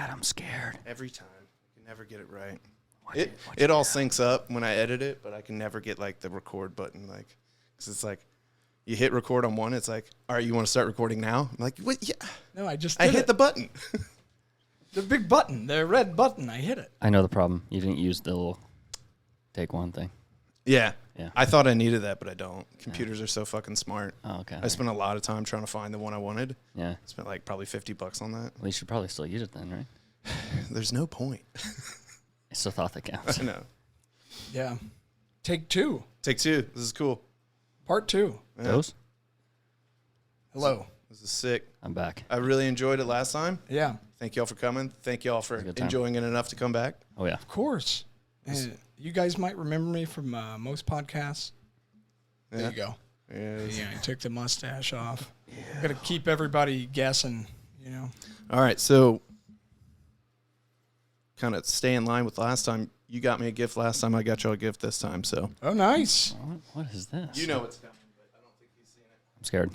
God, I'm scared. Every time. I can never get it right. It all syncs up when I edit it, but I can never get, like, the record button, like, because it's like, you hit record on one, it's like, all right, you want to start recording now? I'm like, what? Yeah. No, I hit the button. The big button, the red button, I hit it. I know the problem. You didn't use the little take one thing. Yeah. Yeah. I thought I needed that, but I don't. Computers are so fucking smart. Oh, okay. I spent a lot of time trying to find the one I wanted. Yeah. I spent like probably $50 on that. Well, you should probably still use it then, right? There's no point. It's the thought that counts. I know. Yeah. Take 2. Take 2. This is cool. Part 2. Yeah. Those? Hello. This is sick. I'm back. I really enjoyed it last time. Yeah. Thank y'all for coming. Thank y'all for enjoying it enough to come back. Oh, yeah. Of course. And you guys might remember me from most podcasts. Yeah. There you go. Yeah, I took the mustache off. I'm going to keep everybody guessing, All right, so kind of stay in line with last time. You got me a gift last time. I got y'all a gift this time, so. Oh, nice. What is this? You know what's coming, but I don't think he's seen it. I'm scared.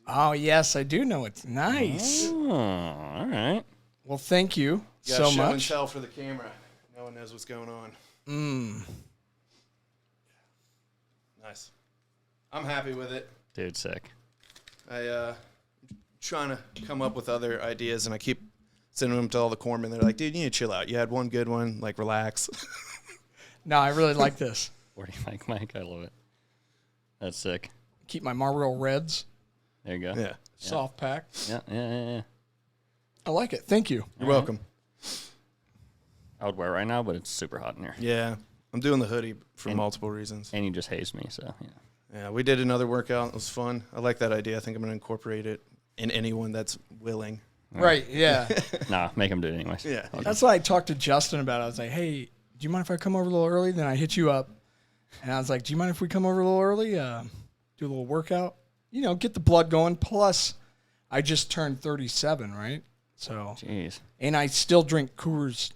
Oh, yes, I do know it's nice. Oh, all right. Well, thank you so Show and much. tell for the camera. No one knows what's going on. Nice. I'm happy with it. Dude, sick. Trying to come up with other ideas, and I keep sending them to all the corpsmen. They're like, dude, you need to chill out. You had one good one. Like, relax. No, I really like this. 40 Mike. I love it. That's sick. Keep my Marlboro Reds. There you go. Yeah. Soft pack. Yeah. I like it. Thank you. You're welcome. I would wear it right now, but it's super hot in here. Yeah. I'm doing the hoodie for multiple reasons. And you just hazed me, so, yeah. Yeah, we did another workout. It was fun. I like that idea. I think I'm going to incorporate it in anyone that's willing. Right, yeah. Nah, make him do it anyways. Yeah. That's what I talked to Justin about. I was like, hey, do you mind if I come over a little early? Then I hit you up. And I was like, do you mind if we come over a little early? Do a little workout? Get the blood going. Plus, I just turned 37, right? So, Jeez. and I still drink Coors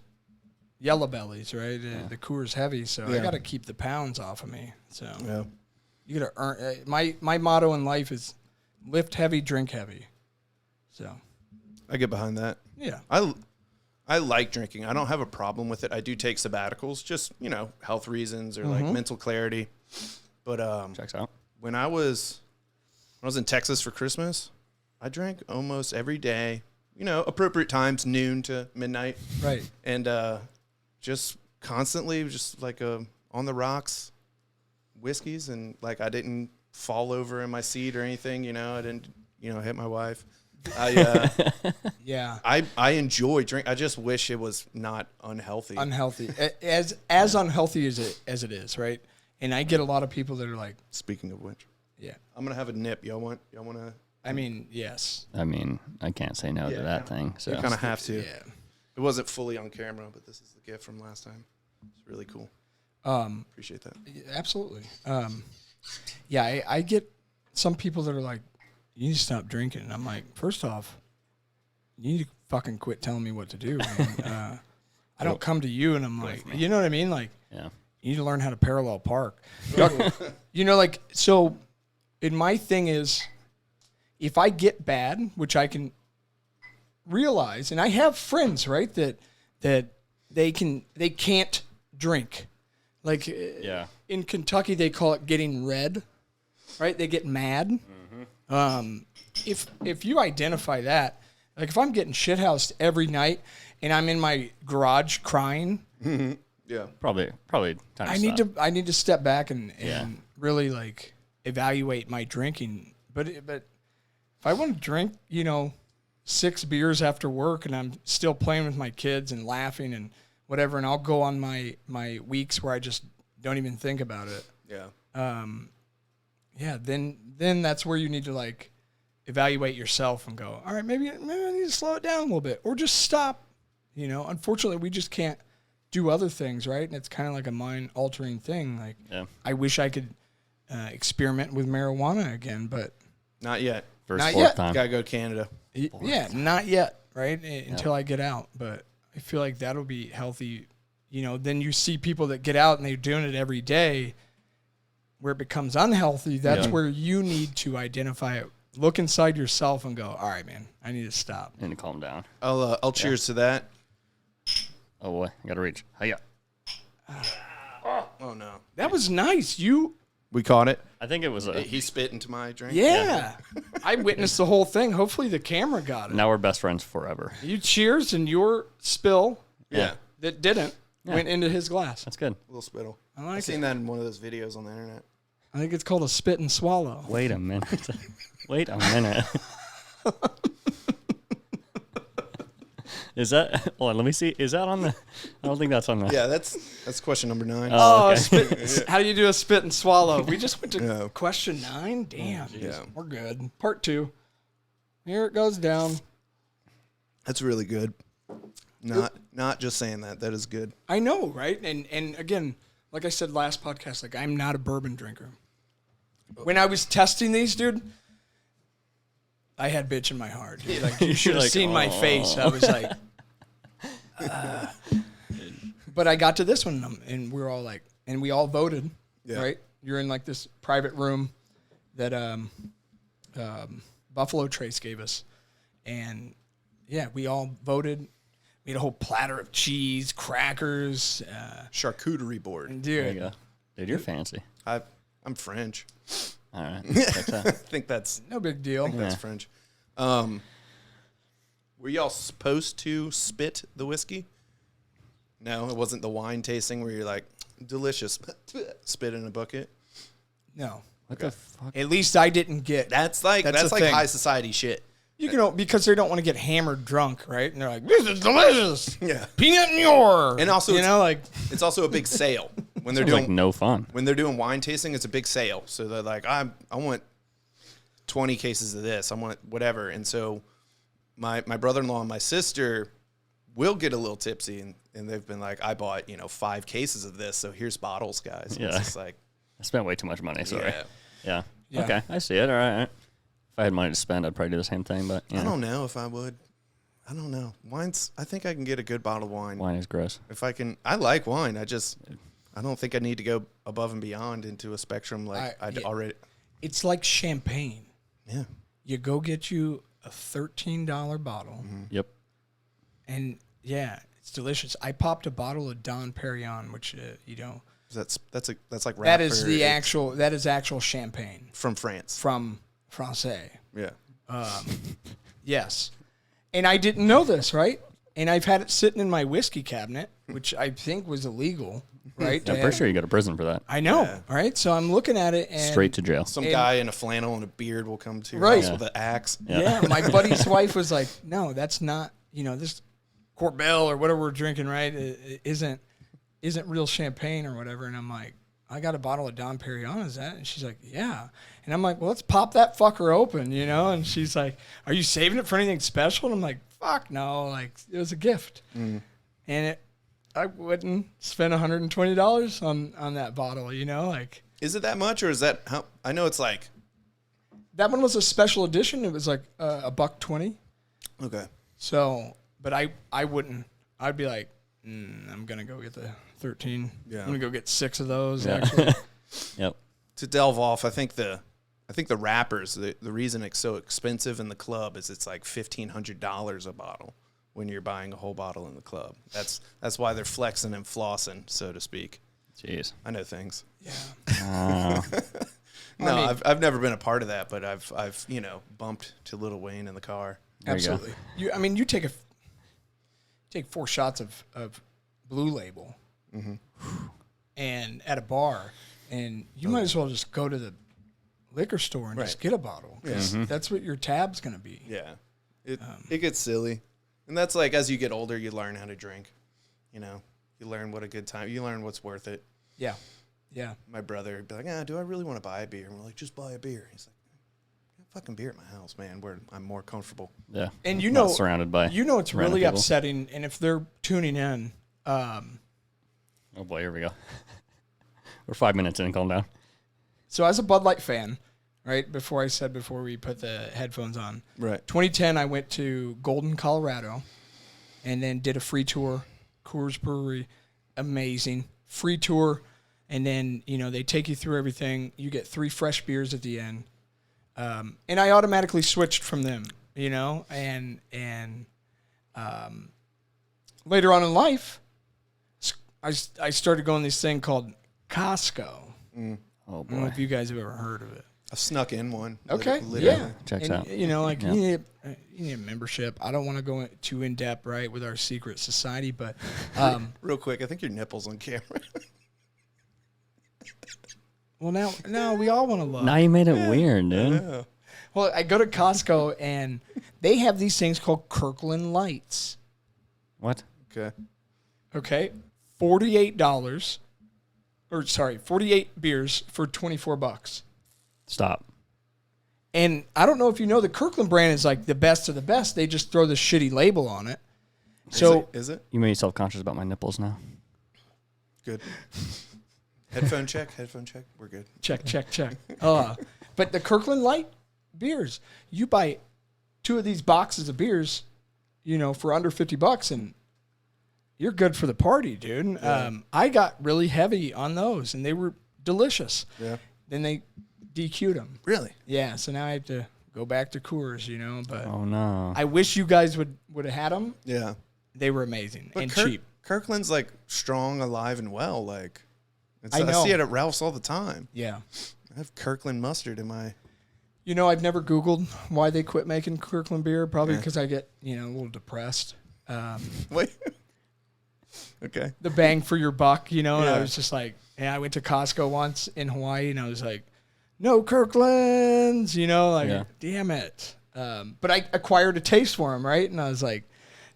Yellow Bellies, right? The Coors Heavy. So I got to keep the pounds off of me. So Yeah. you got to earn. My motto in life is lift heavy, drink heavy. So I get behind that. yeah. I like drinking. I don't have a problem with it. I do take sabbaticals, just, health reasons or like mental clarity. But Checks out. when I was in Texas for Christmas, I drank almost every day, appropriate times, noon to midnight. Right. And just constantly just like on the rocks whiskeys, and like I didn't fall over in my seat or anything, I didn't, hit my wife. Yeah. I enjoy drink. I just wish it was not unhealthy. Unhealthy. As unhealthy as it is, right? And I get a lot of people that are like, Speaking of which, yeah. I'm gonna have a nip. Y'all want to? I mean, yes. I mean, I can't say no to that thing. So You kind of have to. Yeah. It wasn't fully on camera, but this is the gift from last time. It's really cool. Appreciate that. Absolutely. Yeah, I get some people that are like, you need to stop drinking. And I'm like, first off, you need to fucking quit telling me what to do. Man. I don't come to you and I'm like, you know what I mean? Like, yeah. you need to learn how to parallel park. So in my thing is, if I get bad, which I can realize, and I have friends, right, that they can't drink. Like in Kentucky, they call it getting red, right? They get mad. If you identify that, like if I'm getting shithoused every night and I'm in my garage crying, Yeah, Probably time to I need to step back and really like evaluate my drinking. But if I want to drink, 6 beers after work and I'm still playing with my kids and laughing and whatever, and I'll go on my weeks where I just don't even think about it. yeah. Then that's where you need to like evaluate yourself and go, all right, maybe I need to slow it down a little bit or just stop. Unfortunately, we just can't do other things, right? And it's kind of like a mind-altering thing. Like, I wish I could experiment with marijuana again, but Not yet. Not yet. time. Gotta go to Canada. Not yet, right? Until I get out. But I feel like that'll be healthy. Then you see people that get out and they're doing it every day where it becomes unhealthy. That's where you need to identify it look inside yourself and go, all right, man, I need to stop. And to calm down. I'll cheers to that. Oh boy, I gotta reach. Hiya. Oh no, That was nice. we caught it. I think it was a. He spit into my drink. Yeah. I witnessed the whole thing. Hopefully the camera got it. Now we're best friends forever. You cheers and your spill Yeah. that didn't went into his glass. That's good. A little spittle. I like I've seen that in one of those videos on the internet. I think it's called a spit and swallow. Wait a minute. Wait a minute. Is that? Hold on, let me see. Is that on the? I don't think that's on the. Yeah, that's question number 9. Oh, okay. Spit, how do you do a spit and swallow? We just went to Yeah. question 9. Damn. Yeah. We're good. Part 2. Here it goes down. That's really good. Not just saying that. That is good. I know, right? And again, like I said last podcast, like I'm not a bourbon drinker. When I was testing these, dude, I had bitch in my heart. Dude. Like you should have like, seen my face. I was like, but I got to this one, and we were all like, and we all voted, right? You're in like this private room that Buffalo Trace gave us, and yeah, we all voted. We had a whole platter of cheese, crackers, Charcuterie board. There you dude. go. Dude, you're fancy. I'm French. All right. I think that's No big deal. that's French. Were y'all supposed to spit the whiskey? No, it wasn't the wine tasting where you're like, delicious, spit in a bucket. No. What the fuck? At least I didn't get. That's like That's the like thing. high society shit. You can, because they don't want to get hammered drunk, right? And they're like, "This is delicious, Yeah. peanut and your," And also, you know, like it's also a big sale when they're Sounds doing like no fun. when they're doing wine tasting. It's a big sale, so they're like, I want 20 cases of this. I want whatever. And so my brother-in-law and my sister will get a little tipsy, and they've been like, I bought 5 cases of this, so here's bottles, guys. And Yeah. It's just like, I spent way too much money. Sorry. yeah. Yeah. Yeah. Okay, I see it. All right. If I had money to spend, I'd probably do the same thing. But I don't know if I would. I don't know. I think I can get a good bottle of wine. wine is gross. If I can, I like wine. I don't think I need to go above and beyond into a spectrum like I'd already. it's like champagne. Yeah. You go get you a $13 bottle, Yep. and yeah, it's delicious. I popped a bottle of Dom Perignon, which That's like that is rapper. the It's that is actual champagne from France. from Francais. Yeah. Yes. And I didn't know this, right? And I've had it sitting in my whiskey cabinet, which I think was illegal, right? I'm pretty sure you go to prison for that. I know, Yeah. right? So I'm looking at it and Straight to jail. Some And- guy in a flannel and a beard will come to your Right. house with an axe. yeah, my buddy's wife was like, "No, that's not, this Corbel or whatever we're drinking, right? It isn't real champagne or whatever." And I'm like, "I got a bottle of Dom Perignon, is that?" And she's like, "Yeah." And I'm like, "Well, let's pop that fucker open, And she's like, "Are you saving it for anything special?" And I'm like, "Fuck no, like it was a gift." And I wouldn't spend $120 on that bottle, like Is it that much, or is that how? I know it's like. that one was a special edition. It was like $120. Okay. So, but I wouldn't. I'd be like, I'm gonna go get the 13. Yeah. I'm gonna go get 6 of those. Yeah. Actually, Yep. To delve off, I think the wrappers. The reason it's so expensive in the club is it's like $1,500 a bottle when you're buying a whole bottle in the club. That's why they're flexing and flossing, so to speak. Jeez. I know things. yeah. No, mean- I've never been a part of that, but I've bumped to Lil Wayne in the car. There you go. Absolutely. You take 4 shots of Blue Label, and at a bar, and you might as well just go to the liquor store and just Right. get a bottle. 'Cause that's what your tab's gonna be. Yeah, it gets silly, and that's like as you get older, you learn how to drink. You learn what a good time. You learn what's worth it. Yeah. Yeah. My brother would be like, do I really want to buy a beer? And we're like, just buy a beer. He's like, fucking beer at my house, man, where I'm more comfortable. Yeah. And Not surrounded by. it's random really people. upsetting. And if they're tuning in, Oh boy, here we go. We're 5 minutes in. Calm down. so as a Bud Light fan, right, before we put the headphones on, Right. 2010, I went to Golden, Colorado, and then did a free tour, Coors Brewery, amazing, free tour, and then, they take you through everything. You get 3 fresh beers at the end. And I automatically switched from them, you know, and later on in life, I started going this thing called Costco. Oh I don't know boy. if you guys have ever heard of it. I snuck in one. Okay, Literally. yeah. Checks And, out. you know, like Yeah. you need a membership. I don't want to go too in depth, right, with our secret society, but Real quick, I think your nipple's on camera. well, now we all want to look. Now you made it weird, dude. Yeah. Well, I go to Costco and they have these things called Kirkland Lights. What? Okay. Okay, $48, or sorry, 48 beers for $24. Stop. And I don't know if you know, the Kirkland brand is like the best of the best. They just throw this shitty label on it. So Is it? You made me self-conscious about my nipples now. Good. Headphone check. We're good. check. But the Kirkland Light beers, you buy 2 of these boxes of beers, you know, for under $50, and you're good for the party, dude. Yeah. I got really heavy on those, and they were delicious. Yeah. Then they DQ'd them. Really? Yeah, so now I have to go back to Coors, you know. But Oh no. I wish you guys would have had them. Yeah. They were amazing But and cheap. Kirkland's like strong, alive, and well. Like, I I know. see it at Ralph's all the time. Yeah. I have Kirkland mustard in my. You know, I've never Googled why they quit making Kirkland beer. Probably Yeah. because I get, you know, a little depressed. Wait. Okay. The bang for your buck, you know. And I Yeah. was just like, I went to Costco once in Hawaii, and I was like, no Kirklands, you know, like, Yeah. damn it. But I acquired a taste for them, right? And I was like,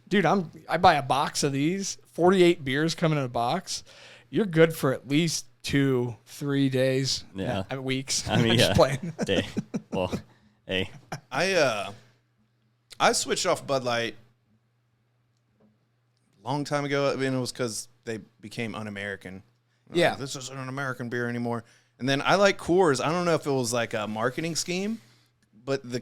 dude, I buy a box of these, 48 beers coming in a box. You're good for at least 2-3 days, Yeah. weeks. I mean, I'm yeah. just playing. Hey. Well, hey. I switched off Bud Light a long time ago. I mean, it was because they became un-American. Yeah. This isn't an American beer anymore. And then I like Coors. I don't know if it was like a marketing scheme, but the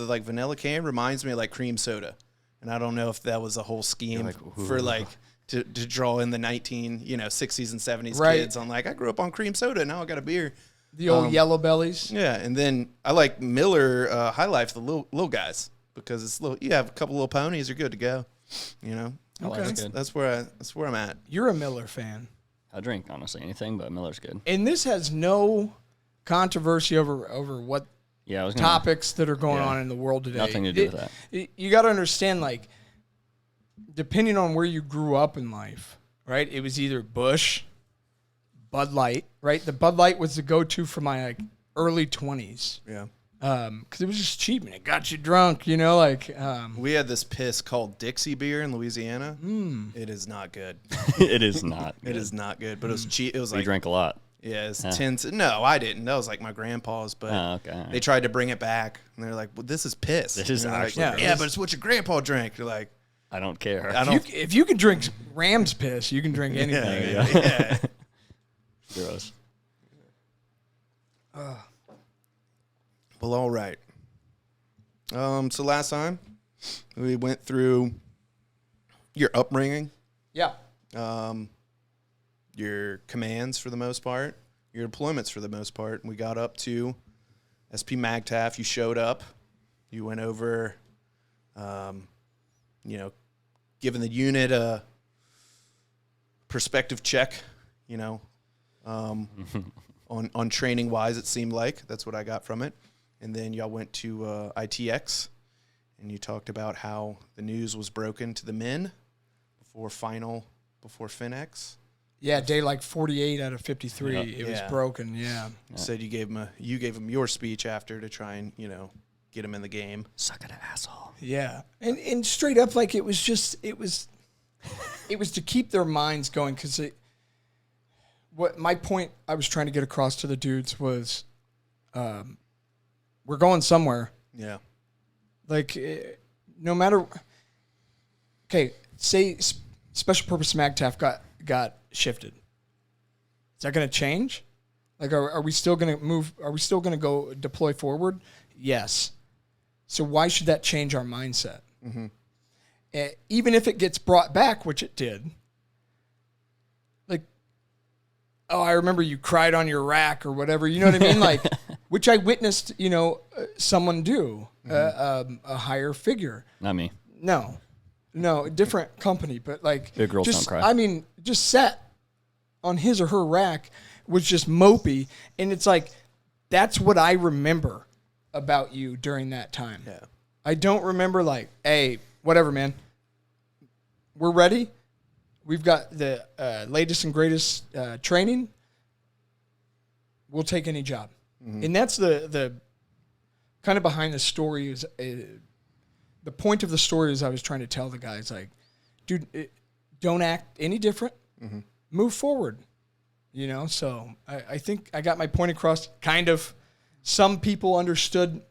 like vanilla can reminds me of like cream soda. And I don't know if that was a whole scheme like, for ooh. like to draw in the 60s and 70s Right. kids on like, I grew up on cream soda. Now I got a beer. The old yellow bellies. Yeah. And then I like Miller High Life, the little guys, because it's little, you have a couple little ponies, you're good to go. You know, Okay. that's where I'm at. You're a Miller fan. I drink honestly anything, but Miller's good. And this has no controversy over what Yeah, I was gonna. topics that are going Yeah. on in the world today. Nothing to do with that. You got to understand, like, depending on where you grew up in life, right? It was either Busch, Bud Light, right? The Bud Light was the go-to for my like early 20s. Yeah. Because it was just cheap and it got you drunk, you know, like. We had this piss called Dixie beer in Louisiana. It is not good. It is not. It is not good, but it was cheap. It was We like, drank a lot. yeah, it's Yeah. 10 No, I didn't. That was like my grandpa's, but Oh, okay. all right. they tried to bring it back, and they're like, well, this is piss. This is And they're like, actually yeah, piss. but it's what your grandpa drank. You're like, I don't care. I don't. If you can drink Ram's piss, you can drink anything. Yeah, yeah. Gross. Well, all right. So last time we went through your upbringing, Yeah. your commands for the most part, your deployments for the most part. We got up to SP MAGTF. You showed up. You went over, giving the unit a perspective check, on training wise, it seemed like. That's what I got from it. And then y'all went to ITX, and you talked about how the news was broken to the men before FinX. Yeah, day like 48 out of 53. Yeah. It was Yeah. broken, yeah. Said you gave him your speech after to try and get him in the game. Suck it, asshole. Yeah. And straight up, like, it was to keep their minds going, because what my point I was trying to get across to the dudes was, we're going somewhere. Yeah. Like, no matter. Okay, say Special Purpose MAGTF got shifted. Is that going to change? Like, are we still going to move? Are we still going to go deploy forward? Yes. So why should that change our mindset? Mm-hmm. Even if it gets brought back, which it did. Like, oh, I remember you cried on your rack or whatever. You know what I mean? Like, which I witnessed, someone do, a higher figure. Not me. No, different company, but like Big girls just, don't cry. I mean, just sat on his or her rack, was just mopey, and it's like that's what I remember about you during that time. Yeah. I don't remember like, hey, whatever, man. We're ready. We've got the latest and greatest training. We'll take any job. Mm-hmm. And that's the kind of behind the story is the point of the story is I was trying to tell the guys like, dude, don't act any different. Mm-hmm. Move forward. So I think I got my point across. Kind of. Some people understood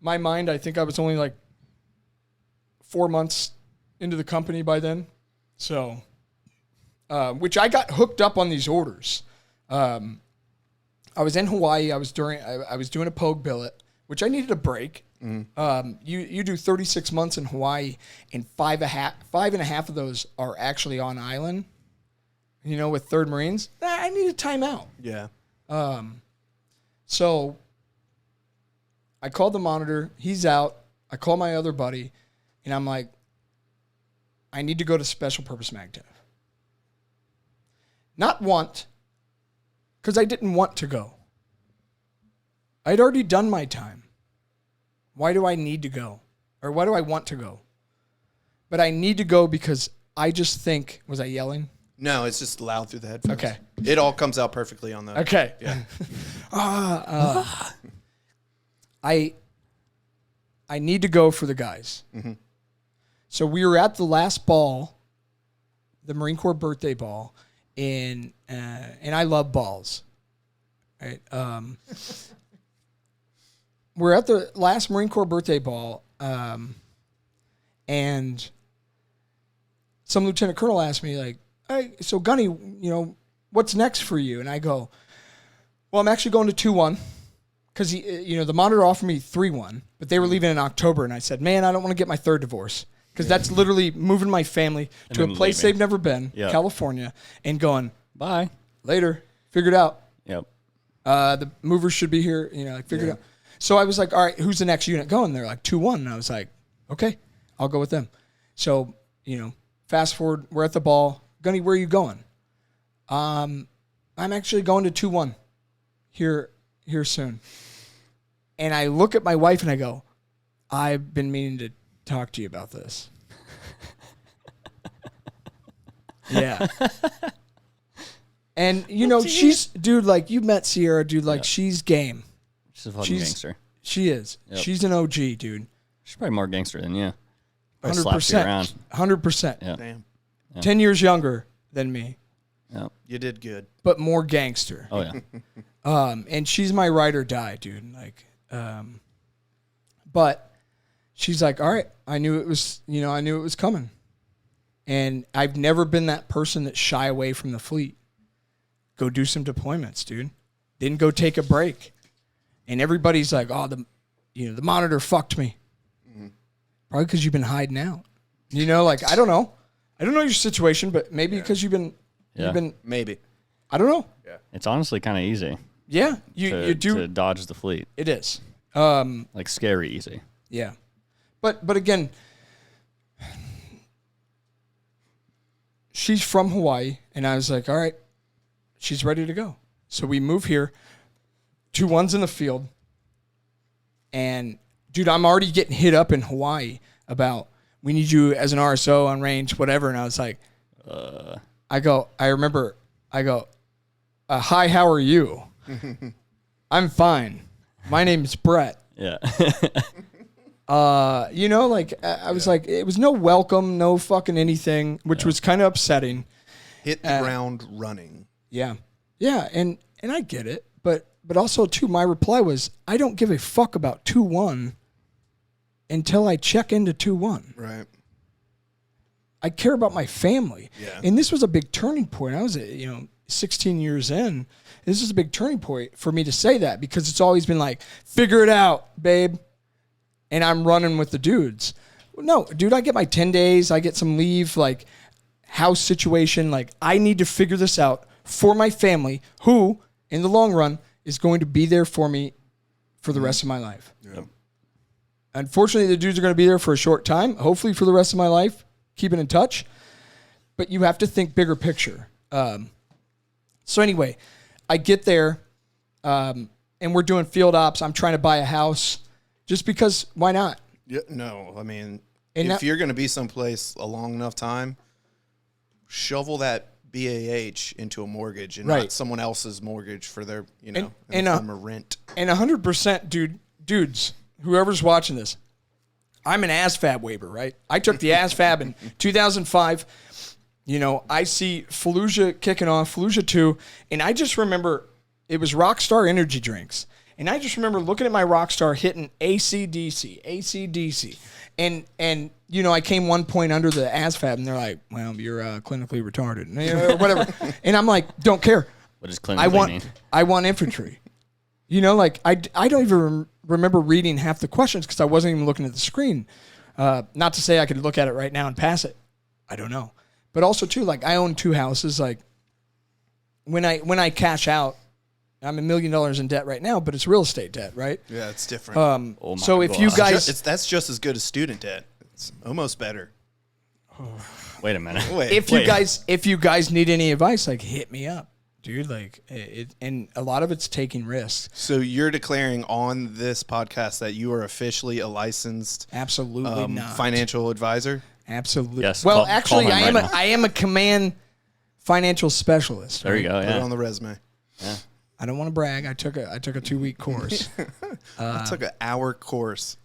my mind. I think I was only like 4 months into the company by then. So, which I got hooked up on these orders. I was in Hawaii. I was doing a pogue billet, which I needed a break. Mm-hmm. You do 36 months in Hawaii, and five and a half of those are actually on island. With 3rd Marines, I need a timeout. Yeah. So I called the monitor. He's out. I call my other buddy, and I'm like, I need to go to Special Purpose MAGTF. Not want, because I didn't want to go. I'd already done my time. Why do I need to go? Or why do I want to go? But I need to go because I just think, was I yelling? No, it's just loud through the headphones. Okay. It all comes out perfectly on the... Okay. Yeah. I need to go for the guys. Mm-hmm. So we were at the last ball, the Marine Corps birthday ball, and I love balls. Right? We're at the last Marine Corps birthday ball, and some lieutenant colonel asked me, like, hey, so Gunny, what's next for you? And I go, well, I'm actually going to 2-1. Because the monitor offered me 3-1, but they were leaving in October, and I said, man, I don't want to get my 3rd divorce. Because that's literally moving my family to a place they've never been, California, and going, bye. Later, figured out. Yep. The movers should be here, figured out. So I was like, all right, who's the next unit going? They're like 2-1. And I was like, okay, I'll go with them. So, fast forward, we're at the ball. Gunny, where are you going? I'm actually going to 2-1 here soon. And I look at my wife and I go, I've been meaning to talk to you about this. Yeah. And, she's, dude, like, you met Sierra, dude, like, she's game. She's a fucking gangster. She is. Yep. She's an OG, dude. She's probably more gangster than you. 100%. 100%. Yeah. Damn. Yeah. 10 years younger than me. Yep. You did good. But more gangster. Oh, yeah. And she's my ride or die, dude. Like, but she's like, all right, I knew it was coming. And I've never been that person that shy away from the fleet. Go do some deployments, dude. Didn't go take a break. And everybody's like, oh, the monitor fucked me. Mm-hmm. Probably because you've been hiding out. Like, I don't know. I don't know your situation, but maybe because you've been maybe. I don't know. Yeah. It's honestly kind of easy. Yeah, you do to dodge the fleet. It is. Like scary easy. Yeah. But again, she's from Hawaii, and I was like, all right, she's ready to go. So we move here, 2-1s in the field, and dude, I'm already getting hit up in Hawaii about, we need you as an RSO on range, whatever. And I was like, I go, hi, how are you? I'm fine. My name's Brett. Yeah. I was like, it was no welcome, no fucking anything, which was kind of upsetting. Hit the ground running. Yeah. Yeah, and I get it, but also too, my reply was, I don't give a fuck about 2-1 until I check into 2-1. Right. I care about my family. Yeah. And this was a big turning point. I was 16 years in. This is a big turning point for me to say that, because it's always been like, figure it out, babe. And I'm running with the dudes. No, dude, I get my 10 days. I get some leave, like house situation. Like, I need to figure this out for my family, who in the long run is going to be there for me for the rest of my life. Yeah. Unfortunately, the dudes are going to be there for a short time, hopefully for the rest of my life, keeping in touch. But you have to think bigger picture. So anyway, I get there, and we're doing field ops. I'm trying to buy a house just because why not? Yeah, no, I mean, And if you're going to be someplace a long enough time, shovel that BAH into a mortgage and Right. not someone else's mortgage for their, you know, and, in the form of rent. And 100%, dudes, whoever's watching this, I'm an ASFAB waiver, right? I took the ASFAB in 2005. You know, I see Fallujah kicking off, Fallujah 2, and I just remember it was Rockstar energy drinks. And I just remember looking at my Rockstar hitting ACDC. And you know, I came 1 point under the ASFAB, and they're like, well, you're clinically retarded, or whatever. And I'm like, don't care. What does clinically mean? I want infantry. You know, like, I don't even remember reading half the questions because I wasn't even looking at the screen. Not to say I could look at it right now and pass it. I don't know. But also, too, like, I own 2 houses. Like, when I cash out, I'm $1 million in debt right now, but it's real estate debt, right? Yeah, it's different. Oh my So if you God. guys... That's just as good as student debt. It's almost better. Wait a minute. Wait. If you guys need any advice, like, hit me up, dude. Like, and a lot of it's taking risks. So you're declaring on this podcast that you are officially a licensed Absolutely not. financial advisor? Absolutely. Yes, Well, call actually, him I right now. I am a command financial specialist. There you go. Put it Yeah. on the resume. Yeah. I don't want to brag. I took a 2-week course, I took an hour course.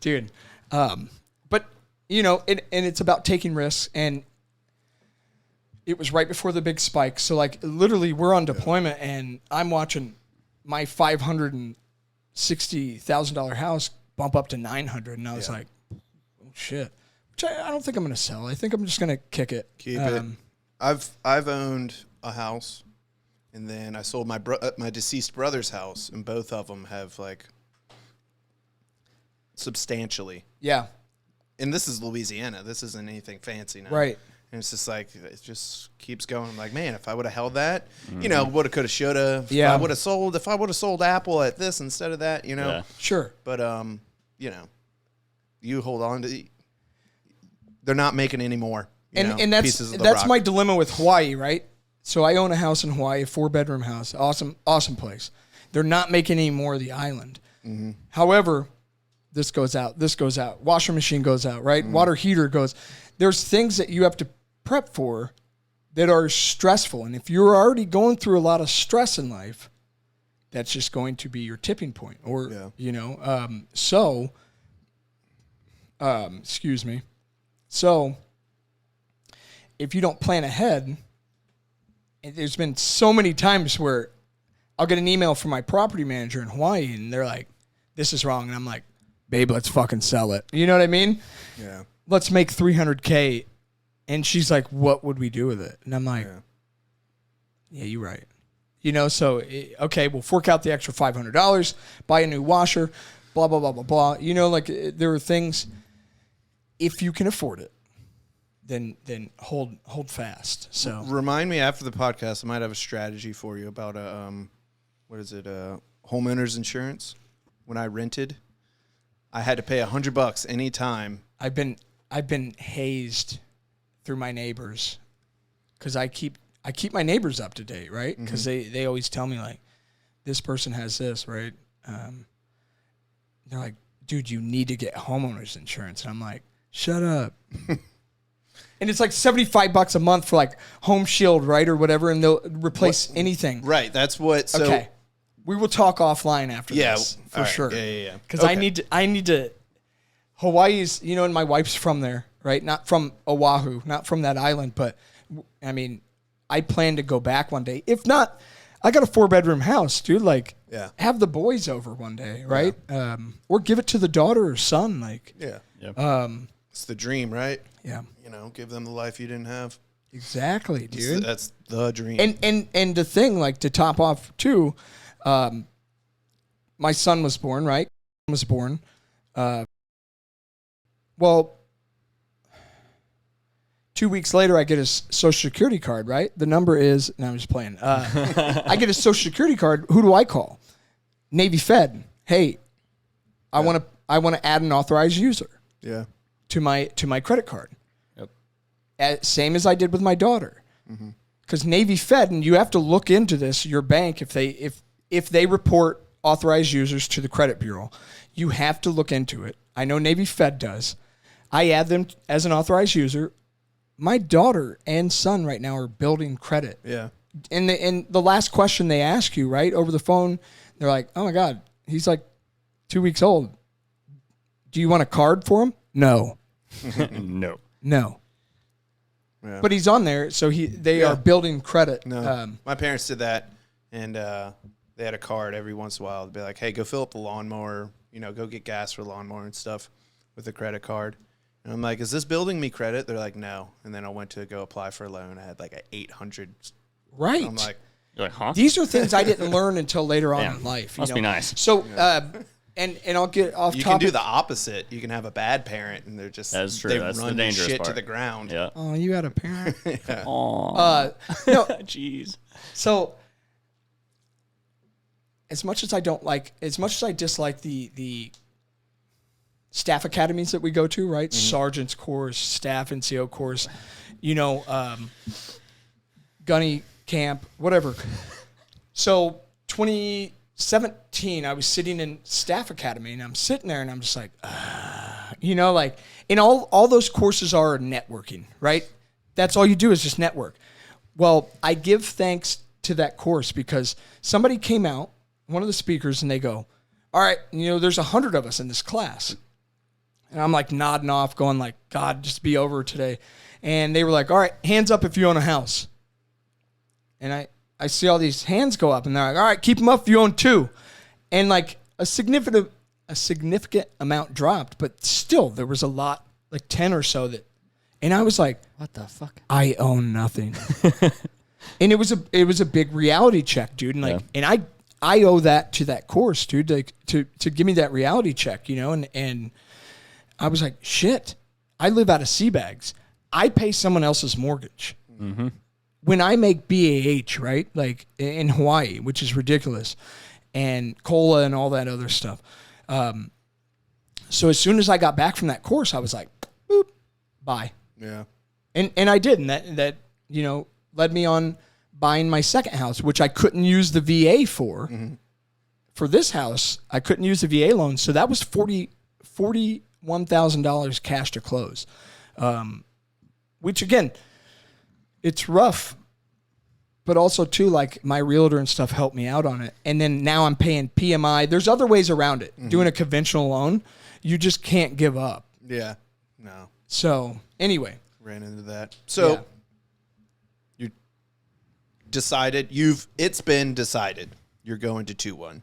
dude. But you know, and it's about taking risks. And it was right before the big spike. So like, literally, we're on deployment, and I'm watching my $560,000 house bump up to $900, and I was like, oh shit. Which I don't think I'm gonna sell. I think I'm just gonna kick it. Keep it. I've owned a house, and then I sold my deceased brother's house, and both of them have like substantially. Yeah. And this is Louisiana. This isn't anything fancy now. Right. And it's just like, it just keeps going. I'm like, man, if I would have held that, you know, woulda, coulda, shoulda. Yeah. If I would have sold Apple at this instead of that, you know. Yeah. Sure. But you know, you hold on to. They're not making any more. And that's my dilemma with Hawaii, right? So I own a house in Hawaii, a 4-bedroom house, awesome place. They're not making any more of the island. Mm-hmm. However, this goes out, washer machine goes out, right? Water heater goes. There's things that you have to prep for that are stressful, and if you're already going through a lot of stress in life, that's just going to be your tipping point, or you know. Excuse me. So, if you don't plan ahead, and there's been so many times where I'll get an email from my property manager in Hawaii, and they're like, "This is wrong," and I'm like, "Babe, let's fucking sell it." You know what I mean? Yeah. Let's make $300K, and she's like, "What would we do with it?" And I'm like, "Yeah, you're right." You know, so okay, we'll fork out the extra $500, buy a new washer, blah blah blah blah blah. You know, like there are things. If you can afford it, then hold fast. So Remind me after the podcast. I might have a strategy for you about homeowners insurance. When I rented, I had to pay $100 anytime. I've been hazed through my neighbors because I keep my neighbors up to date, right? Because they always tell me like, this person has this, right? They're like, dude, you need to get homeowners insurance, and I'm like, shut up. And it's like $75 a month for like Home Shield, right, or whatever, and they'll replace anything. Right. That's what. So, okay, we will talk offline after this for all right. sure. Yeah. Because I need to. Hawaii's, you know, and my wife's from there, right? Not from Oahu, not from that island, but I mean, I plan to go back one day. If not, I got a 4-bedroom house, dude. Like, have the boys over one day, right? Yeah. Or give it to the daughter or son, like. Yeah. Yep. It's the dream, right? Yeah. You know, give them the life you didn't have. Exactly, dude. That's the dream. And the thing, like, to top off too, my son was born, right? Well, 2 weeks later, I get his Social Security card, right? The number is, no, I'm just playing. I get his Social Security card. Who do I call? Navy Fed, hey, I want to add an authorized user Yeah. to my credit card. Yep. Same as I did with my daughter. Because Navy Fed, and you have to look into this, your bank, if they report authorized users to the credit bureau, you have to look into it. I know Navy Fed does. I add them as an authorized user. My daughter and son right now are building credit. Yeah. And the last question they ask you, right, over the phone, they're like, oh my God, he's like 2 weeks old. Do you want a card for him? No. No. No. Yeah. But he's on there, so they are building credit. No. My parents did that, and they had a card every once in a while. They'd be like, hey, go fill up the lawnmower, go get gas for the lawnmower and stuff with a credit card. And I'm like, is this building me credit? They're like, no. And then I went to go apply for a loan. I had like an 800. Right. I'm like, You're like, huh? These are things I didn't learn until later on in life. Must be nice. So, and I'll get off you topic. can do the opposite. You can have a bad parent, and they're just That's true. they That's the run dangerous shit part. to the ground. Yeah. Oh, you had a parent. Aw. No. Jeez. So, as much as I dislike the staff academies that we go to, right? Sergeant's course, staff NCO course, gunny camp, whatever. So 2017, I was sitting in staff academy, and I'm sitting there, and I'm just like, and all those courses are networking, right? That's all you do is just network. Well, I give thanks to that course because somebody came out, one of the speakers, and they go, all right, there's 100 of us in this class. And I'm like nodding off, going like, God, just be over today. And they were like, all right, hands up if you own a house. And I see all these hands go up, and they're like, all right, keep them up if you own 2. And like a significant amount dropped, but still there was a lot, like 10 or so and I was like, What the fuck? I own nothing. And it was a big reality check, dude. And and I owe that to that course, dude, like to give me that reality check, and I was like, shit, I live out of sea bags. I pay someone else's mortgage. Mm-hmm. When I make BAH, right, like in Hawaii, which is ridiculous, and COLA and all that other stuff. So as soon as I got back from that course, I was like, boop, bye. Yeah. And I did, and that led me on buying my second house, which I couldn't use the VA for. Mm-hmm. For this house, I couldn't use the VA loan, so that was $41,000 cash to close, which again, it's rough, but also too, like my realtor and stuff helped me out on it. And then now I'm paying PMI. There's other ways around it. Mm-hmm. Doing a conventional loan, you just can't give up. Yeah. No. So anyway, ran into that. So you decided it's been decided you're going to 2-1,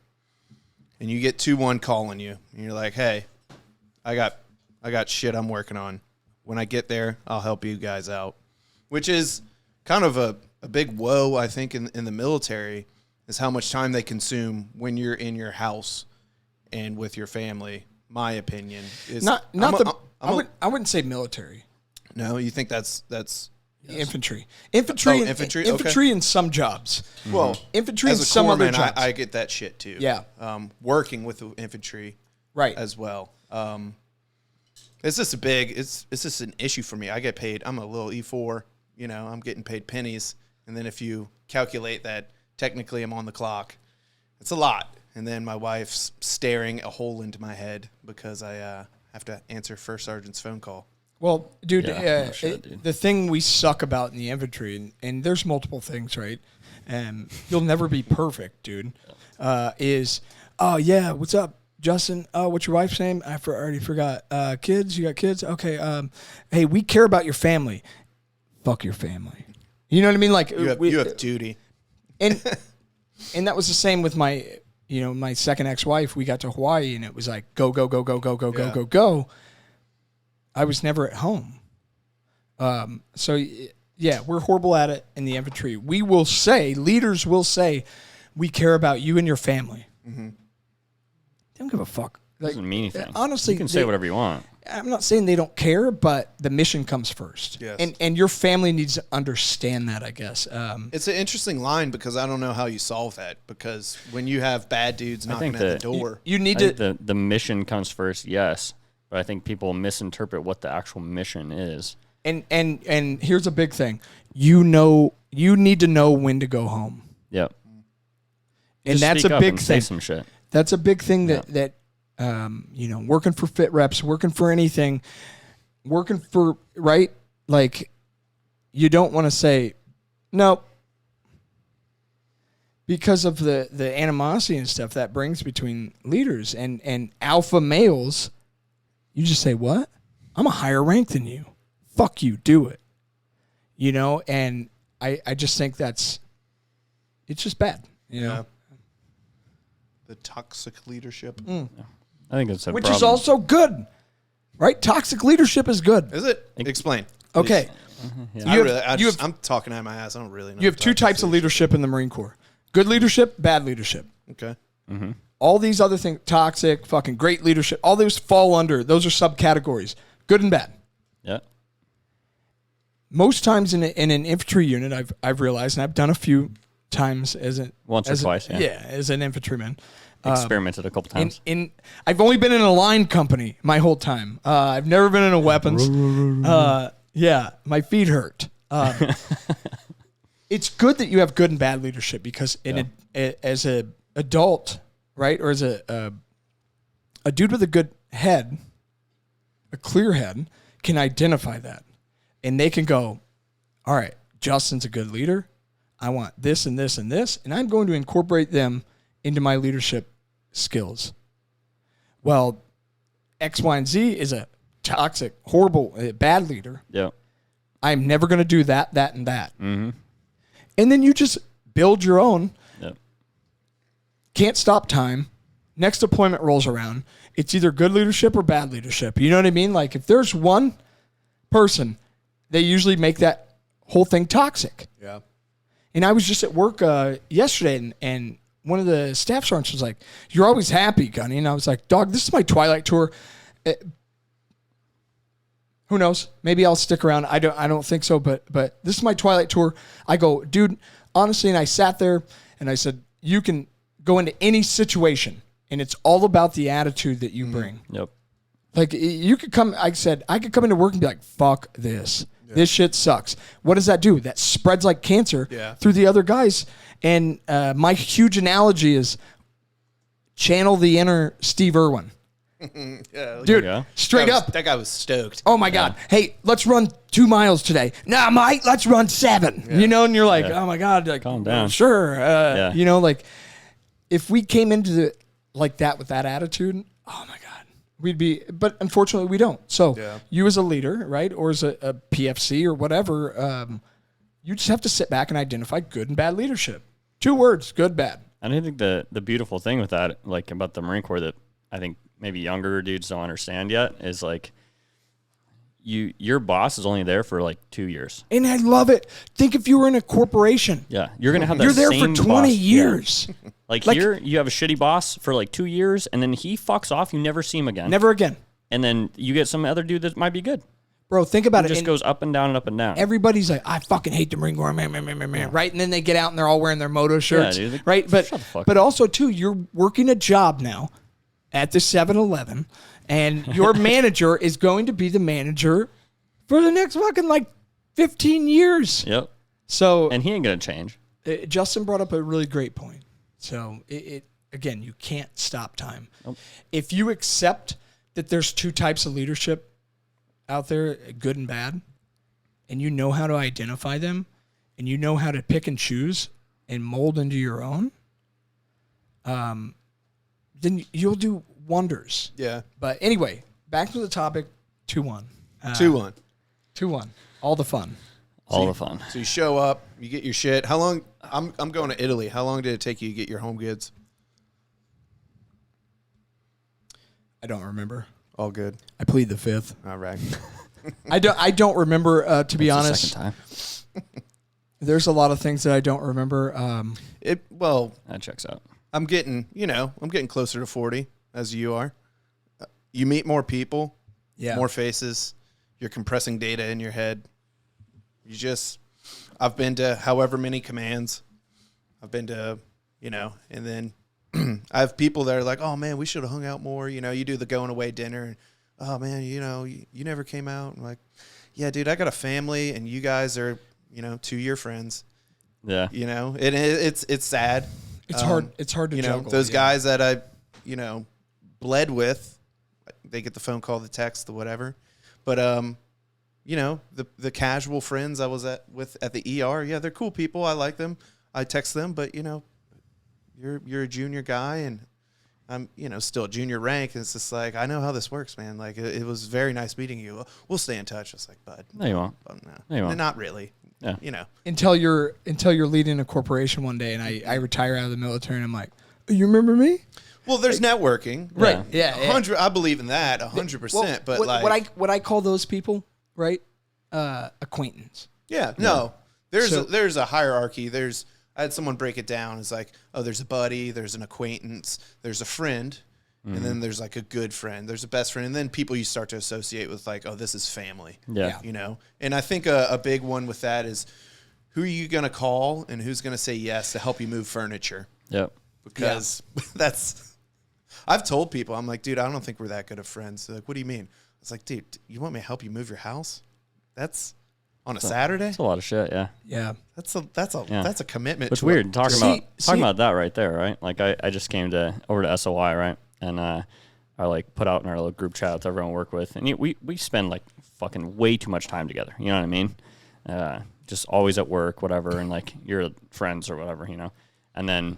and you get 2-1 calling you, and you're like, hey, I got shit I'm working on. When I get there, I'll help you guys out. Which is kind of a big woe, I think, in the military, is how much time they consume when you're in your house and with your family. My opinion is I wouldn't say military. No, you think that's infantry. Infantry in some jobs. Well, infantry as in a some other corpsman, jobs. I get that shit too. Yeah. Working with the infantry, right, as well. It's just it's just an issue for me. I get paid. I'm a little E4. I'm getting paid pennies, and then if you calculate that, technically I'm on the clock. It's a lot. And then my wife's staring a hole into my head because I have to answer first sergeant's phone call. Well, dude, dude. The thing we suck about in the infantry, and there's multiple things, right? You'll never be perfect, dude. Is, oh yeah, what's up, Justin? Oh, what's your wife's name? I already forgot. Kids? You got kids? Okay. Hey, we care about your family. Fuck your family. You know what I mean? Like you have duty. And that was the same with my second ex-wife. We got to Hawaii, and it was like go. I was never at home. So yeah, we're horrible at it in the infantry. Leaders will say, we care about you and your family. Mm-hmm. They don't give a fuck. Doesn't mean anything. Honestly, you can say whatever you want. I'm not saying they don't care, but the mission comes first. Yes. And your family needs to understand that, I guess. It's an interesting line because I don't know how you solve that, because when you have bad dudes knocking at the door. You need I to. think the mission comes first, yes. But I think people misinterpret what the actual mission is. And here's a big thing. You need to know when to go home. Yep. And Just that's speak a up big and thing. Say some shit. That's a big thing that working for fit reps, working for anything, working for, right? Like, you don't want to say, nope. Because of the animosity and stuff that brings between leaders and alpha males, you just say, what? I'm a higher rank than you. Fuck you, do it. And I just think it's just bad, Yeah. The toxic leadership. I think it's a Which problem. is also good, right? Toxic leadership is good. Is it? Explain. Okay. I'm talking out of my ass. I don't really know. You have two types of leadership in the Marine Corps. Good leadership, bad leadership. Okay. All these other things, toxic, fucking great leadership, all those fall under, those are subcategories. Good and bad. Yeah. Most times in an infantry unit, I've realized, and I've done a few times as an Twice, yeah. as an infantryman. Experimented a couple times. I've only been in a line company my whole time. I've never been in a weapons. My feet hurt. It's good that you have good and bad leadership, because as a adult, right, or as a dude with a good head, a clear head, can identify that, and they can go, all right, Justin's a good leader. I want this and this and this, and I'm going to incorporate them into my leadership skills. Well, X, Y, and Z is a toxic, horrible, bad leader. Yeah. I'm never going to do that, and that. Mm-hmm. And then you just build your own. Yep. Can't stop time. Next deployment rolls around. It's either good leadership or bad leadership. You know what I mean? Like, if there's one person, they usually make that whole thing toxic. Yeah. And I was just at work yesterday, and one of the staff sergeants was like, "You're always happy, Gunny." And I was like, "Dog, this is my twilight tour. Who knows? Maybe I'll stick around. I don't think so, but this is my twilight tour." I go, "Dude, honestly," and I sat there and I said, "You can go into any situation, and it's all about the attitude that you bring." Yep. Like, you could come, I said, I could come into work and be like, "Fuck this. Yeah. This shit sucks." What does that do? That spreads like cancer through the other guys. And my huge analogy is channel the inner Steve Irwin. Yeah, dude, straight up. That guy was stoked. Oh my God. Hey, let's run 2 miles today. Nah, mate, let's run 7. Yeah. And you're like, oh my God. Like, calm down. Sure. Like, if we came into like that with that attitude, oh my God, we'd be, but unfortunately we don't. So you as a leader, right, or as a PFC or whatever, you just have to sit back and identify good and bad leadership. 2 words, good, bad. And I think the beautiful thing with that, like about the Marine Corps, that I think maybe younger dudes don't understand yet, is like your boss is only there for like 2 years. And I love it. Think if you were in a corporation. Yeah, you're gonna have that. You're there same for 20 boss. years. Yeah. Like here, you have a shitty boss for like 2 years, and then he fucks off. You never see him again. Never again. And then you get some other dude that might be good. Bro, think about it. It just goes up and down and up and down. Everybody's like, I fucking hate the Marine Corps, man, right? And then they get out and they're all wearing their moto shirts, dude, right? But up. also, too, you're working a job now at the 7-Eleven, and your manager is going to be the manager for the next fucking, like, 15 years. Yep. So, and he ain't going to change. Justin brought up a really great point. So, again, you can't stop time. Nope. If you accept that there's 2 types of leadership out there, good and bad, and you know how to identify them, and you know how to pick and choose and mold into your own, then you'll do wonders. Yeah. But anyway, back to the topic, 2-1. 2-1. 2-1. All the fun. All the fun. So you show up, you get your shit. How long? I'm going to Italy. How long did it take you to get your home goods? I don't remember. All good. I plead the 5th. All right. I don't remember, to be That's honest. the second time. There's a lot of things that I don't remember. That checks out. I'm getting closer to 40 as you are. You meet more people. Yeah. More faces. You're compressing data in your head. I've been to however many commands. I've been to, and then I have people that are like, oh, man, we should have hung out more. You do the going away dinner. And, oh, man, you never came out. I'm like, yeah, dude, I got a family, and you guys are, 2-year friends. Yeah. It's sad. It's hard. It's hard to juggle. Those guys that I, bled with, they get the phone call, the text, the whatever. But, the casual friends I was with at the ER, yeah, they're cool people. I like them. I text them, but, you're a junior guy, and I'm, still a junior rank. And it's just like, I know how this works, man. Like, it was very nice meeting you. We'll stay in touch. It's like, bud. No, you won't. No, you won't. Not really. Yeah. Until you're leading a corporation one day, and I retire out of the military, and I'm like, you remember me? Well, there's networking, right? Yeah, 100. I believe in that 100%. But what I call those people, right? Acquaintance. Yeah. No. There's a hierarchy. I had someone break it down. It's like, oh, there's a buddy, there's an acquaintance, there's a friend, and then there's like a good friend, there's a best friend, and then people you start to associate with, like, oh, this is family. Yeah. And I think a big one with that is, who are you going to call and who's going to say yes to help you move furniture? Yep. Because I've told people, I'm like, dude, I don't think we're that good of friends. They're like, what do you mean? I was like, dude, you want me to help you move your house? That's on a Saturday? That's a lot of shit, yeah. Yeah. That's a commitment. It's weird talking about that right there, right? Like I just came over to SOI, right? And I like put out in our little group chat with everyone I work with, and we spend like fucking way too much time together. You know what I mean? Just always at work, whatever, and like you're friends or whatever, And then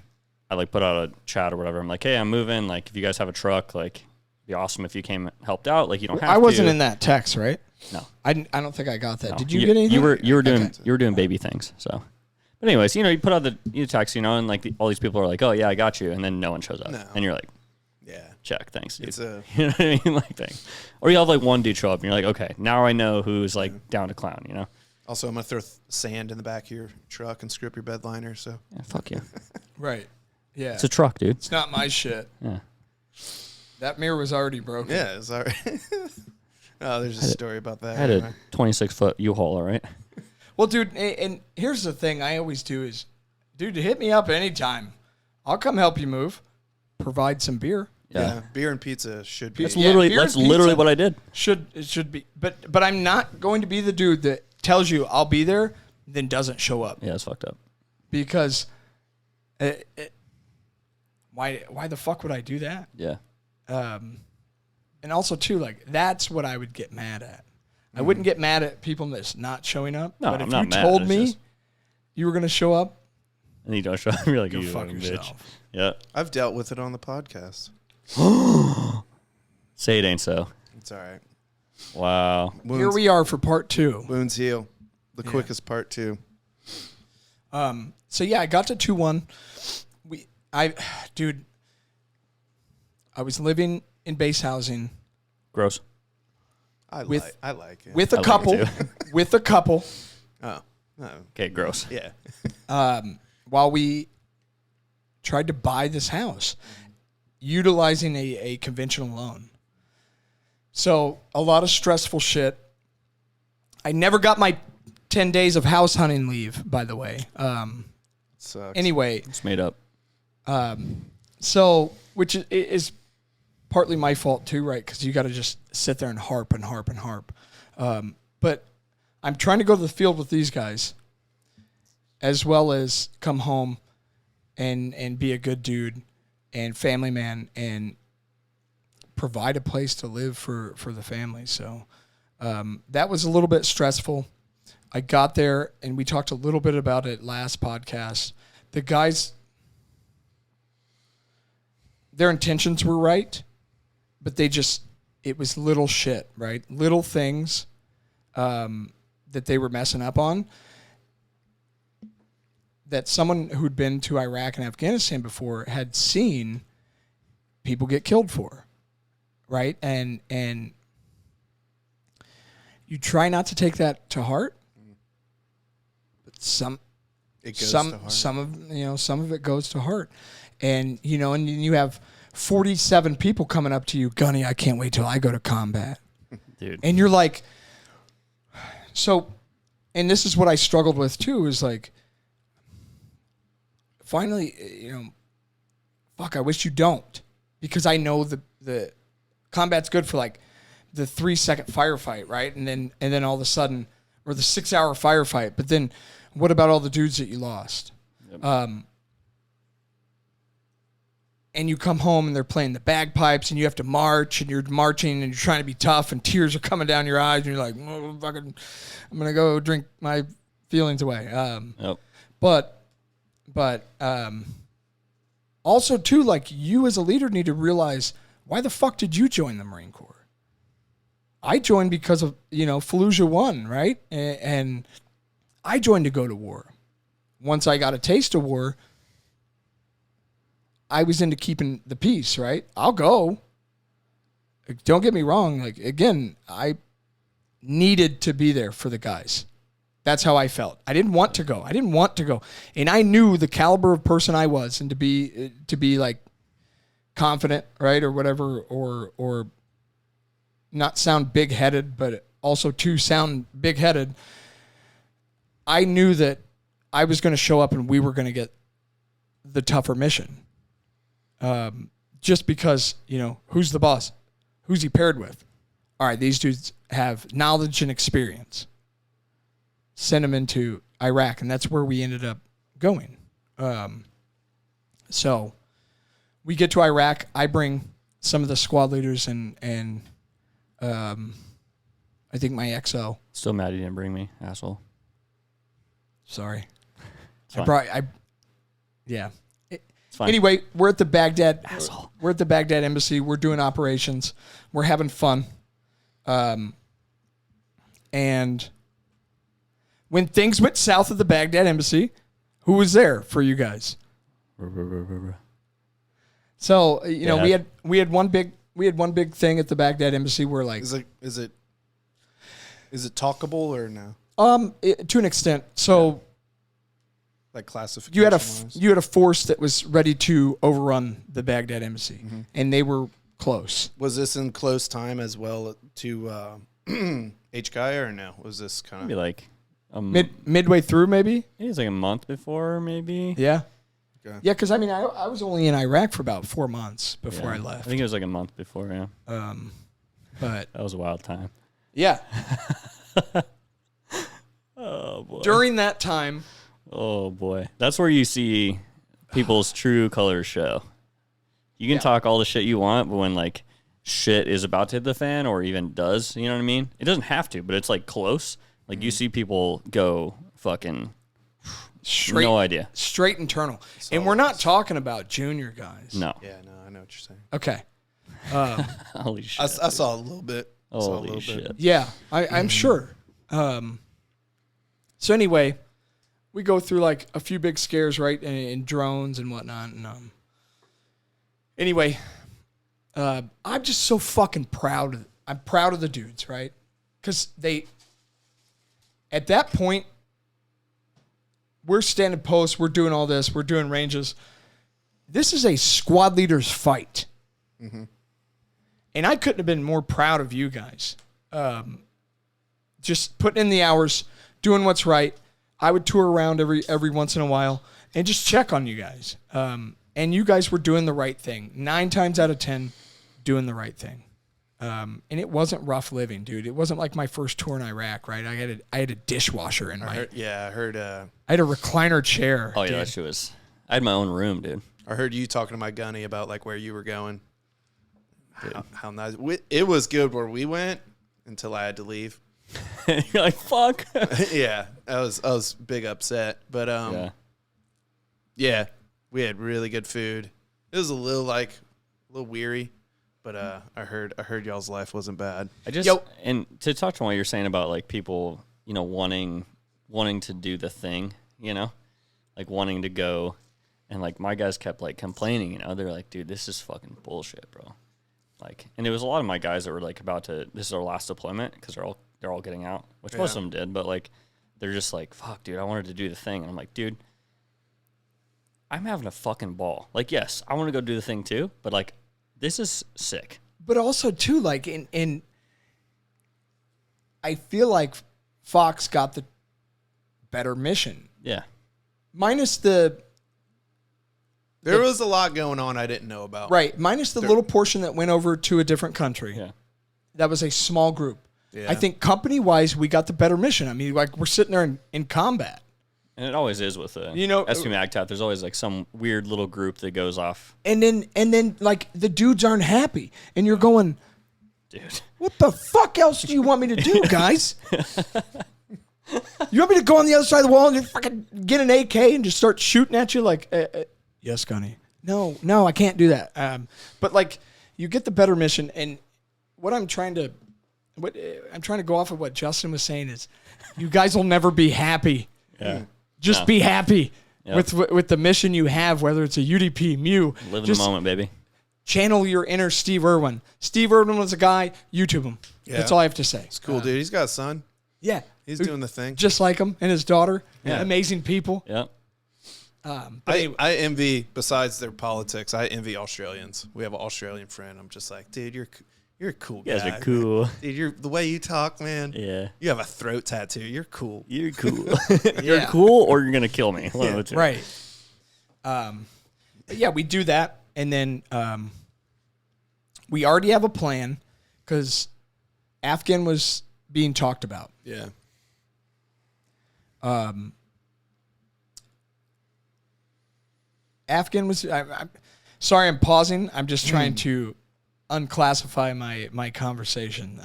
I like put out a chat or whatever. I'm like, hey, I'm moving. Like, if you guys have a truck, like, it'd be awesome if you came and helped out. Like, you don't have to. I wasn't in that text, right? No, I don't think I got that. No. Did you get anything? You were doing baby things. So, but anyways, you put out the text, and like all these people are like, oh yeah, I got you, and then no one shows up, and you're like, yeah, check, thanks, dude. It's a you know what I mean, like thing. Or you have like one dude show up, and you're like, okay, now I know who's like down to clown, Also, I'm gonna throw sand in the back of your truck and screw up your bed liner. So yeah, fuck you. Right. Yeah. It's a truck, dude. It's not my shit. Yeah. That mirror was already broken. Yeah, it's all right. Oh, there's a story about that. I had a 26-foot U-Haul, all right? Well, dude, and here's the thing I always do is, dude, hit me up anytime. I'll come help you move. Provide some beer. Yeah, beer and pizza should be. That's literally what I did. It should be. But I'm not going to be the dude that tells you I'll be there, then doesn't show up. Yeah, it's fucked up. Because why the fuck would I do that? Yeah. And also, too, like, that's what I would get mad at. I wouldn't get mad at people that's not showing up. No, but if I'm not you mad. told It's me just- you were going to show up, And you don't show up, you're like, go you fuck fucking yourself. bitch. Yeah. I've dealt with it on the podcast. Say it ain't so. It's all right. Wow. Here we are for part 2. Wounds heal. The quickest part 2. So, yeah, I got to 2-1. Dude, I was living in base housing. Gross. I like it. With a like couple. it too. With a couple. Oh. Okay, gross. Yeah. While we tried to buy this house, utilizing a conventional loan. So a lot of stressful shit. I never got my 10 days of house hunting leave, by the way. Sucks. Anyway. It's made up. So, which is partly my fault too, right? Because you got to just sit there and harp and harp and harp. But I'm trying to go to the field with these guys, as well as come home and be a good dude and family man and provide a place to live for the family. So that was a little bit stressful. I got there, and we talked a little bit about it last podcast. The guys, their intentions were right, but it was little shit, right? Little things that they were messing up on that someone who'd been to Iraq and Afghanistan before had seen people get killed for, right? And you try not to take that to heart, but some of it goes to heart. And you have 47 people coming up to you, Gunny, I can't wait till I go to combat. Dude. And you're like, so, and this is what I struggled with too, is like, finally, fuck, I wish you don't. Because I know the combat's good for like the 3-second firefight, right? And then all of a sudden, or the 6-hour firefight. But then what about all the dudes that you lost? Yep. And you come home and they're playing the bagpipes and you have to march and you're marching and you're trying to be tough and tears are coming down your eyes and you're like, oh, fucking, I'm going to go drink my feelings away. Yep. But also too, like, you as a leader need to realize, why the fuck did you join the Marine Corps? I joined because of, Fallujah 1, right? And I joined to go to war. Once I got a taste of war, I was into keeping the peace, right? I'll go. Don't get me wrong. Like, again, I needed to be there for the guys. That's how I felt. I didn't want to go. And I knew the caliber of person I was, and to be like confident, right? Or whatever, or not sound big-headed, but also to sound big-headed. I knew that I was going to show up and we were going to get the tougher mission. Just because, who's the boss? Who's he paired with? All right, these dudes have knowledge and experience. Send them into Iraq, and that's where we ended up going. So we get to Iraq. I bring some of the squad leaders and I think my XO. Still mad you didn't bring me, asshole. Sorry. It's yeah. fine. Anyway, we're at the Baghdad. Asshole. We're at the Baghdad embassy. We're doing operations. We're having fun. And when things went south at the Baghdad embassy, who was there for you guys? So we had one big thing at the Baghdad embassy where, like, is it talkable or no? To an extent. So like classification. you had a force that was ready to overrun the Baghdad embassy, and they were close. Was this in close time as well to HKIA or no? Was this kind of Maybe like midway through, maybe? it was like a month before, maybe. Yeah. Okay. Yeah, because I was only in Iraq for about 4 months before I left. I think it was like a month before, yeah. But That was a wild time. yeah, Oh, boy. during that time, Oh, boy. That's where you see people's true colors show. You can talk all the shit you want, but when, like, shit is about to hit the fan or even does, you know what I mean? It doesn't have to, but it's, like, close. Like, you see people go fucking straight, no idea. straight internal. And we're not talking about junior guys. No. Yeah, no, I know what you're saying. Okay. Holy shit. I saw a little bit. Holy shit. Yeah, I'm sure. So anyway, we go through like a few big scares, right, and drones and whatnot. And anyway, I'm just so fucking proud. I'm proud of the dudes, right? Because at that point, we're standing posts, we're doing all this, we're doing ranges. This is a squad leader's fight. Mm-hmm. And I couldn't have been more proud of you guys. Just putting in the hours, doing what's right. I would tour around every once in a while and just check on you guys. And you guys were doing the right thing. 9 times out of 10, doing the right thing. And it wasn't rough living, dude. It wasn't like my first tour in Iraq, right? I had a dishwasher in my. I heard. I had a recliner chair. Oh, yeah, dude. that shit was. I had my own room, dude. I heard you talking to my gunny about like where you were going. How nice. It was good where we went until I had to leave. You're like, fuck. Yeah, I was big upset, but yeah, we had really good food. It was a little weary, but I heard y'all's life wasn't bad. And to touch on what you're saying about like people, wanting to do the thing, like wanting to go, and like my guys kept like complaining, they're like, dude, this is fucking bullshit, bro. Like, and it was a lot of my guys that were like this is our last deployment because they're all getting out, which most of them did, but like they're just like, fuck, dude, I wanted to do the thing. And I'm like, dude, I'm having a fucking ball. Like, yes, I want to go do the thing too, but like this is sick. But also too, like in I feel like Fox got the better mission. Yeah. Minus the... There was a lot going on I didn't know about. Right. Minus the little portion that went over to a different country. Yeah. That was a small group. Yeah. I think company-wise, we got the better mission. I mean, like, we're sitting there in combat. And it always is with the SP MAGTF. There's always like some weird little group that goes off. And then like the dudes aren't happy, and you're going, dude, what the fuck else do you want me to do, guys? You want me to go on the other side of the wall and just fucking get an AK and just start shooting at you like, yes, Gunny. No, I can't do that. But like, you get the better mission, and what I'm trying to go off of what Justin was saying is, you guys will never be happy. Yeah. Just be happy Yep. with the mission you have, whether it's a UDP, MEU. Live in the moment, baby. Channel your inner Steve Irwin. Steve Irwin was a guy, YouTube him. Yeah. That's all I have to say. It's cool, dude. He's got a son. Yeah. He's doing the thing. Just like him and his daughter. Yeah. Amazing people. Yep. I envy, besides their politics, I envy Australians. We have an Australian friend. I'm just like, dude, you're a cool guy. You guys are cool. Man. Dude, the way you talk, man. Yeah. You have a throat tattoo. You're cool. You're cool. You're cool, or you're gonna kill me. One of the two. Right. Yeah, we do that, and then we already have a plan because Afghan was being talked about. Yeah. Afghan was. I'm sorry, I'm pausing. I'm just trying to unclassify my conversation.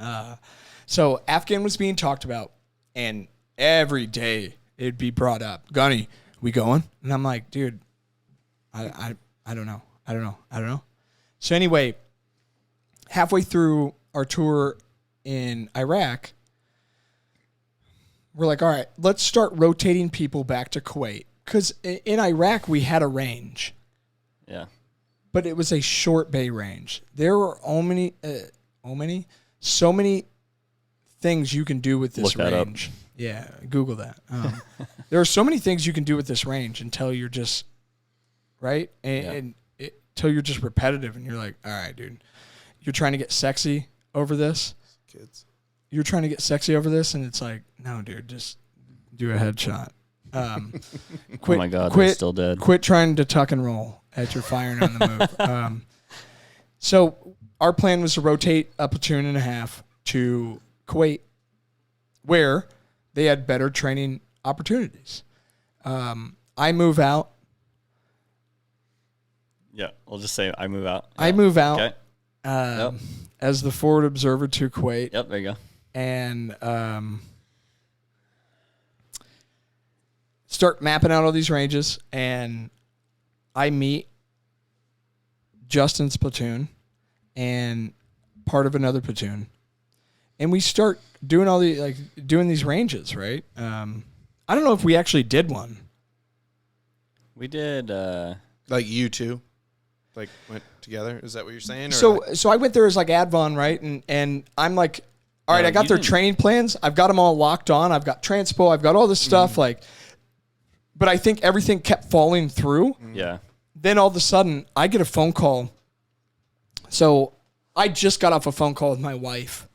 So Afghan was being talked about, and every day it'd be brought up. Gunny, we going? And I'm like, dude, I don't know. So anyway, halfway through our tour in Iraq, we're like, all right, let's start rotating people back to Kuwait. Because in Iraq, we had a range. Yeah. But it was a short bay range. There were so many things you can do with this Look that up. range. Yeah, Google that. There are so many things you can do with this range until you're just, right? Until you're just repetitive and you're like, all right, dude, you're trying to get sexy over this. Kids. You're trying to get sexy over this, and it's like, no, dude, just do a headshot. Oh my God, they're still dead. Quit trying to tuck and roll as you're firing on the move. So our plan was to rotate a platoon and a half to Kuwait, where they had better training opportunities. I move out. Yeah, I'll just say I move out. I move out Okay. as the forward observer to Kuwait. Yep, there you go. And start mapping out all these ranges, and I meet Justin's platoon and part of another platoon, and we start doing doing these ranges, right? I don't know if we actually did one. We did. Like you two, like went together. Is that what you're saying? Or So I went there as like Advon, right? And I'm like, all right, I got their training plans. I've got them all locked on. I've got transpo. I've got all this stuff. But I think everything kept falling through. Yeah. Then all of a sudden, I get a phone call. So I just got off a phone call with my wife.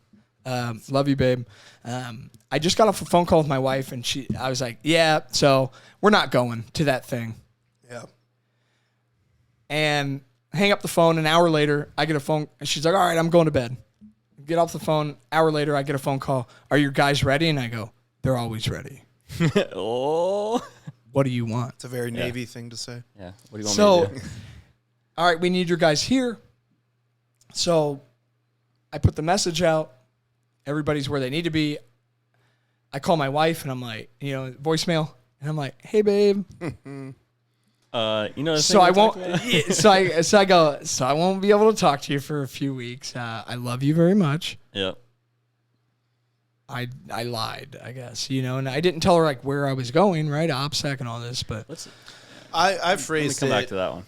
Love you, babe. I just got off a phone call with my wife, and I was like, yeah, so we're not going to that thing. Yeah. And hang up the phone. An hour later, I get a phone, and she's like, all right, I'm going to bed. Get off the phone. Hour later, I get a phone call. Are your guys ready? And I go, they're always ready. Oh. What do you want? It's a very Navy thing to say. Yeah. What do you want me to do? All right, we need your guys here. So I put the message out. Everybody's where they need to be. I call my wife, and I'm like, voicemail. And I'm like, hey, babe. So I won't. So I go. So I won't be able to talk to you for a few weeks. I love you very much. Yep. I lied, I guess, and I didn't tell her like where I was going, right? OPSEC and all this, but I phrased Let me come back to that one.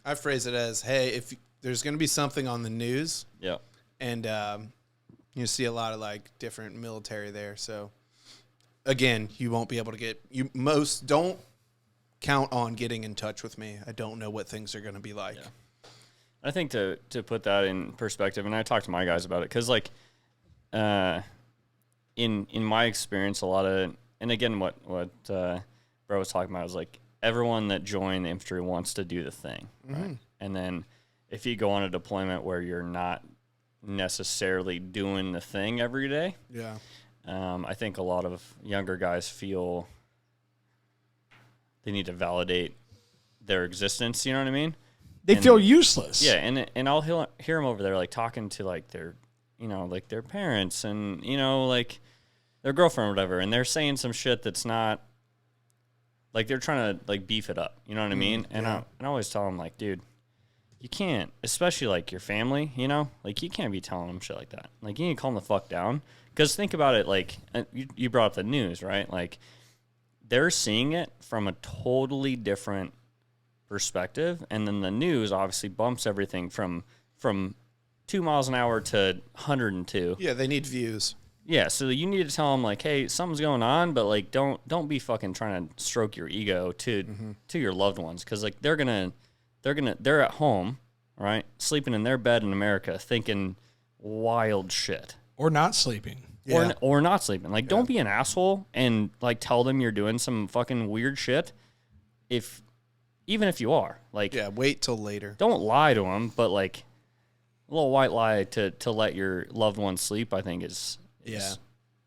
I phrase it as, hey, if there's going to be something on the news, Yep. and you see a lot of like different military there, so again, you won't be able to don't count on getting in touch with me. I don't know what things are going to be like. Yeah. I think to put that in perspective, and I talked to my guys about it, because in my experience, a lot of, and again, what Bro was talking about was like everyone that joined the infantry wants to do the thing, right? And then if you go on a deployment where you're not necessarily doing the thing every day, I think a lot of younger guys feel they need to validate their existence. You know what I mean? They feel useless. Yeah, and I'll hear them over there like talking to like their, you know, like their parents and, you know, like their girlfriend or whatever, and they're saying some shit that's not like they're trying to like beef it up. You know what I mean? And I always tell them like, dude, you can't, especially like your family. You know, like you can't be telling them shit like that. Like you need to calm the fuck down. Because think about it, like you brought up the news, right? Like they're seeing it from a totally different perspective, and then the news obviously bumps everything from 2 miles an hour to 102. Yeah, they need views. Yeah, so you need to tell them like, hey, something's going on, but like don't be fucking trying to stroke your ego to your loved ones, because like they're at home, right, sleeping in their bed in America, thinking wild shit. Or not sleeping. Yeah. Or not sleeping. Like, don't be an asshole and, like, tell them you're doing some fucking weird shit. Even if you are. Like, Yeah, wait till later. don't lie to them, but, like, a little white lie to let your loved one sleep, I think is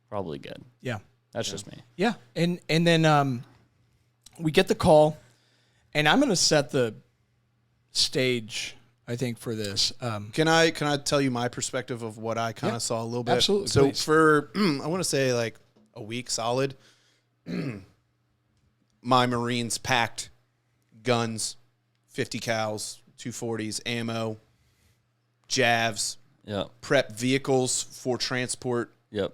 probably good. Yeah. That's just me. Yeah. And then we get the call, and I'm going to set the stage, I think, for this. Can I tell you my perspective of what I kind of saw a little bit? Absolutely. So Please. for I want to say like a week solid, my Marines packed guns, 50 cals, 240s, ammo, JAVs, prep vehicles for transport. Yep.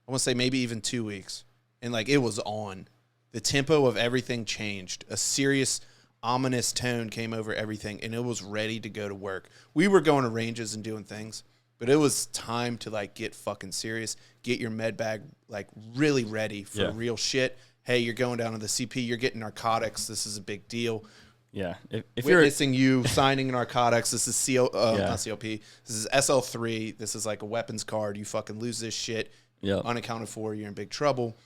I want to say maybe even 2 weeks, and like it was on. The tempo of everything changed. A serious, ominous tone came over everything, and it was ready to go to work. We were going to ranges and doing things, but it was time to like get fucking serious, get your med bag like really ready for real shit. Hey, you're going down to the CP, you're getting narcotics. This is a big deal. Yeah. If Witnessing you signing narcotics, this is not COP. This is SL3. This is like a weapons card. You fucking lose this shit unaccounted for, you're in big trouble.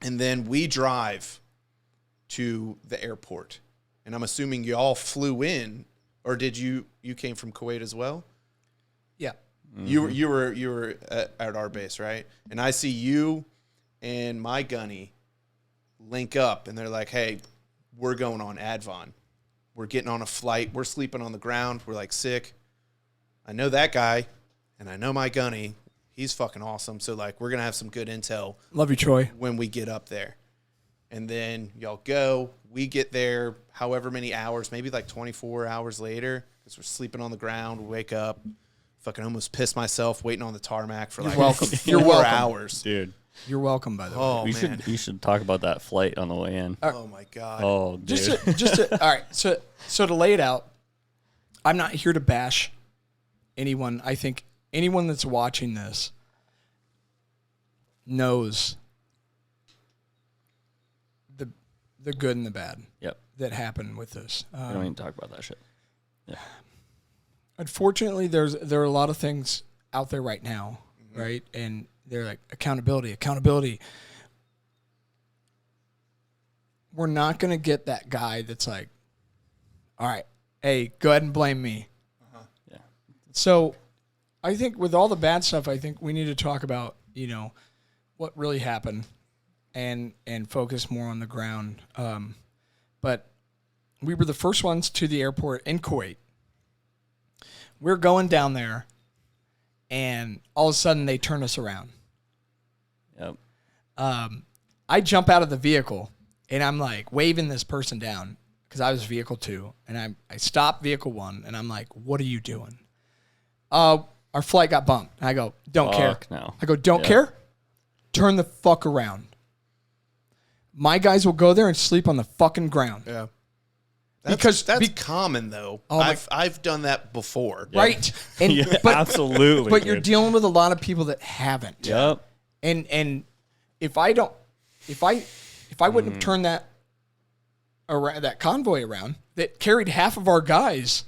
And then we drive to the airport. And I'm assuming you all flew in, or did you came from Kuwait as well? Yeah. Mm-hmm. You were at our base, right? And I see you and my gunny link up, and they're like, "Hey, we're going on Advon. We're getting on a flight. We're sleeping on the ground. We're like sick. I know that guy, and I know my gunny. He's fucking awesome. So like, we're gonna have some good intel. Love you, Troy. When we get up there." And then y'all go. We get there however many hours, maybe like 24 hours later, because we're sleeping on the ground. We wake up, fucking almost pissed myself waiting on the tarmac for like You're 4 welcome. hours. dude. You're welcome, by the way. Oh, You should talk about that flight on the way in. Oh, my God. Oh, dude. All right. So to lay it out, I'm not here to bash anyone. I think anyone that's watching this knows the good and the bad that happened with this. We don't even talk about that shit. Yeah. Unfortunately, there are a lot of things out there right now, right? And they're like accountability. We're not going to get that guy that's like, all right, hey, go ahead and blame me. Yeah. So I think with all the bad stuff, I think we need to talk about, what really happened and focus more on the ground. But we were the first ones to the airport in Kuwait. We're going down there, and all of a sudden they turn us around. Yep. I jump out of the vehicle, and I'm like waving this person down because I was vehicle 2, and I stop vehicle 1, and I'm like, "What are you doing?" Our flight got bumped. And I go, "Don't care." No. I go, "Don't care. Turn the fuck around." My guys will go there and sleep on the fucking ground. Yeah. Because that's common though. I've done that before. Right. And absolutely. But you're dealing with a lot of people that haven't. Yep. And if I wouldn't have turned that convoy around that carried half of our guys,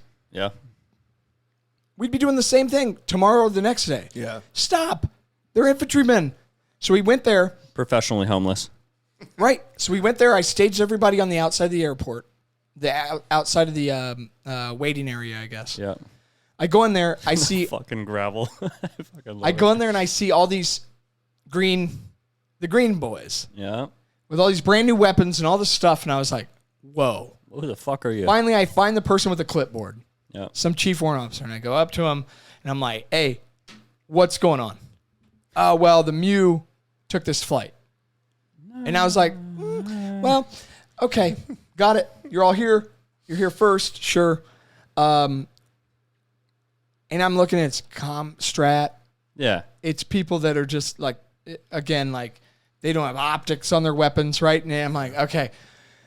we'd be doing the same thing tomorrow or the next day. Yeah. Stop. They're infantrymen. So we went there. Professionally homeless. Right. So we went there. I staged everybody on the outside of the airport, outside of the waiting area, I guess. Yeah. I go in there. I see fucking gravel. I go in there and I see all these the green boys. Yeah. With all these brand new weapons and all this stuff, and I was like, "Whoa." Who the fuck are you? Finally, I find the person with the clipboard. Yeah. Some chief warrant officer, and I go up to him, and I'm like, "Hey, what's going on?" Oh, well, the MEU took this flight. And I was like, well, okay, got it. You're all here. You're here first, sure. And I'm looking at it's strat. Yeah. It's people that are just like, again, like they don't have optics on their weapons, right? And I'm like, okay.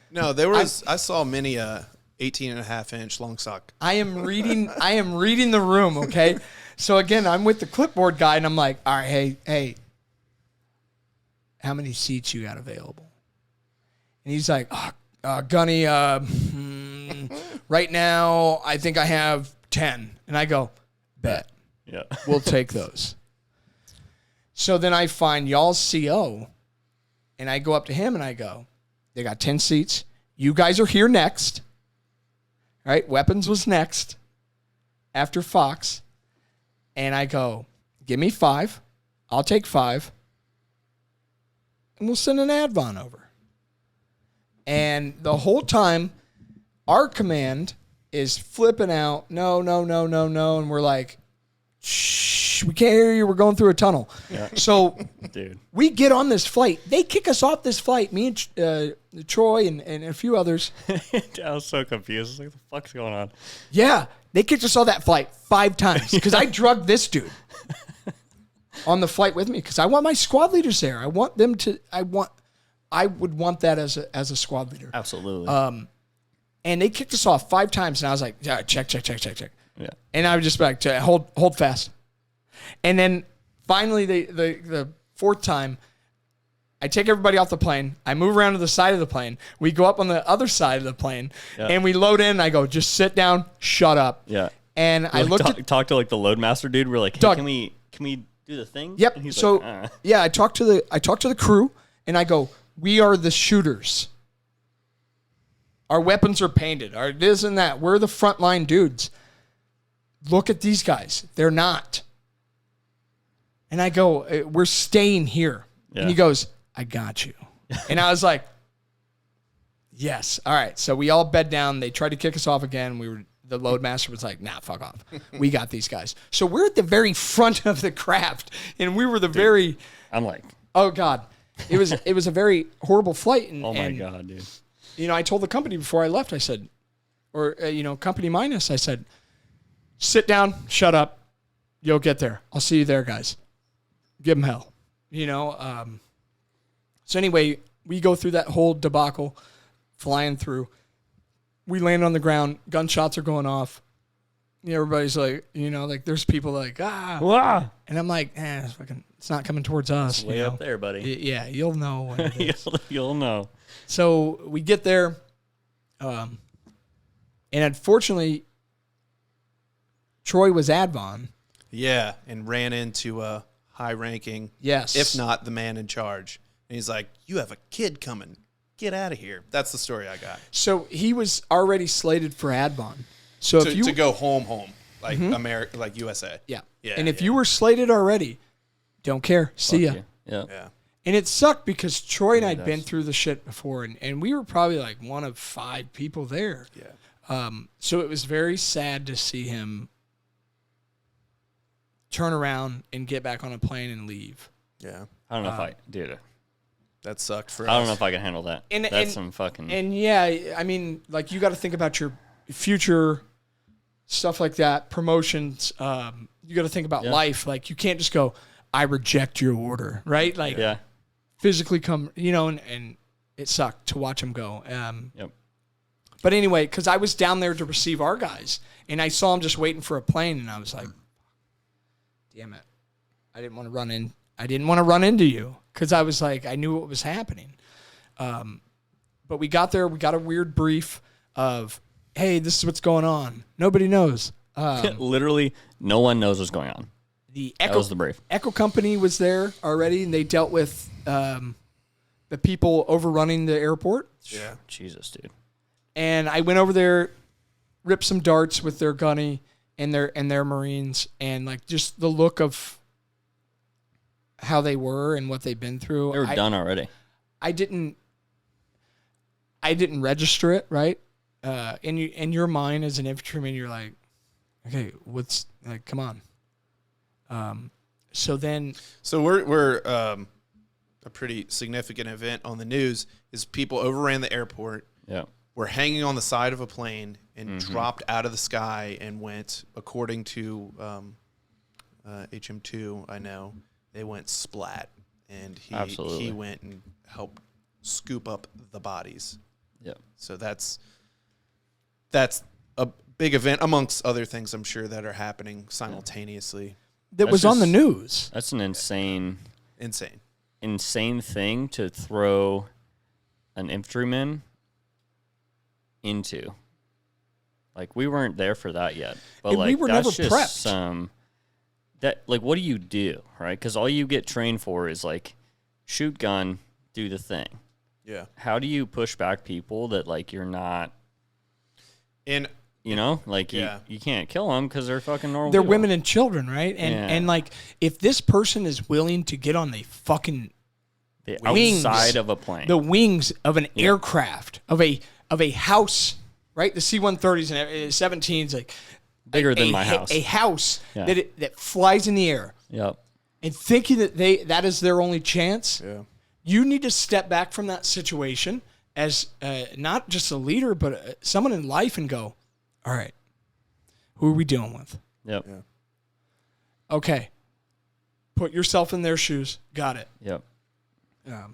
No, I saw many 18.5-inch long stock. I am reading the room, okay? So again, I'm with the clipboard guy, and I'm like, all right, hey, how many seats you got available? And he's like, Gunny, right now I think I have 10. And I go, bet. Yeah. We'll take those. So then I find y'all's CO, and I go up to him and I go, they got 10 seats. You guys are here next. All right, weapons was next after Fox. And I go, give me 5. I'll take 5. And we'll send an advon over. And the whole time, our command is flipping out. No. And we're like, shh, we can't hear you. We're going through a tunnel. Yeah. So dude, we get on this flight. They kick us off this flight. Me and Troy and a few others. I was so confused. Like, what the fuck's going on? Yeah. They kicked us off that flight 5 times because I drugged this dude on the flight with me because I want my squad leaders there. I want them to. I would want that as a squad leader. Absolutely. And they kicked us off 5 times, and I was like, yeah, check. Yeah. And I was just like, hold fast. And then finally, the 4th time, I take everybody off the plane. I move around to the side of the plane. We go up on the other side of the plane, and we load in. And I go, just sit down, shut up. Yeah. And I looked talk to like the load master dude. We're like, hey, Doug, can we do the thing? Yep. And he's So like, yeah, I talked to the crew, and I go, we are the shooters. Our weapons are painted. Our this and that. We're the frontline dudes. Look at these guys. They're not. And I go, we're staying here. Yeah. And he goes, I got you. And I was like, yes. All right. So we all bed down. They tried to kick us off again. The load master was like, nah, fuck off. We got these guys. So we're at the very front of the craft. And we were I'm like, oh God. It was a very horrible flight. And, oh my God, dude. You know, I told the company before I left, I said, company minus, I said, sit down, shut up. You'll get there. I'll see you there, guys. Give them hell. So anyway, we go through that whole debacle, flying through. We land on the ground. Gunshots are going off. Everybody's like, there's people like, Wah! And I'm like, it's not coming towards us. It's way up there, buddy. Yeah, you'll know when it is. You'll know. So we get there, and unfortunately, Troy was advon. Yeah, and ran into a high-ranking, yes, if not the man in charge. And he's like, you have a kid coming. Get out of here. That's the story I got. So he was already slated for advon. So to go home, like America, like USA. Yeah. And if you were slated already, don't care. See ya. Yeah. And it sucked because Troy and I'd been through the shit before, and we were probably like one of 5 people there. Yeah. So it was very sad to see him turn around and get back on a plane and leave. Yeah. I don't know if I did. That sucked for us. I don't know if I can handle that. That's some fucking. And yeah, I mean, like you got to think about your future stuff like that, promotions. You got to think about life. Like you can't just go, I reject your order, right? Like physically come, and it sucked to watch him go. Yep. But anyway, because I was down there to receive our guys, and I saw him just waiting for a plane, and I was like, damn it. I didn't want to run into you because I was like, I knew what was happening. But we got there. We got a weird brief of, hey, this is what's going on. Nobody knows. Literally, no one knows what's going on. Echo, was the Brave. Echo Company was there already, and they dealt with the people overrunning the airport. Yeah. Jesus, dude. And I went over there, ripped some darts with their gunny and their Marines, and like just the look of how they were and what they've been through. They were done already. I didn't register it, right? In your mind as an infantryman, you're like, okay, what's like? Come on. So we're a pretty significant event on the news is people overran the airport. Yeah. Were hanging on the side of a plane and dropped out of the sky and went, according to HM2, I know, they went splat. And he went and helped scoop up the bodies. Yeah. So that's a big event amongst other things I'm sure that are happening simultaneously. That was on the news. That's an insane thing to throw an infantryman into. Like, we weren't there for that yet. But and like, we were that's never just prepped. That, like, what do you do, right? Because all you get trained for is, like, shoot gun, do the thing. Yeah. How do you push back people that, like, you're not... And... You know, like you can't kill them because they're fucking normal. They're people. women and children, right? And like, if this person is willing to get on the fucking wings, outside of a plane, the wings of an aircraft, of a house, right? The C-130s and 17s, like bigger than my house, a house that flies in the air. Yep. And thinking that that is their only chance. Yeah. You need to step back from that situation as not just a leader, but someone in life and go, all right, who are we dealing with? Yep. Yeah. Okay. Put yourself in their shoes. Got it. Yep. Yeah.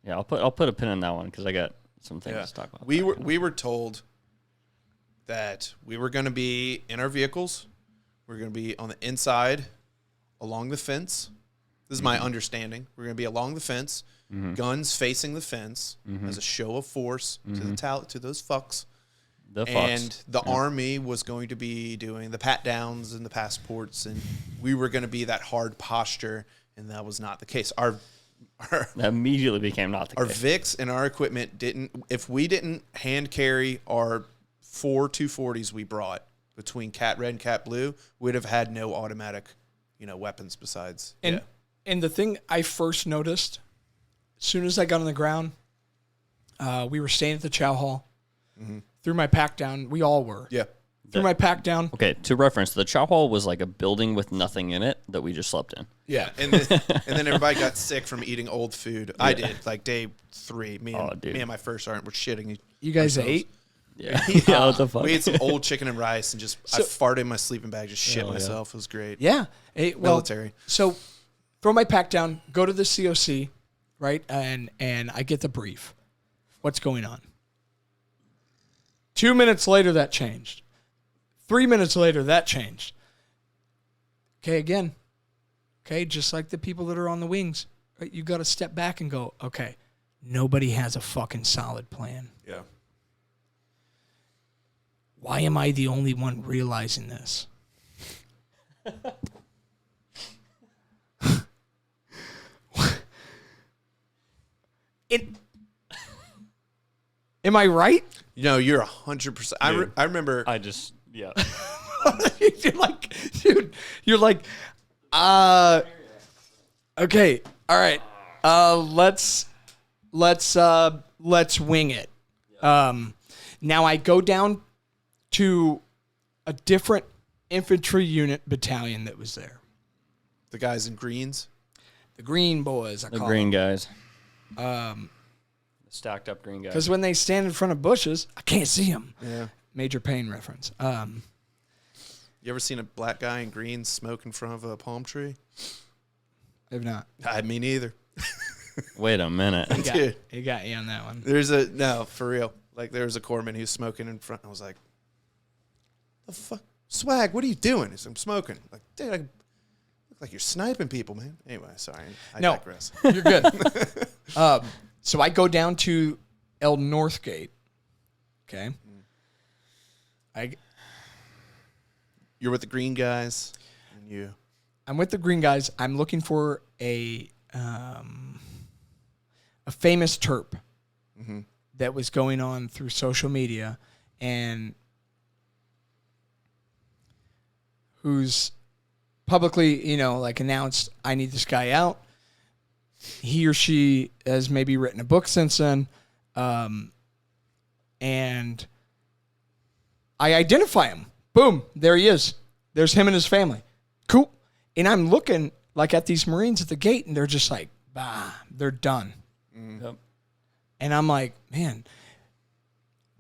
Yeah, I'll put a pin in that one because I got some things to talk about. We were told that we were going to be in our vehicles. We're going to be on the inside, along the fence. This is my understanding. We're going to be along the fence, guns facing the fence as a show of force to those fucks. And the Army was going to be doing the pat-downs and the passports, and we were going to be that hard posture, and that was not the case. That immediately became not the case. Our VICs and our equipment if we didn't hand carry our 4 240s we brought between Cat Red and Cat Blue, we'd have had no automatic, weapons besides. And the thing I first noticed, as soon as I got on the ground, we were staying at the Chow Hall. Threw my pack down. We all were. Yeah. Threw my pack down. Okay, to reference, the Chow Hall was like a building with nothing in it that we just slept in. Yeah, and then everybody got sick from eating old food. Yeah. I did, like day 3. Me and my first sergeant were shitting. You guys ate? Yeah. Yeah, what the fuck? We ate some old chicken and rice and I farted in my sleeping bag, just shit myself. It was great. Yeah. Military. So throw my pack down, go to the COC, right? And I get the brief. What's going on? 2 minutes later, that changed. 3 minutes later, that changed. Okay, again. Okay, just like the people that are on the wings. Right? You got to step back and go, okay, nobody has a fucking solid plan. Yeah. Why am I the only one realizing this? Am I right? You're 100%. I remember. You're like, okay, all right. Let's wing it. Now I go down to a different infantry unit battalion that was there. The guys in greens? The green boys, the green guys. Stacked up green guys. Because when they stand in front of bushes, I can't see them. Yeah. Major pain reference. You ever seen a black guy in greens smoke in front of a palm tree? I've not. Me neither. Wait a minute. He got you on that one. No, for real. Like, there was a corpsman who's smoking in front. I was like, the fuck? Swag, what are you doing? He said, I'm smoking. Like, dude, I look like you're sniping people, man. Anyway, sorry. I digress. You're good. So I go down to El Northgate. Okay. you're with the green guys, and you. I'm with the green guys. I'm looking for a famous terp that was going on through social media and who's publicly, like announced, I need this guy out. He or she has maybe written a book since then. And I identify him. Boom, there he is. There's him and his family. Cool. And I'm looking like at these Marines at the gate, and they're just like, bah, they're done. Yep. And I'm like, man,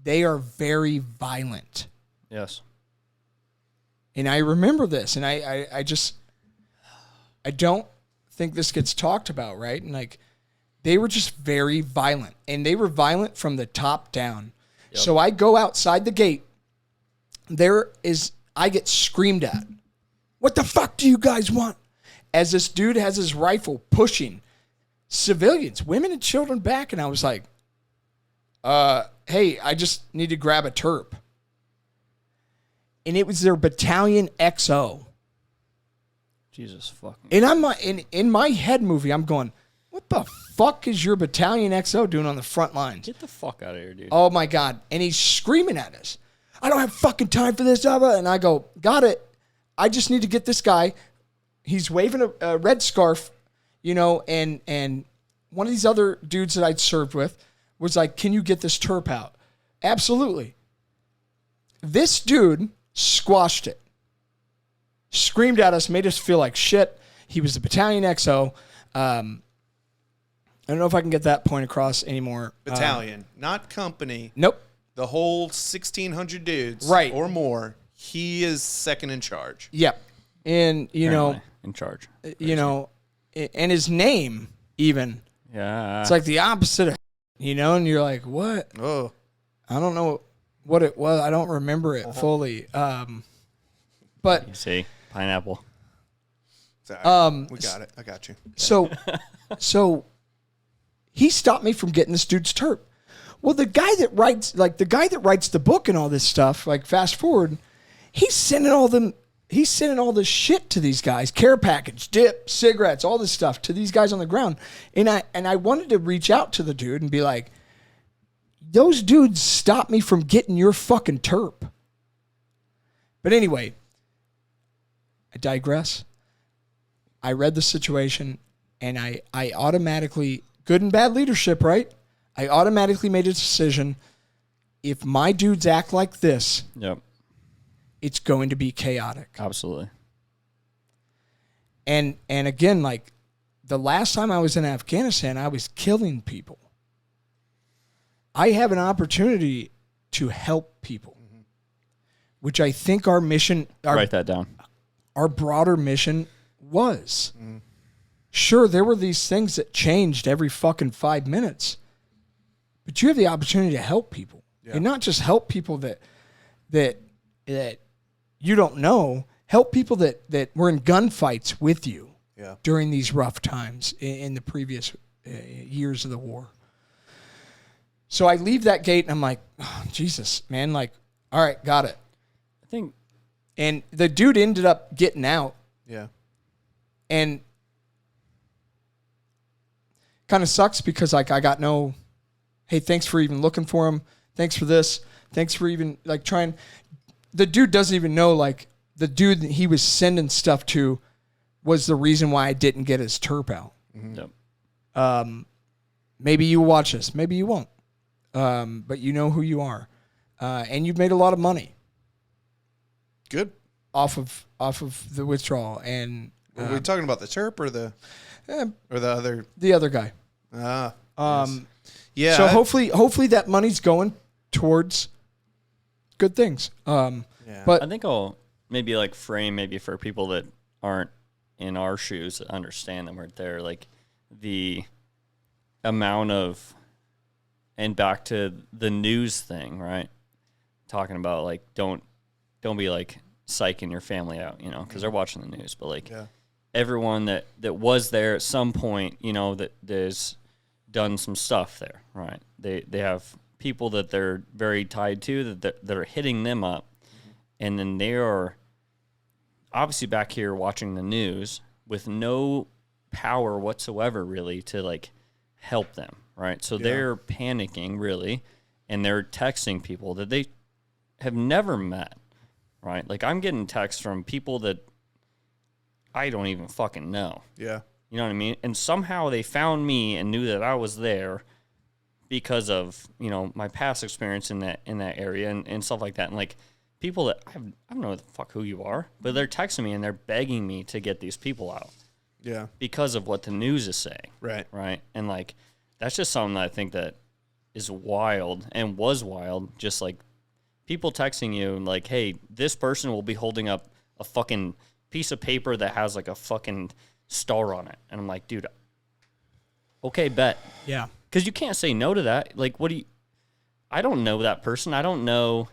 they are very violent. Yes. And I remember this, and I don't think this gets talked about, right? And like, they were just very violent, and they were violent from the top down. Yep. So I go outside the gate. I get screamed at. What the fuck do you guys want? As this dude has his rifle pushing civilians, women and children back. And I was like, hey, I just need to grab a terp. And it was their battalion XO. Jesus fucking. And I'm in my head movie, I'm going, what the fuck is your battalion XO doing on the front lines? Get the fuck out of here, dude. Oh my God. And he's screaming at us. I don't have fucking time for this. And I go, got it. I just need to get this guy. He's waving a red scarf, and one of these other dudes that I'd served with was like, can you get this terp out? Absolutely. This dude squashed it. Screamed at us, made us feel like shit. He was the battalion XO. I don't know if I can get that point across anymore. Battalion, not company. Nope. The whole 1,600 dudes, right, or more. He is second in charge. Yep. And, Apparently, in charge. And his name, even. Yeah. It's like the opposite of, and you're like, what? Oh. I don't know what it was. I don't remember it fully. But. You see, pineapple. Sorry. We got it. I got you. So he stopped me from getting this dude's terp. Well, the guy that writes the book and all this stuff, like fast forward, he's sending all this shit to these guys, care package, dip, cigarettes, all this stuff to these guys on the ground. And I wanted to reach out to the dude and be like, those dudes stopped me from getting your fucking terp. But anyway, I digress. I read the situation and I automatically, good and bad leadership, right? I automatically made a decision. If my dudes act like this, yep, it's going to be chaotic. Absolutely. And again, like the last time I was in Afghanistan, I was killing people. I have an opportunity to help people, which I think our mission... Write that down. Our broader mission was. Sure, there were these things that changed every fucking 5 minutes, but you have the opportunity to help people. Yeah. And not just help people that you don't know, help people that were in gunfights with you during these rough times in the previous years of the war. So I leave that gate and I'm like, oh, Jesus, man, like, all right, got it. I think. And the dude ended up getting out. Yeah. And kind of sucks because like I got no, hey, thanks for even looking for him. Thanks for this. Thanks for even like trying. The dude doesn't even know like the dude that he was sending stuff to was the reason why I didn't get his terp out. Yep. Maybe you watch this. Maybe you won't. But you know who you are. And you've made a lot of money. Good. Off of the withdrawal. And are we talking about the terp or the other? The other guy. Yes. Yeah. So hopefully that money's going towards good things. But I think I'll maybe like frame maybe for people that aren't in our shoes that understand that we're there, like the amount of, and back to the news thing, right? Talking about like don't be like psyching your family out, you know, because they're watching the news, but like everyone that was there at some point, you know, that there's done some stuff there, right? They have people that they're very tied to that are hitting them up, and then they are obviously back here watching the news with no power whatsoever really to like help them, right? So they're panicking really, and they're texting people that they have never met, right? Like I'm getting texts from people that I don't even fucking know. Yeah. You know what I mean? And somehow they found me and knew that I was there because of, you know, my past experience in that area and stuff like that. And like people that I don't know the fuck who you are, but they're texting me and they're begging me to get these people out. Yeah. Because of what the news is saying. Right. Right. And like that's just something that I think that is wild and was wild. Just like people texting you like, hey, this person will be holding up a fucking piece of paper that has like a fucking star on it. And I'm like, dude, okay, bet. Yeah. Because you can't say no to that. Like, what do you... I don't know that person. I don't know...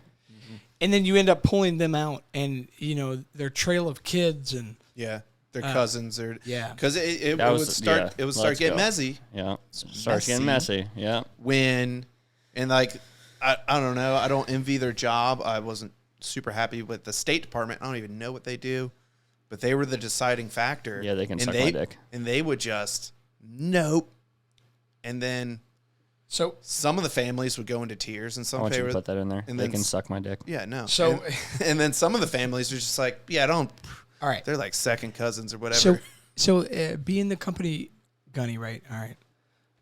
And then you end up pulling them out and, you know, their trail of kids and... Yeah. Their cousins or... Yeah. Because it would start getting messy. Yeah. Starts getting messy. Yeah. And like, I don't know. I don't envy their job. I wasn't super happy with the State Department. I don't even know what they do. But they were the deciding factor. Yeah, they can suck my dick. And they would just, nope. And then some of the families would go into tears and some I want you to put that in there. And they can suck my dick. Yeah, no. So, and then some of the families are just like, yeah, don't. All right. They're like second cousins or whatever. So being the company gunny, right? All right.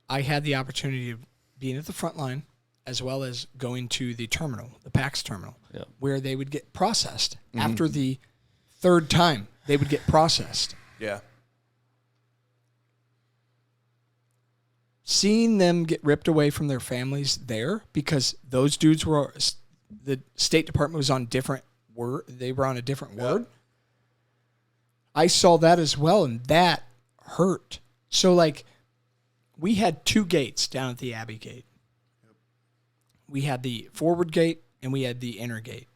I had the opportunity of being at the front line as well as going to the terminal, the PAX terminal, where they would get processed after the third time. They would get processed. Yeah. Seeing them get ripped away from their families there because those dudes were, the State Department was on different word. They were on a different word. I saw that as well, and that hurt. So, like, we had two gates down at the Abbey Gate. We had the forward gate, and we had the inner gate.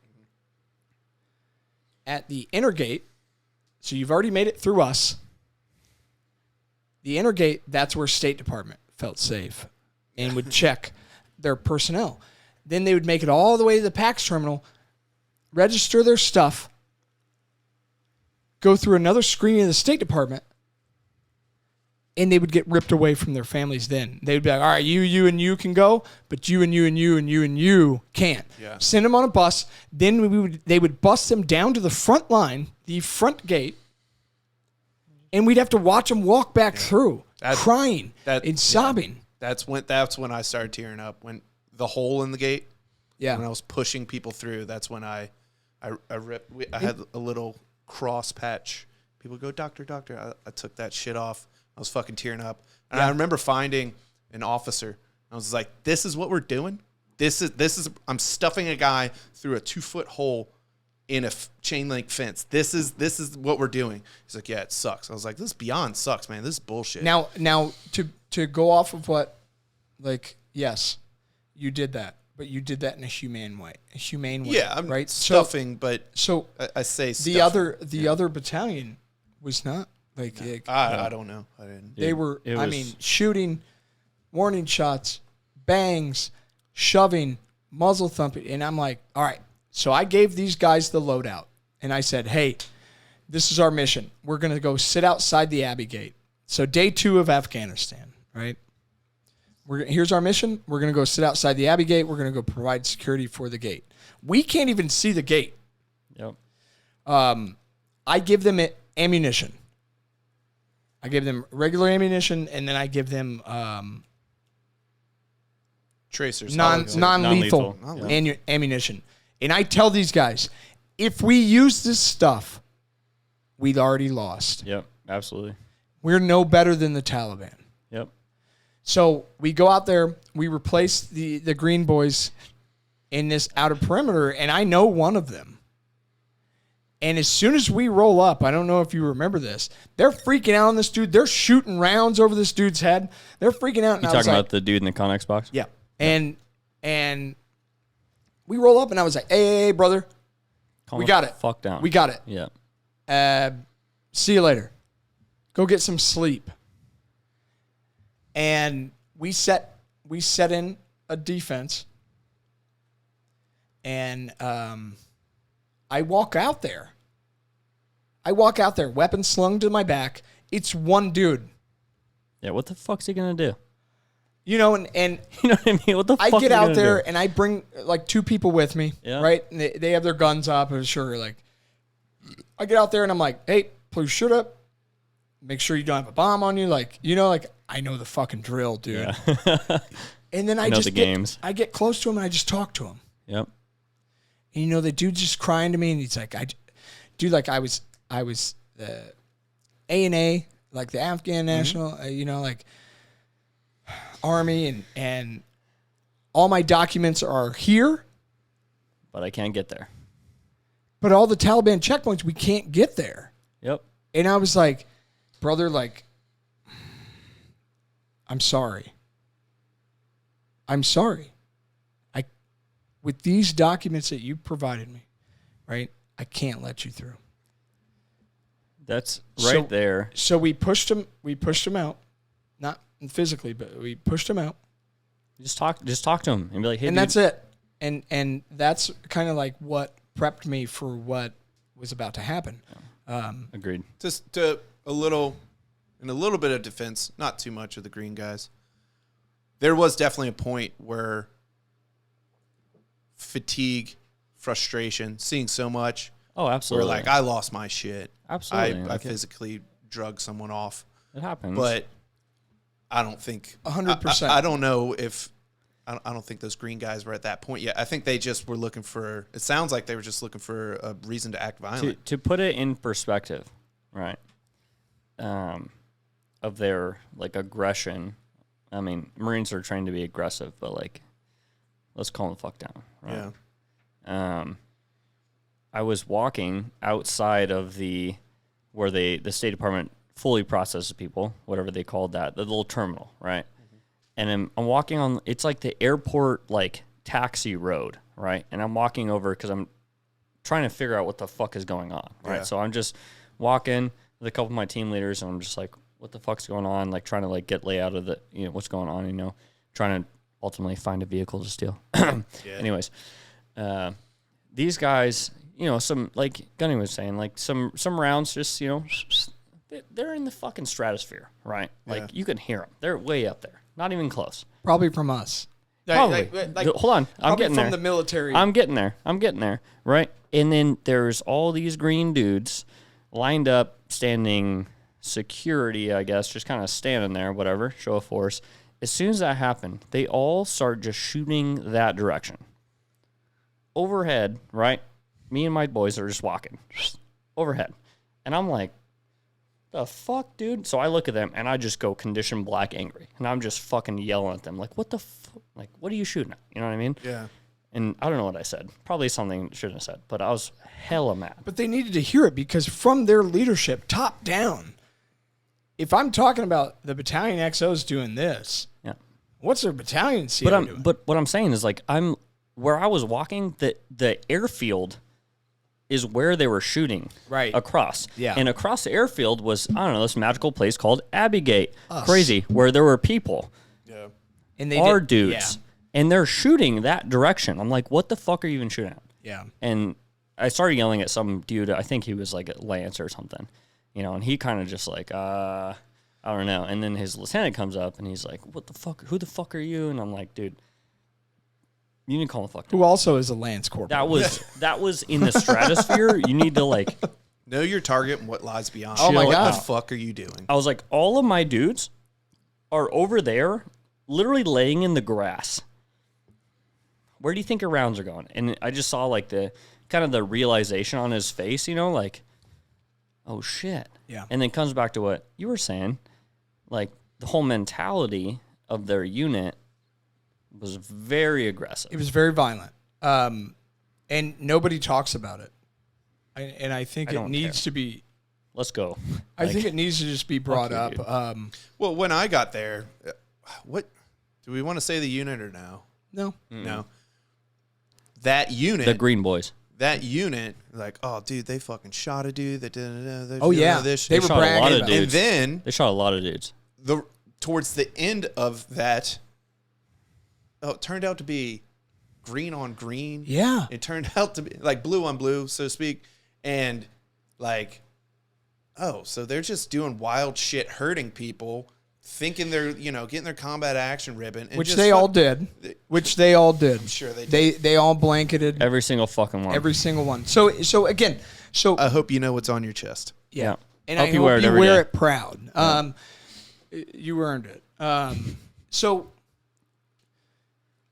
At the inner gate, so you've already made it through us. The inner gate, that's where State Department felt safe and would check their personnel. Then they would make it all the way to the PAX terminal, register their stuff, go through another screening of the State Department, and they would get ripped away from their families then. They would be like, all right, you, and you can go, but you, and you, and you, and you, and you can't. Yeah. Send them on a bus. Then they would bus them down to the front line, the front gate, and we'd have to watch them walk back through, crying and sobbing. Yeah. That's when I started tearing up. When the hole in the gate, when I was pushing people through, that's when I ripped. I had a little cross patch. People go, doctor. I took that shit off. I was fucking tearing up. And I remember finding an officer. I was like, this is what we're doing? This is I'm stuffing a guy through a 2-foot hole in a chain link fence. This is what we're doing. He's like, yeah, it sucks. I was like, this beyond sucks, man. This is bullshit. Now to go off of what, like, yes, you did that, but you did that in a humane way. Yeah, I'm right? stuffing, but so I say stuffing. The other battalion was not like I don't know. I didn't. They were. I mean, shooting, warning shots, bangs, shoving, muzzle thumping, and I'm like, all right. So I gave these guys the loadout, and I said, hey, this is our mission. We're going to go sit outside the Abbey Gate. So day 2 of Afghanistan, right? Here's our mission. We're going to go sit outside the Abbey Gate. We're going to go provide security for the gate. We can't even see the gate. Yep. I give them ammunition. I give them regular ammunition, and then I give them tracers, non-lethal ammunition. And I tell these guys, if we use this stuff, we'd already lost. Yep, absolutely. We're no better than the Taliban. Yep. So we go out there, we replace the green boys in this outer perimeter, and I know one of them. And as soon as we roll up, I don't know if you remember this, they're freaking out on this dude. They're shooting rounds over this dude's head. They're freaking out. You talking about the dude in the Connex box? Yeah. And we roll up, and I was like, hey, brother, we got it. Fuck down. We got it. Yeah. See you later. Go get some sleep. And we set in a defense, and I walk out there, I walk out there, weapon slung to my back. It's one dude. Yeah, what the fuck's he gonna do? You know, and you know what I mean? What the fuck I get out there do? and I bring like 2 people with me, Yeah. right? And they have their guns up, and sure, like I get out there and I'm like, hey, please shoot up. Make sure you don't have a bomb on you, like I know the fucking drill, dude. Yeah. And then I get close to him and I just talk to him. Yep. And the dude's just crying to me, and he's like, I was A&A, like the Afghan National, like Army, and all my documents are here, but I can't get there. But all the Taliban checkpoints, we can't get there. Yep. And I was like, brother, like, I'm sorry. With these documents that you provided me, right, I can't let you through. That's right there. So we pushed him out, not physically, but we pushed him out. Just talk to him and be like, hey, and dude. that's it. And that's kind of like what prepped me for what was about to happen. Agreed. Just in a little bit of defense, not too much of the green guys. There was definitely a point where fatigue, frustration, seeing so much. Oh, absolutely. Where like I lost my shit. Absolutely. I physically drug someone off. It happens. But I don't think 100%. I don't know if I don't think those green guys were at that point yet. I think they just were looking for. It sounds like they were just looking for a reason to act violent. To put it in perspective, right? Of their like aggression. I mean, Marines are trained to be aggressive, but like, let's calm the fuck down, right? Yeah. I was walking outside of where the State Department fully processes people, whatever they called that, the little terminal, right? Mm-hmm. And I'm walking on, it's like the airport, like taxi road, right? And I'm walking over because I'm trying to figure out what the fuck is going on, right? Yeah. So I'm just walking with a couple of my team leaders, and I'm just like, what the fuck's going on? Like trying to like get layout of what's going on, trying to ultimately find a vehicle to steal. Yeah. Anyways, these guys, some like Gunny was saying, like some rounds just, they're in the fucking stratosphere, right? Like you can hear them. They're way up there. Not even close. Probably from us. Probably. Hold on. I'm getting there. From the military. I'm getting there. Right. And then there's all these green dudes lined up, standing security, I guess, just kind of standing there, whatever, show of force. As soon as that happened, they all start just shooting that direction. Overhead, right? Me and my boys are just walking overhead. And I'm like, the fuck, dude? So I look at them and I just go condition black angry. And I'm just fucking yelling at them like, what the fuck? Like, what are you shooting at? You know what I mean? Yeah. And I don't know what I said. Probably something I shouldn't have said. But I was hella mad. But they needed to hear it because from their leadership, top down, if I'm talking about the battalion XOs doing this, yeah, what's their battalion CO doing? But what I'm saying is, like, where I was walking, the airfield is where they were shooting across. Yeah. And across the airfield was, I don't know, this magical place called Abbey Crazy, where there were people. Yeah. And dudes. Yeah. And they're shooting that direction. I'm like, what the fuck are you even shooting at? Yeah. And I started yelling at some dude. I think he was like a Lance or something, and he kind of just like, I don't know. And then his lieutenant comes up and he's like, what the fuck? Who the fuck are you? And I'm like, dude, you need to calm the fuck down. Who also is a Lance Corporal. That was in the stratosphere. You need to like know your target and what lies beyond. Oh my God. What the fuck are you doing? I was like, all of my dudes are over there literally laying in the grass. Where do you think your rounds are going? And I just saw like the kind of the realization on his face, like, oh shit. Yeah. And then comes back to what you were saying, like the whole mentality of their unit was very aggressive. It was very violent. And nobody talks about it. And I think it needs to be. Let's go. I think it needs to just be brought up. Well, when I got there, what do we want to say the unit or no? No. No. That unit. The Green Boys. That unit, like, oh, dude, they fucking shot a dude. They Oh, yeah. This They were shot a lot bragging of about dudes. it. And then They shot a lot of dudes. towards the end of that, it turned out to be green on green. Yeah. It turned out to be like blue on blue, so to speak. And like oh, so they're just doing wild shit, hurting people, thinking they're, getting their combat action ribbon. And Which they all did. Which they all did. I'm sure they did. They all blanketed. Every single fucking one. Every single one. So again, I hope you know what's on your chest. Yeah. And I hope you wear it proud. You earned it. So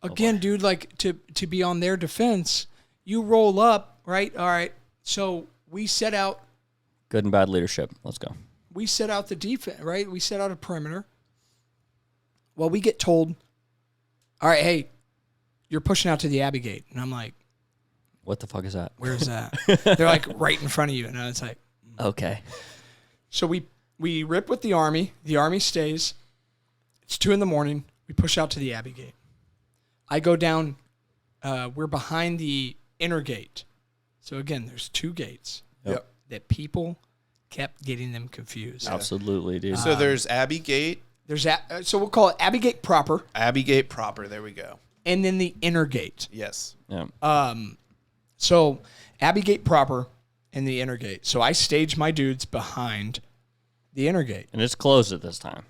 again, dude, like to be on their defense, you roll up, right? All right. So we set out. Good and bad leadership. Let's go. We set out the defense, right? We set out a perimeter. Well, we get told, all right, hey, you're pushing out to the Abbey Gate. And I'm like, what the fuck is that? where's that? They're like right in front of you. And it's like, okay. So we rip with the Army. The Army stays. It's 2 a.m. We push out to the Abbey Gate. I go down. We're behind the inner gate. So again, there's 2 gates. Yep. That people kept getting them confused. Absolutely, dude. So there's Abbey Gate. So we'll call it Abbey Gate proper. Abbey Gate proper. There we go. And then the inner gate. Yes. Yeah. So Abbey Gate proper and the inner gate. So I stage my dudes behind the inner gate. And it's closed at this time.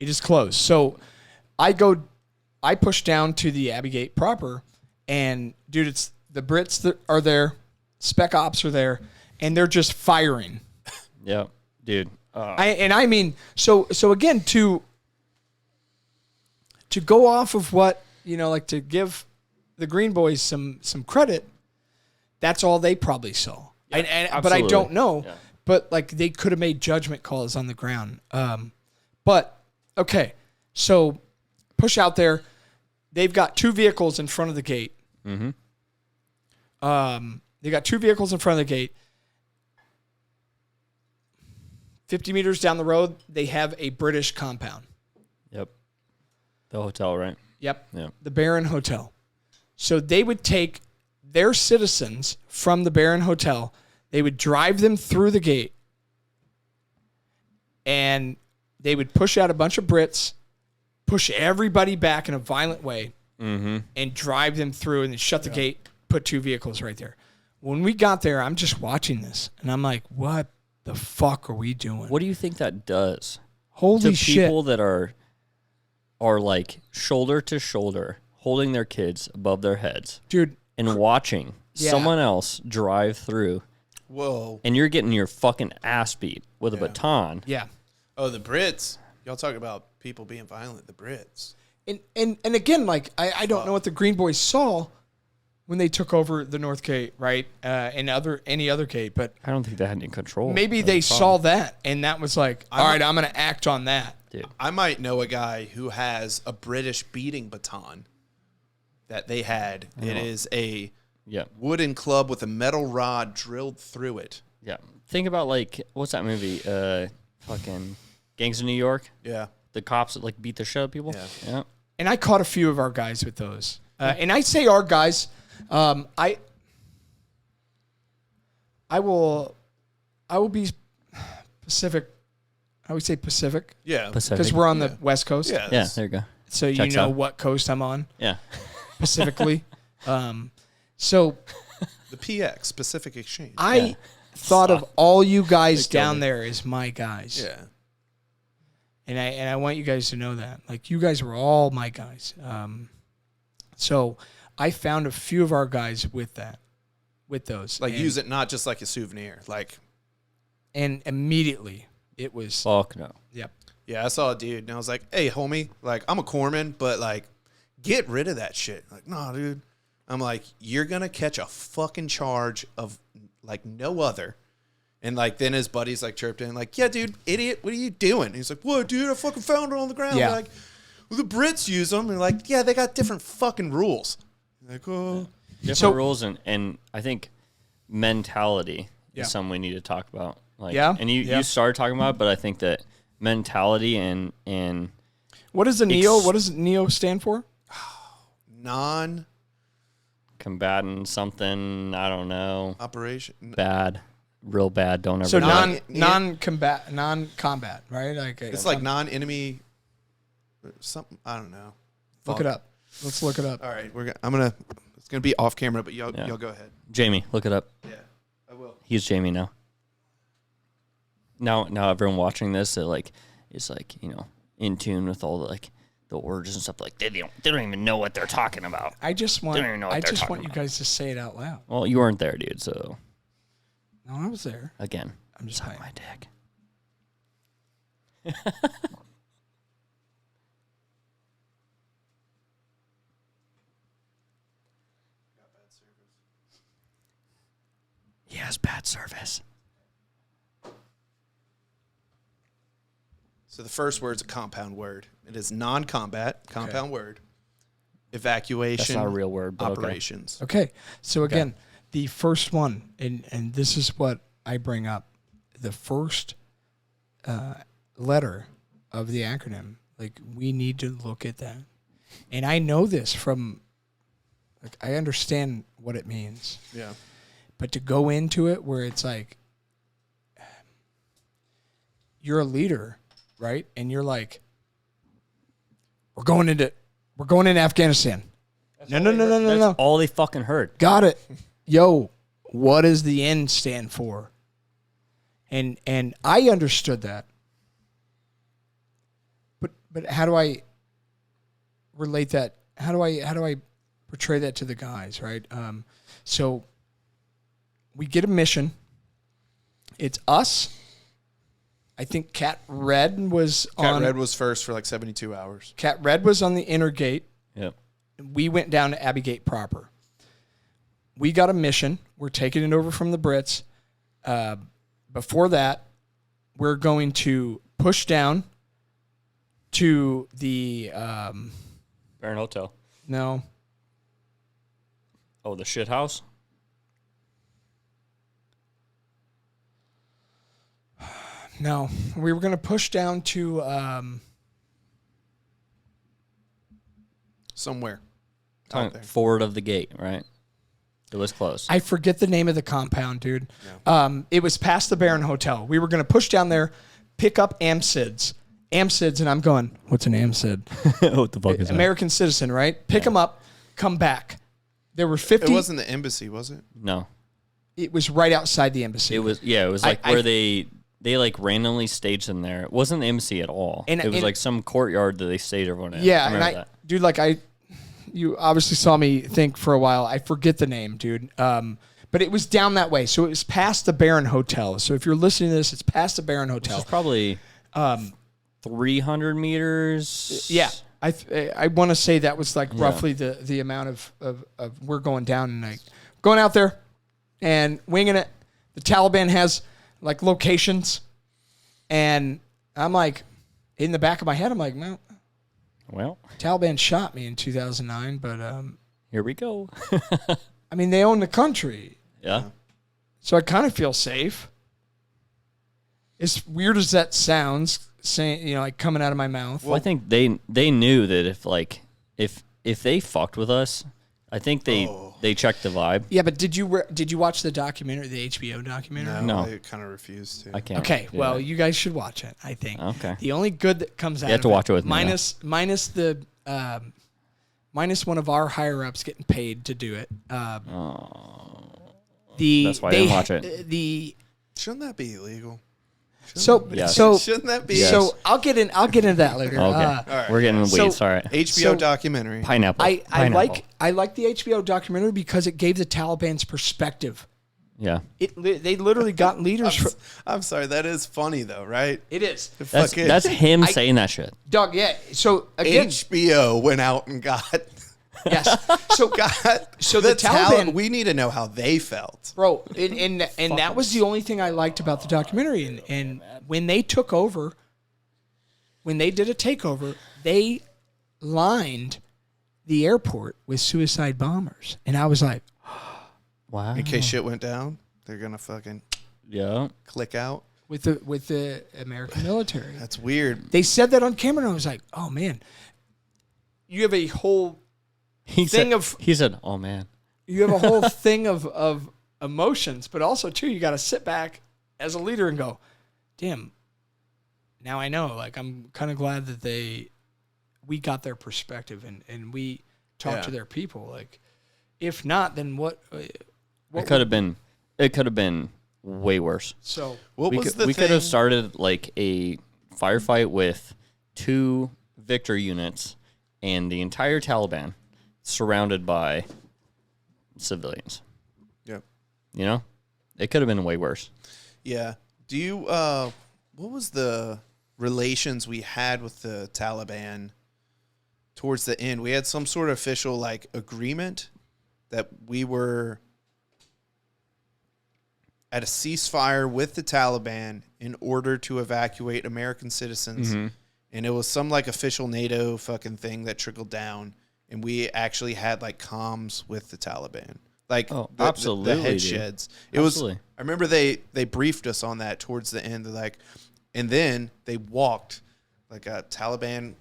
It is closed. So I push down to the Abbey Gate proper, and dude, it's the Brits that are there, spec ops are there, and they're just firing. Yeah, dude. I mean, so again, to go off of what, like to give the Green Boys some credit, that's all they probably saw. Yeah, but I don't know. Yeah. But like they could have made judgment calls on the ground. But okay, so push out there. They've got 2 vehicles in front of the gate. Mm-hmm. They got 2 vehicles in front of the gate. 50 meters down the road, they have a British compound. Yep. The hotel, right? Yep. Yeah. The Baron Hotel. So they would take their citizens from the Baron Hotel. They would drive them through the gate. And they would push out a bunch of Brits, push everybody back in a violent way, and drive them through and then shut the gate, put 2 vehicles right there. When we got there, I'm just watching this, and I'm like, what the fuck are we doing? What do you think that does? Holy to shit. People that are like shoulder to shoulder, holding their kids above their heads, dude, and watching someone else drive through. Whoa. And you're getting your fucking ass beat with a baton. Yeah. Oh, the Brits. Y'all talk about people being violent. The Brits. And again, like, I don't know what the Green Boys saw when they took over the North Gate, right? And any other gate, but I don't think they had any control. maybe they saw that, and that was like, all right, I'm going to act on that. Dude. I might know a guy who has a British beating baton that they had. It is a wooden club with a metal rod drilled through it. Yeah. Think about, like, what's that movie? Fucking Gangs of New York? Yeah. The cops that, like, beat the shit out of people? Yeah. And I caught a few of our guys with those. And I say our guys, I will be Pacific. I would say Pacific. Yeah. Because we're on the West Coast. Yeah. Yeah, there you go. So Checks you know out. what coast I'm on. Yeah. Pacifically. So The PX, Pacific Exchange. I thought of all you guys down there as my guys. Yeah. And I want you guys to know that. Like, you guys were all my guys. So I found a few of our guys with those. Like, use it not just like a souvenir. Like, and immediately it was. Fuck no. Yep. yeah, I saw a dude and I was like, hey, homie, like, I'm a corpsman, but like, get rid of that shit. Like, nah, dude. I'm like, you're going to catch a fucking charge of like no other. And like, then his buddies like chirped in like, yeah, dude, idiot, what are you doing? And he's like, what, dude? I fucking found it on the ground. Yeah. Like, well, the Brits use them. And like, yeah, they got different fucking rules. Like, oh. Different rules, and I think mentality is something we need to talk about. Like, and you started talking about it, but I think that mentality and what does the NEO? What does NEO stand for? Combatant something, I don't know. Operation. Bad. Real bad. Don't ever So do it. non-combat, right? Like it's like non-enemy something. I don't know. Look it up. Let's look it up. All right, it's gonna be off camera, but y'all go ahead. Jamie, look it up. Yeah, I will. He's Jamie now. now everyone watching this, is like, in tune with all the words and stuff. Like they don't even know what they're talking about. I just want you guys to say it out loud. Well, you weren't there, dude. So no, I was there. Again, I'm just suck my dick. He has bad service. So the first word's a compound word. It is non-combat, compound word. Evacuation. That's not a real word, but operations. Okay. So again, the first one, and this is what I bring up. The first letter of the acronym, like we need to look at that. And I know this from, like, I understand what it means. Yeah. But to go into it where it's like, you're a leader, right? And you're like, we're going into Afghanistan. No. All they fucking heard. Got it. Yo, what does the N stand for? And I understood that. But how do I relate that? How do I portray that to the guys, right? So we get a mission. It's us. I think Cat Red was first for like 72 hours. Cat Red was on the inner gate. Yep. We went down to Abbey Gate proper. We got a mission. We're taking it over from the Brits. Before that, we're going to push down to the Baron Hotel. No. Oh, the shit house? No. We were going to push down to somewhere. Forward of the gate, right? It was close. I forget the name of the compound, dude. Yeah. It was past the Baron Hotel. We were going to push down there, pick up AMSIDs, and I'm going, what's an AMSID? What the fuck is American citizen, right? Pick them up, come back. There were 50. It wasn't the embassy, was it? No. It was right outside the embassy. It was like where they like randomly staged them there. It wasn't the embassy at all. It was like some courtyard that they staged everyone in. Yeah, dude, like you obviously saw me think for a while. I forget the name, dude. But it was down that way. So it was past the Baron Hotel. So if you're listening to this, it's past the Baron Hotel. It's probably 300 meters. Yeah. I want to say that was like roughly the amount of we're going down and like going out there and winging it. The Taliban has like locations, and I'm like, in the back of my head, I'm like, well, Taliban shot me in 2009, but here we go. I mean, they own the country. Yeah. So I kind of feel safe. As weird as that sounds, saying, like coming out of my mouth. Well, I think they knew that if they fucked with us, I think they checked the vibe. Yeah, but did you watch the documentary, the HBO documentary? No. I kind of refused to. I can't. Okay, well, you guys should watch it. I think. Okay. The only good that comes out you have to watch it with minus one of our higher ups getting paid to do it. That's why I didn't watch it. Shouldn't that be illegal? Shouldn't that be? Yes. So I'll get into that later. Okay, all right. We're getting in the weeds. All right. HBO documentary. Pineapple. I like the HBO documentary because it gave the Taliban's perspective. Yeah. They literally got leaders. I'm sorry, that is funny though, right? It is. That's him saying that shit. Dog, yeah. So again, HBO went out and got. Yes. So the Taliban. We need to know how they felt, bro. And that was the only thing I liked about the documentary. And when they took over, when they did a takeover, they lined the airport with suicide bombers, and I was like, wow. In case shit went down, they're gonna fucking click out with the American military. That's weird. They said that on camera, and I was like, oh man, you have a whole. He said, "Oh man." You have a whole thing of emotions, but also too, you got to sit back as a leader and go, "Damn, now I know." Like I'm kind of glad that we got their perspective and we talked to their people. Like, if not, then what? It could have been way worse. So we could have started like a firefight with 2 Victor units and the entire Taliban surrounded by civilians. Yep. You know, it could have been way worse. Yeah. Do you? What was the relations we had with the Taliban towards the end? We had some sort of official like agreement that we were at a ceasefire with the Taliban in order to evacuate American citizens. Mm-hmm. And it was some like official NATO fucking thing that trickled down. And we actually had like comms with the Taliban. Like absolutely, the head sheds. It absolutely. was, I remember they briefed us on that towards the end. They're like, and then they walked like a Taliban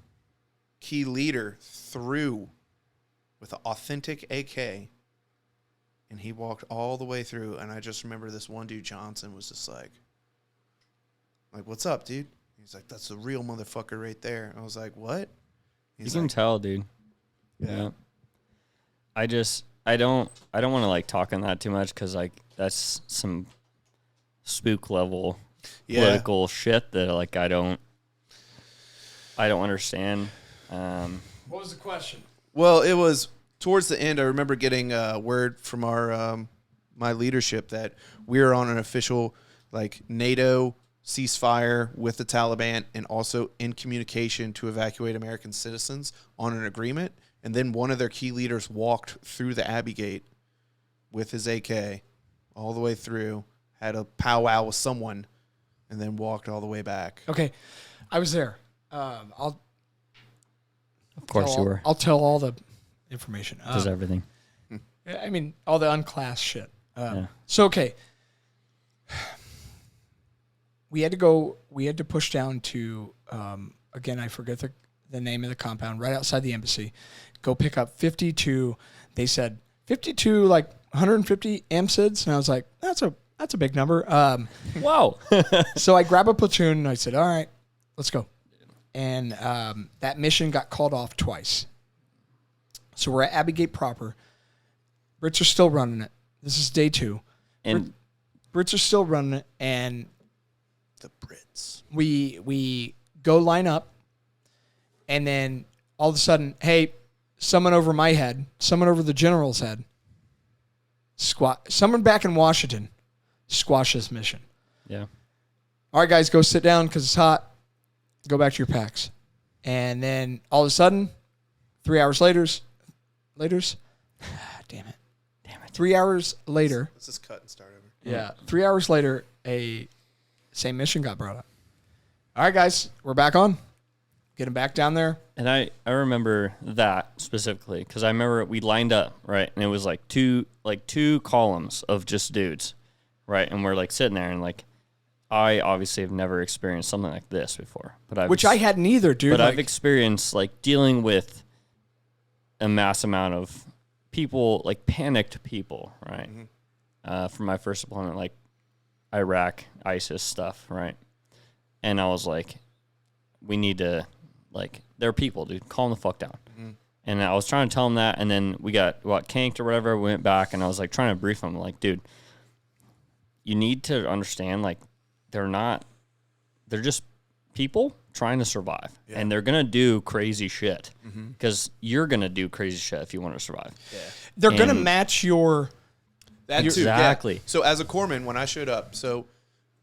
key leader through with an authentic AK. And he walked all the way through. And I just remember this one dude, Johnson, was just like, what's up, dude? He's like, that's the real motherfucker right there. I was like, what? He's you can tell, dude. Yeah. I don't want to like talk on that too much because like that's some spook level political shit that like I don't understand. what was the question? Well, it was towards the end. I remember getting word from our my leadership that we were on an official like NATO ceasefire with the Taliban and also in communication to evacuate American citizens on an agreement. And then one of their key leaders walked through the Abbey Gate with his AK all the way through, had a powwow with someone, and then walked all the way back. Okay. I was there. Of course you were. I'll tell all the information. Does everything. I mean, all the unclassed shit. So, okay. We had to push down to, again, I forget the name of the compound, right outside the embassy. Go pick up 52. They said 52, like 150 AMSIDs. And I was like, that's a big number. Wow. So I grabbed a platoon and I said, all right, let's go. And that mission got called off twice. So we're at Abbey Gate proper. Brits are still running it. This is day 2. And Brits are still running it. And the Brits. We go line up. And then all of a sudden, hey, someone over my head, someone over the general's head, someone back in Washington, squash this mission. Yeah. All right, guys, go sit down because it's hot. Go back to your packs. And then all of a sudden, 3 hours later, damn it. 3 hours later. Let's just cut and start over. Yeah. 3 hours later, same mission got brought up. All right, guys, we're back on. Get him back down there. And I remember that specifically because I remember we lined up, right? And it was like two columns of just dudes, right? And we're like sitting there and like I obviously have never experienced something like this before. But I hadn't either, dude. But I've experienced like dealing with a mass amount of people, like panicked people, right? Mm-hmm. For my first deployment, like Iraq, ISIS stuff, right? And I was like, we need to, like, they're people, dude. Calm the fuck down. Mm-hmm. And I was trying to tell them that, and then we got canked or whatever. We went back, and I was like trying to brief them, like, dude, you need to understand, like, they're just people trying to survive, and they're gonna do crazy shit because you're gonna do crazy shit if you want to survive. Yeah. They're gonna match your. Exactly. Yeah. So as a corpsman, when I showed up,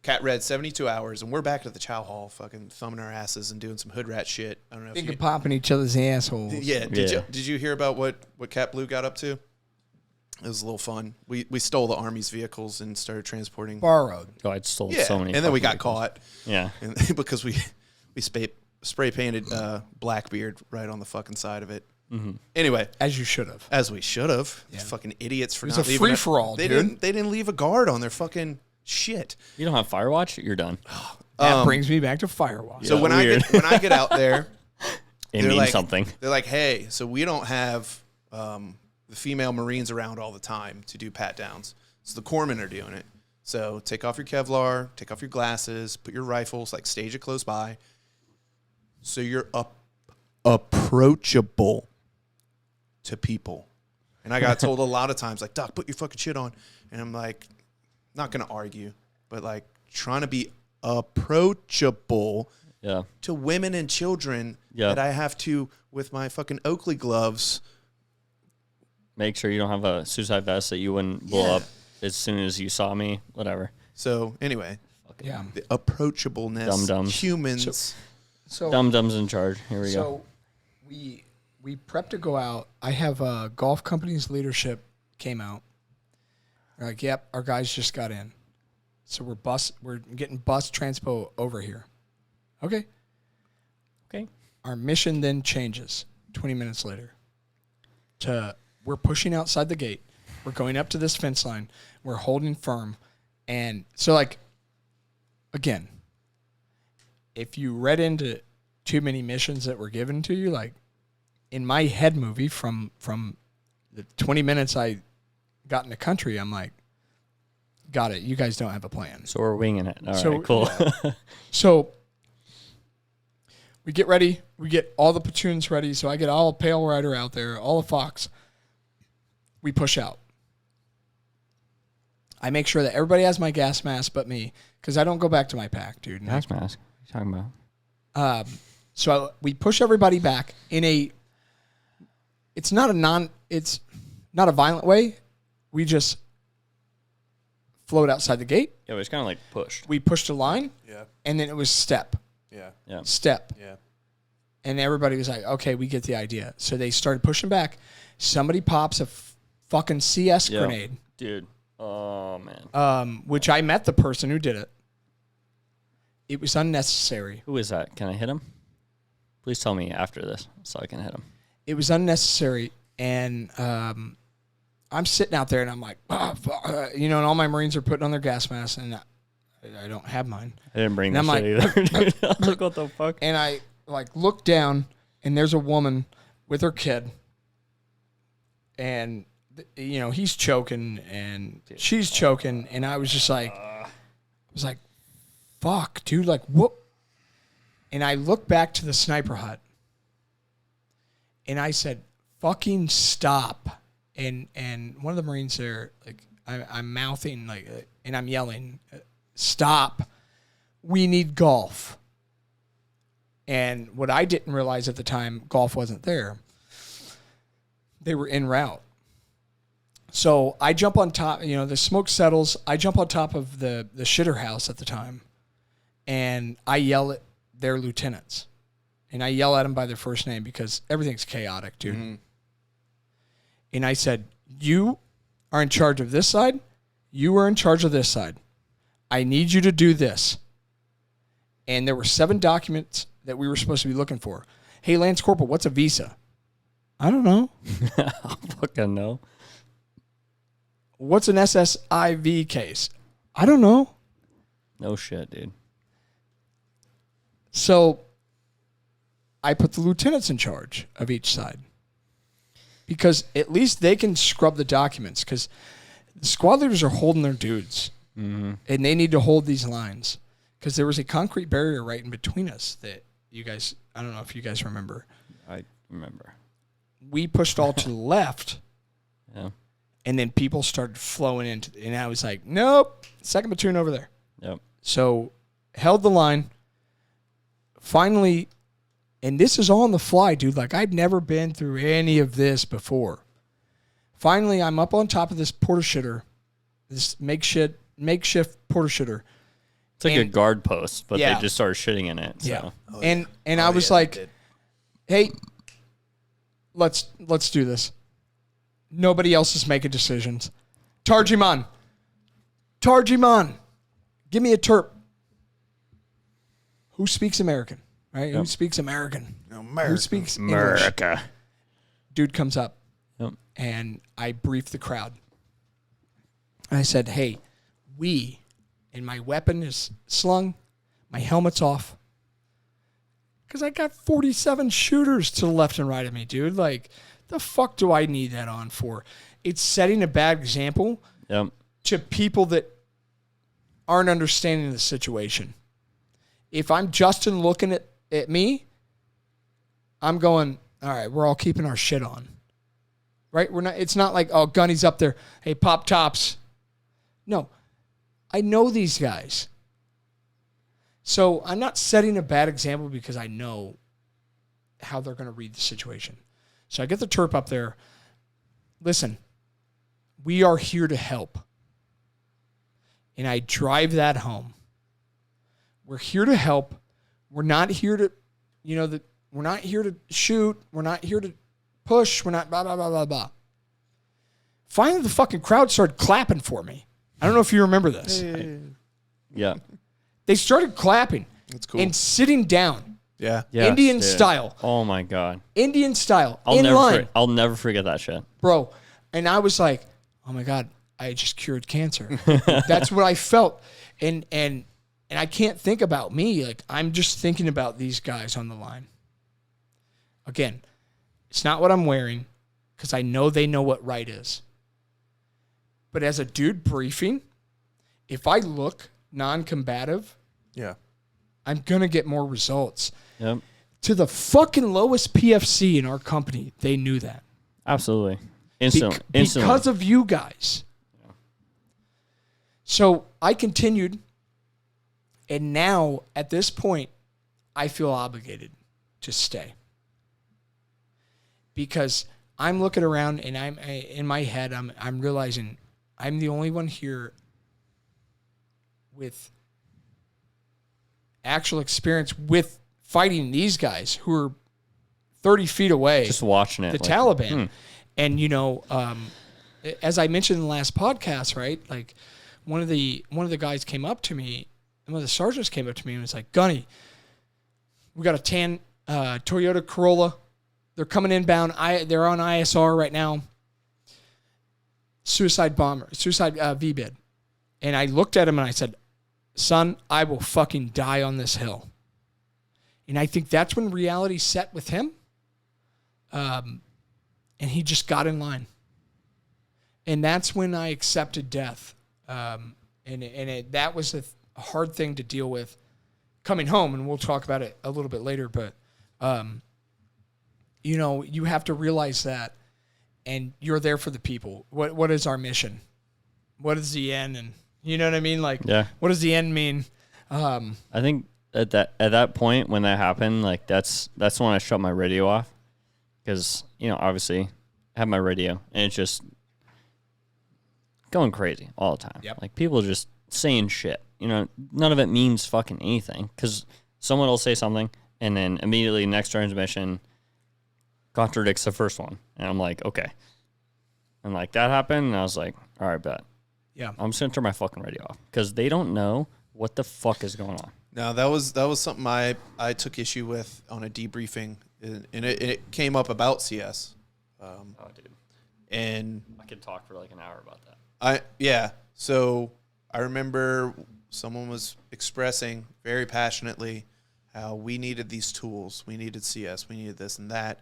Cat read 72 hours, and we're back at the chow hall, fucking thumbing our asses and doing some hood rat shit. I don't know. Think of popping each other's assholes. Yeah. Did you hear about what Cat Blue got up to? It was a little fun. We stole the Army's vehicles and started transporting. Borrowed. Oh, I stole so many. And then we got vehicles. caught. Yeah. And because we spray painted Blackbeard right on the fucking side of it. Mm-hmm. Anyway, as you should have. As we should have. Yeah. Fucking idiots for not leaving. It was a free for all. They didn't leave a guard on their fucking shit. You don't have Firewatch? You're done. That brings me back to Firewatch. So when I get out there, it means something. They're like, hey, so we don't have the female Marines around all the time to do pat downs. So the corpsmen are doing it. So take off your Kevlar, take off your glasses, put your rifles, like stage it close by. So you're approachable to people. And I got told a lot of times, like, Doc, put your fucking shit on. And I'm like, not going to argue. but like trying to be approachable to women and children that I have to, with my fucking Oakley gloves, make sure you don't have a suicide vest that you wouldn't blow up as soon as you saw me, whatever. So anyway, the approachableness, Dum-dums. humans. So Dum-dums in charge. Here we go. So we prepped to go out. I have golf company's leadership came out. They're like, yep, our guys just got in. So we're getting bus transpo over here. Okay. Our mission then changes 20 minutes later to we're pushing outside the gate. We're going up to this fence line. We're holding firm. And so, like, again, if you read into too many missions that were given to you, like in my head movie from the 20 minutes I got in the country, I'm like, got it. You guys don't have a plan. So we're winging it. All right, cool. Yeah. So we get ready. We get all the platoons ready. So I get all Pale Rider out there, all the Fox. We push out. I make sure that everybody has my gas mask but me, because I don't go back to my pack, dude. Gas mask? What are you talking about? So we push everybody back in a. It's not a violent way. We just float outside the gate. Yeah, it was kind of like pushed. We pushed a line. Yeah. And then it was step. Yeah. Step. Yeah. And everybody was like, okay, we get the idea. So they started pushing back. Somebody pops a fucking CS grenade. Dude. Oh, man. Which I met the person who did it. It was unnecessary. Who is that? Can I hit him? Please tell me after this so I can hit him. It was unnecessary. And I'm sitting out there and I'm like, and all my Marines are putting on their gas masks and I don't have mine. I didn't bring and this shit either. Dude. I was like, what the fuck? And I look down and there's a woman with her kid. And he's choking and she's choking, and I was just like, fuck, dude, like, what? And I looked back to the sniper hut, and I said, fucking stop. And one of the Marines there, like, I'm mouthing, like, and I'm yelling, stop. We need golf. And what I didn't realize at the time, golf wasn't there. They were en route. So I jump on top, the smoke settles. I jump on top of the shitter house at the time, and I yell at their lieutenants. And I yell at them by their first name because everything's chaotic, dude. Mm-hmm. And I said, you are in charge of this side. You are in charge of this side. I need you to do this. And there were 7 documents that we were supposed to be looking for. Hey, Lance Corporal, what's a visa? I don't know. I fucking know. What's an SSIV case? I don't know. No shit, dude. So I put the lieutenants in charge of each side because at least they can scrub the documents because the squad leaders are holding their dudes and they need to hold these lines because there was a concrete barrier right in between us that you guys, I don't know if you guys remember. I remember. We pushed all to the left. Yeah. And then people started flowing into, and I was like, nope, second platoon over there. Yep. So held the line. Finally, and this is all on the fly, dude. Like, I'd never been through any of this before. Finally, I'm up on top of this porta shitter, this makeshift porta shitter. It's like a guard post, but they just started shitting in it. So. Yeah. Oh, and I was like, hey, let's do this. Nobody else is making decisions. Tarjiman. Give me a terp. Who speaks American? Right? Yep. Who speaks American? Who speaks America? English? Dude comes up. Yep. And I briefed the crowd. I said, hey, and my weapon is slung, my helmet's off. Because I got 47 shooters to the left and right of me, dude. Like, the fuck do I need that on for? It's setting a bad example to people that aren't understanding the situation. If I'm Justin looking at me, I'm going, all right, we're all keeping our shit on. Right? It's not like, oh, Gunny's up there. Hey, pop tops. No. I know these guys. So I'm not setting a bad example because I know how they're going to read the situation. So I get the terp up there. Listen, we are here to help. And I drive that home. We're here to help. We're not here to, we're not here to shoot. We're not here to push. We're not blah, blah, blah, blah, blah. Finally, the fucking crowd started clapping for me. I don't know if you remember this. Yeah. They started clapping. That's cool. And sitting down. Yeah. Yes, Indian dude. style. Oh my God. Indian style. I'll never forget that shit. Bro. And I was like, oh my God, I just cured cancer. That's what I felt. And I can't think about me. Like, I'm just thinking about these guys on the line. Again, it's not what I'm wearing because I know they know what right is. But as a dude briefing, if I look non-combative, Yeah. I'm going to get more results. Yep. To the fucking lowest PFC in our company, they knew that. Absolutely. Instantly. Because of you guys. Yeah. So I continued, and now at this point, I feel obligated to stay. Because I'm looking around and I'm in my head, I'm realizing I'm the only one here with actual experience with fighting these guys who are 30 feet away. Just watching it. The Taliban. And, as I mentioned in the last podcast, right? Like one of the guys came up to me, one of the sergeants came up to me and was like, Gunny, we got a tan Toyota Corolla. They're coming inbound. They're on ISR right now. Suicide V-bid. And I looked at him and I said, son, I will fucking die on this hill. And I think that's when reality set with him. And he just got in line. And that's when I accepted death. That was a hard thing to deal with coming home. And we'll talk about it a little bit later. But, you have to realize that. And you're there for the people. What is our mission? What is the end? And you know what I mean? Like, Yeah. What does the end mean? I think at that point when that happened, like that's when I shut my radio off because obviously I have my radio and it's just going crazy all the time. Yep. Like people just saying shit. None of it means fucking anything because someone will say something and then immediately next transmission contradicts the first one. And I'm like, okay. And like that happened and I was like, all right, bet. Yeah. I'm just going to turn my fucking radio off because they don't know what the fuck is going on. No, that was something I took issue with on a debriefing, and it came up about CS. Oh, dude. And I could talk for like an hour about that. So I remember someone was expressing very passionately how we needed these tools. We needed CS. We needed this and that.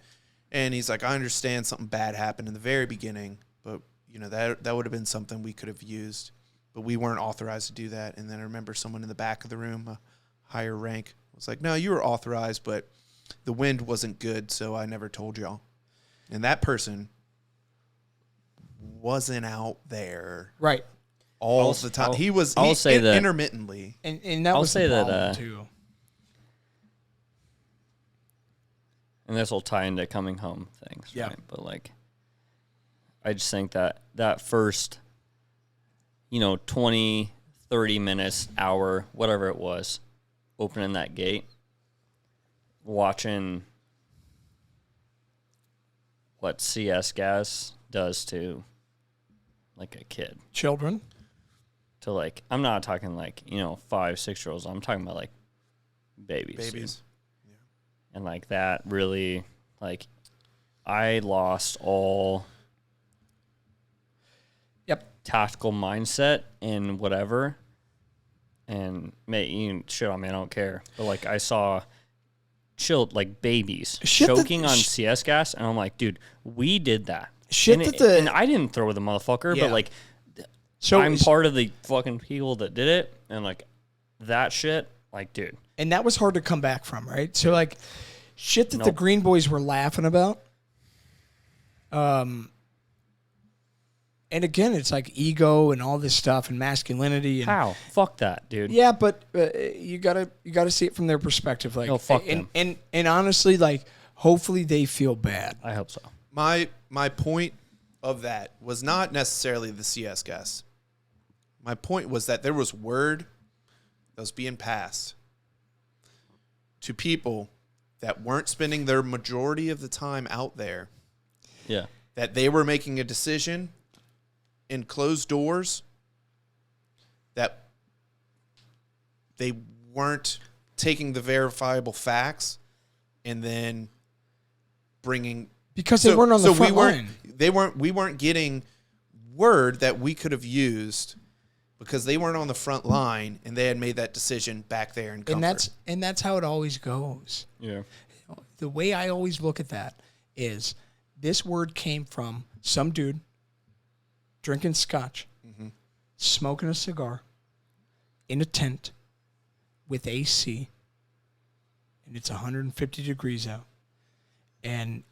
And he's like, I understand something bad happened in the very beginning, but that would have been something we could have used, but we weren't authorized to do that. And then I remember someone in the back of the room, a higher rank, was like, no, you were authorized, but the wind wasn't good, so I never told y'all. And that person wasn't out there Right. all the time. He was intermittently. And that was the problem too. And this will tie into coming home things. Yeah. Right? But like, I just think that first, 20, 30 minutes, hour, whatever it was, opening that gate, watching what CS gas does to like a kid. Children. To like, I'm not talking like, 5, 6-year-olds. I'm talking about like babies. Babies. Yeah. And like that really, like, I lost all tactical mindset and whatever. And shit on me, I don't care. But like I saw chilled like babies choking on CS gas, and I'm like, dude, we did that. And I didn't throw the motherfucker, but like, so I'm part of the fucking people that did it, and like that shit, like, dude. And that was hard to come back from, right? So like, shit that the Green Boys were laughing about. and again, it's like ego and all this stuff and masculinity. And, How? Fuck that, dude. Yeah, but you gotta see it from their perspective. Like, no, fuck them. And honestly, like, hopefully they feel bad. I hope so. My point of that was not necessarily the CS guys. My point was that there was word that was being passed to people that weren't spending their majority of the time out there. Yeah. That they were making a decision in closed doors, that they weren't taking the verifiable facts and then bringing, because they weren't on the front line. We weren't getting word that we could have used because they weren't on the front line and they had made that decision back there in comfort. And that's how it always goes. Yeah. The way I always look at that is this word came from some dude drinking scotch, smoking a cigar in a tent with AC, and it's 150 degrees out, and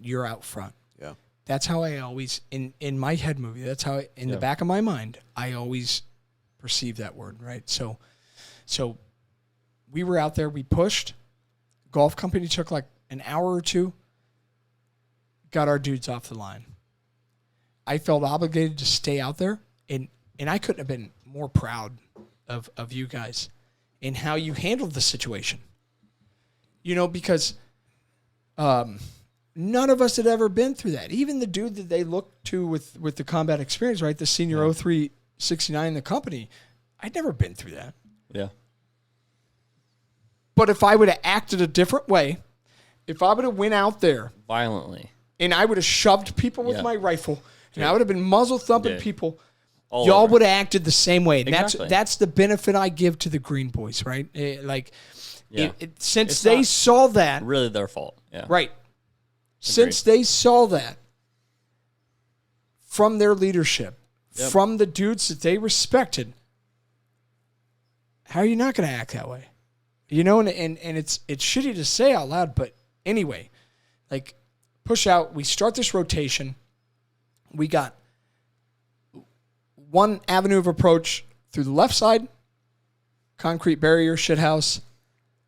you're out front. Yeah. That's how I always, in my head movie, that's how, in the back of my mind, I always perceive that word, right? So we were out there, we pushed. Golf company took like an hour or two, got our dudes off the line. I felt obligated to stay out there, and I couldn't have been more proud of you guys and how you handled the situation. You know, because none of us had ever been through that. Even the dude that they looked to with the combat experience, right? The senior 0369 in the company, I'd never been through that. Yeah. But if I would have acted a different way, if I would have went out there Violently. and I would have shoved people with my rifle, and I would have been muzzle thumping people, All y'all over. would have acted the same way. And Exactly. that's the benefit I give to the Green Boys, right? Yeah. Since It's they not saw that, really their fault. Yeah. right? Since they saw that from their leadership, from the dudes that they respected, how are you not going to act that way? You know, and it's shitty to say out loud, but anyway, like, push out. We start this rotation. We got one avenue of approach through the left side, concrete barrier, shithouse.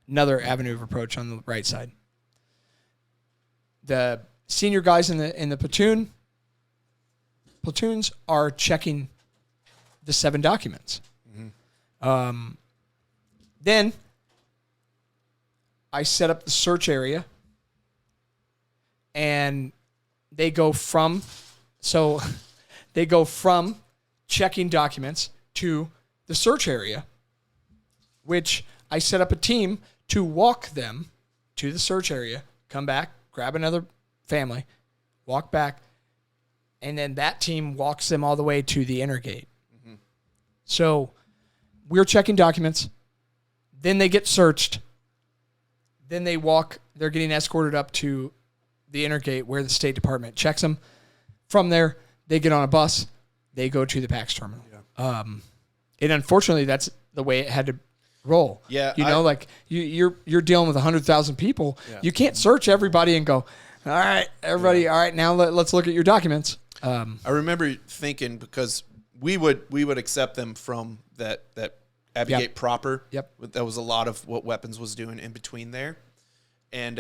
Another avenue of approach on the right side. The senior guys in the platoons are checking the 7 documents. Then I set up the search area, and they go from checking documents to the search area, which I set up a team to walk them to the search area, come back, grab another family, walk back, and then that team walks them all the way to the inner gate. So we're checking documents. Then they get searched. Then they're getting escorted up to the inner gate where the State Department checks them. From there, they get on a bus. They go to the PAX terminal. Yeah. And unfortunately, that's the way it had to roll. Yeah. You know, like you're dealing with 100,000 people. Yeah. You can't search everybody and go, all right, everybody, all right, now let's look at your documents. I remember thinking, because we would accept them from that Abbey Gate proper. Yep. That was a lot of what Weapons was doing in between there. And,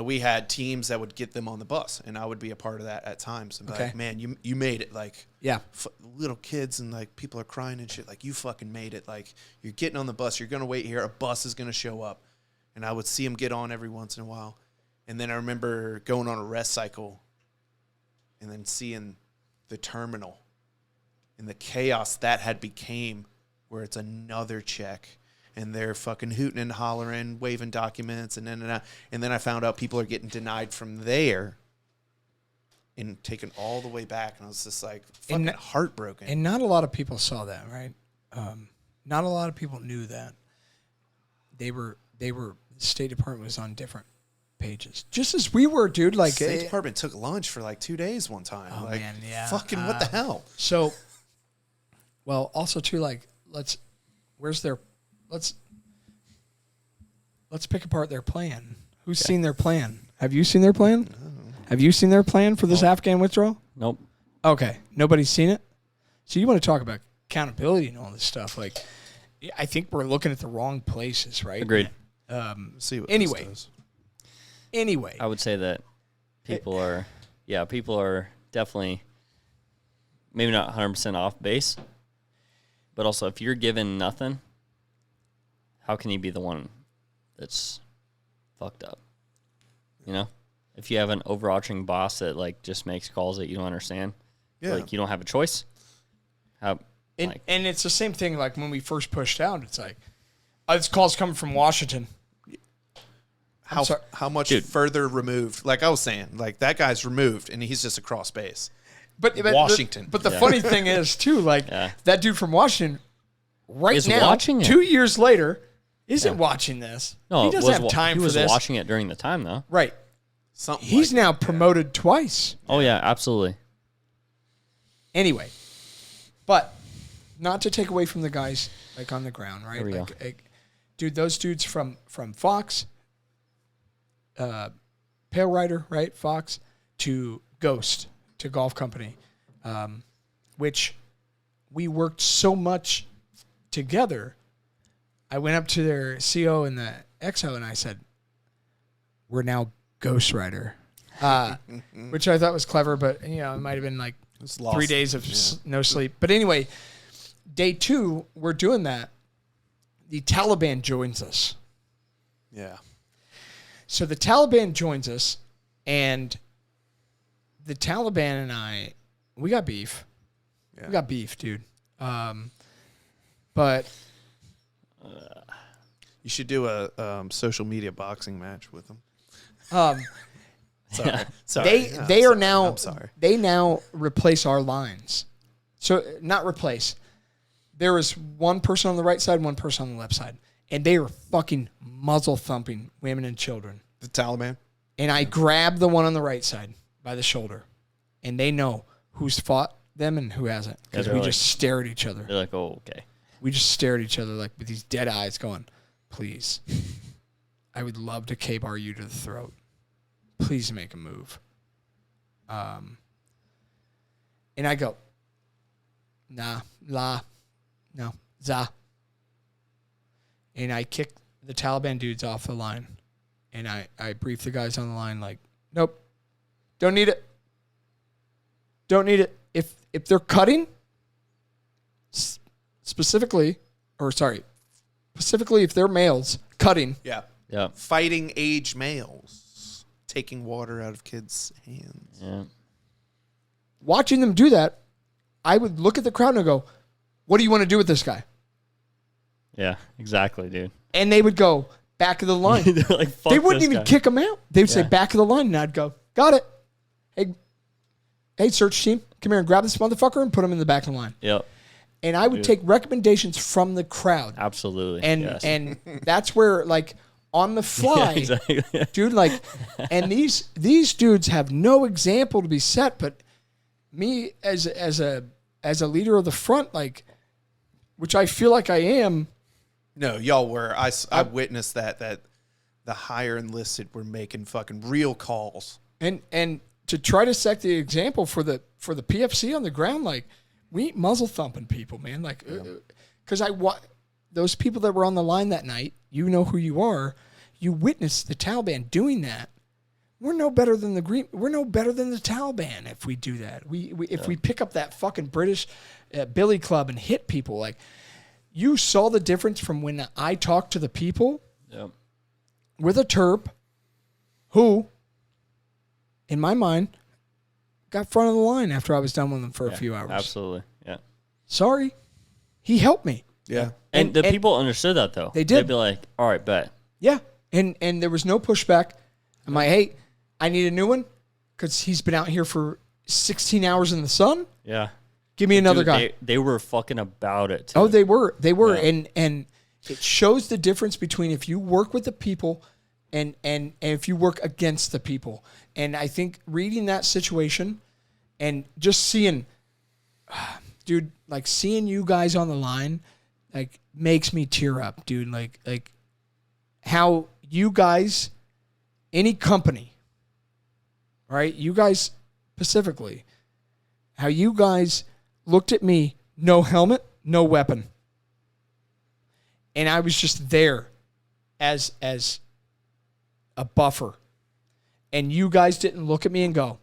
we had teams that would get them on the bus, and I would be a part of that at times. And be like, man, you made it. Like, little kids and, like, people are crying and shit. Like, you fucking made it. Like, you're getting on the bus. You're going to wait here. A bus is going to show up. And I would see them get on every once in a while. And then I remember going on a rest cycle and then seeing the terminal and the chaos that had became, where it's another check and they're fucking hooting and hollering, waving documents, and then I found out people are getting denied from there and taken all the way back, and I was just like fucking heartbroken. And not a lot of people saw that, right? Not a lot of people knew that. The State Department was on different pages, just as we were, dude. Like, State Department took lunch for like 2 days one time. Oh, like, man, yeah. Fucking what the hell? So, well, also too, like, let's pick apart their plan. Who's seen their plan? Have you seen their plan? No. Have you seen their plan for this Afghan withdrawal? Nope. Okay, nobody's seen it. So you want to talk about accountability and all this stuff? Like, I think we're looking at the wrong places, right? Agreed. See what Anyway. this does. Anyway, I would say that people are definitely maybe not 100% off base, but also if you're given nothing, how can you be the one that's fucked up? You know, if you have an overarching boss that like just makes calls that you don't understand, like you don't have a choice. And it's the same thing like when we first pushed out. It's like, this call's coming from Washington. How much further removed? Like I was saying, like that guy's removed and he's just across base. But Washington. But the funny thing is too, like that dude from Washington, is now, watching it. 2 years later, isn't watching this. No, he doesn't have time for this. He was watching it during the time though. Right. He's now promoted twice. Oh yeah, absolutely. Anyway, but not to take away from the guys like on the ground, right? There we go. Dude, those dudes from Fox, Pale Rider, right? Fox to Ghost to Golf Company, which we worked so much together. I went up to their CO in the XO and I said, "We're now Ghost Rider," which I thought was clever, but it might have been like 3 days of no sleep. But anyway, day 2, we're doing that. The Taliban joins us. Yeah. So the Taliban joins us, and the Taliban and I, we got beef. Yeah. We got beef, dude. But you should do a social media boxing match with them. Sorry. They now replace our lines. So not replace. There is one person on the right side, one person on the left side, and they are fucking muzzle thumping women and children. The Taliban. And I grab the one on the right side by the shoulder, and they know who's fought them and who hasn't because we just stare at each other. They're like, "Oh, okay." We just stare at each other like with these dead eyes, going, "Please, I would love to K-bar you to the throat. Please make a move." And I go, "Nah, la, no, za." And I kick the Taliban dudes off the line. And I brief the guys on the line like, "Nope, don't need it. Don't need it. If they're cutting, specifically if they're males cutting." Yeah. Yeah. Fighting age males. Taking water out of kids' hands. Yeah. Watching them do that, I would look at the crowd and go, "What do you want to do with this guy?" Yeah, exactly, dude. And they would go, "Back of the line." Like, fuck they wouldn't even guy. kick him out. They would say, "Back of the line." And I'd go, "Got it. Hey, search team, come here and grab this motherfucker and put him in the back of the line." Yep. And I would take recommendations from the crowd. Absolutely. And that's where, like, on the fly, exactly. dude, like, and these dudes have no example to be set, but me as a leader of the front, like, which I feel like I am. No, y'all were. I witnessed that the higher enlisted were making fucking real calls. And to try to set the example for the PFC on the ground, like, we ain't muzzle thumping people, man. Like, because those people that were on the line that night, you know who you are. You witnessed the Taliban doing that. We're no better than We're no better than the Taliban if we do that. If we pick up that fucking British billy club and hit people, like, you saw the difference from when I talked to the people with a Terp who, in my mind, got front of the line after I was done with them for a few hours. Absolutely. Yeah. Sorry. He helped me. Yeah. And the people understood that, though. They did. They'd be like, "All right, bet." Yeah. And there was no pushback. I'm like, "Hey, I need a new one because he's been out here for 16 hours in the sun. Yeah. Give me another Dude, guy." They were fucking about it. Oh, they were. Yeah. And it shows the difference between if you work with the people and if you work against the people. And I think reading that situation and just seeing, dude, like seeing you guys on the line, like, makes me tear up, dude. Like how you guys, any company, right? You guys specifically how you guys looked at me, no helmet, no weapon. And I was just there as a buffer. And you guys didn't look at me and go,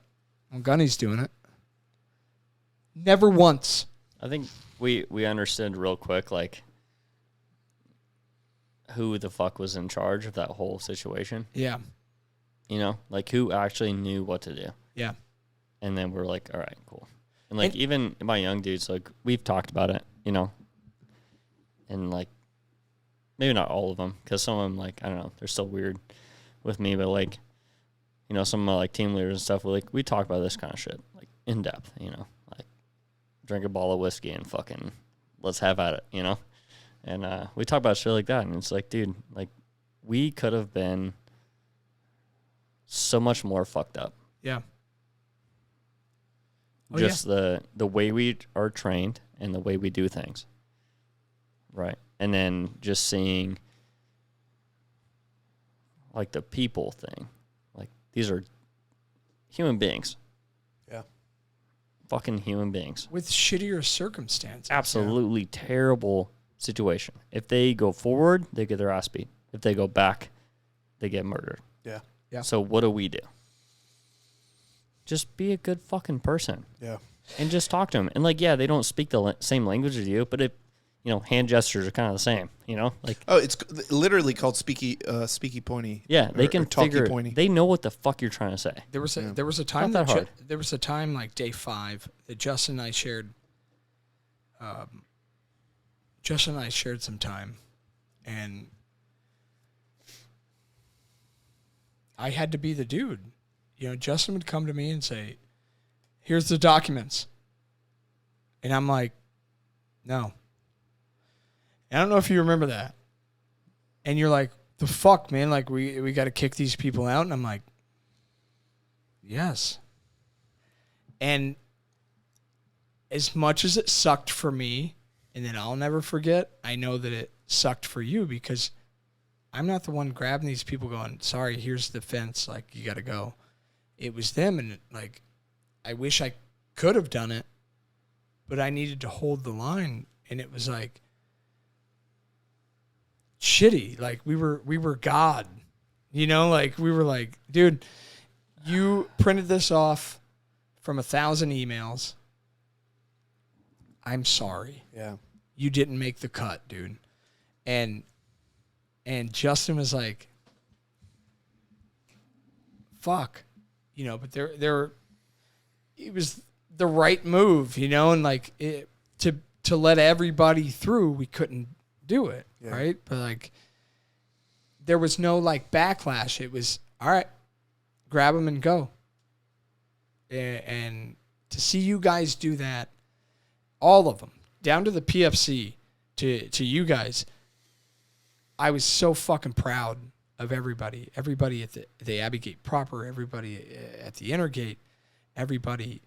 well, Gunny's doing it. Never once. I think we understood real quick, like, who the fuck was in charge of that whole situation. Yeah. You know, like, who actually knew what to do. Yeah. And then we're like, all right, cool. And, like, even my young dudes, like, we've talked about it, you know. And, like, maybe not all of them, because some of them, like, I don't know, they're still weird with me. But, like, you know, some of my, like, team leaders and stuff, we talk about this kind of shit, like, in depth, you know. Like, drink a bottle of whiskey and fucking let's have at it, you know. And we talk about shit like that. And it's like, dude, like, we could have been so much more fucked up. Yeah. Just the way we are trained and the way we do things. Right. And then just seeing, like, the people thing. Like, these are human beings. Yeah. Fucking human beings. With shittier circumstances. Absolutely terrible situation. If they go forward, they get their ass beat. If they go back, they get murdered. Yeah. Yeah. So what do? Just be a good fucking person. Yeah. And just talk to them. And, like, yeah, they don't speak the same language as you, but you know, hand gestures are kind of the same, you know? Like, oh, it's literally called speaky pointy. Yeah, they can figure it. Pointy. They know what the fuck you're trying to say. There was a time Not that hard. There was a time like day 5 that Justin and I shared some time, and I had to be the dude. You know, Justin would come to me and say, "Here's the documents," and I'm like, "No." I don't know if you remember that. And you're like, "The fuck, man? Like, we got to kick these people out?" And I'm like, "Yes." And as much as it sucked for me, and then I'll never forget, I know that it sucked for you, because I'm not the one grabbing these people going, "Sorry, here's the fence. Like, you got to go." It was them, and, like, I wish I could have done it, but I needed to hold the line, and it was like shitty. Like, we were God, you know, like, we were like, dude, you printed this off from 1,000 emails. I'm sorry. Yeah. You didn't make the cut, dude. And Justin was like, fuck, you know, but it was the right move, you know, and, like, to let everybody through, we couldn't do it. Yeah. Right. But, like, there was no, like, backlash. It was, all right, grab them and go. And to see you guys do that, all of them, down to the PFC, to you guys, I was so fucking proud of everybody. Everybody at the Abbey Gate proper, everybody at the Inner Gate, everybody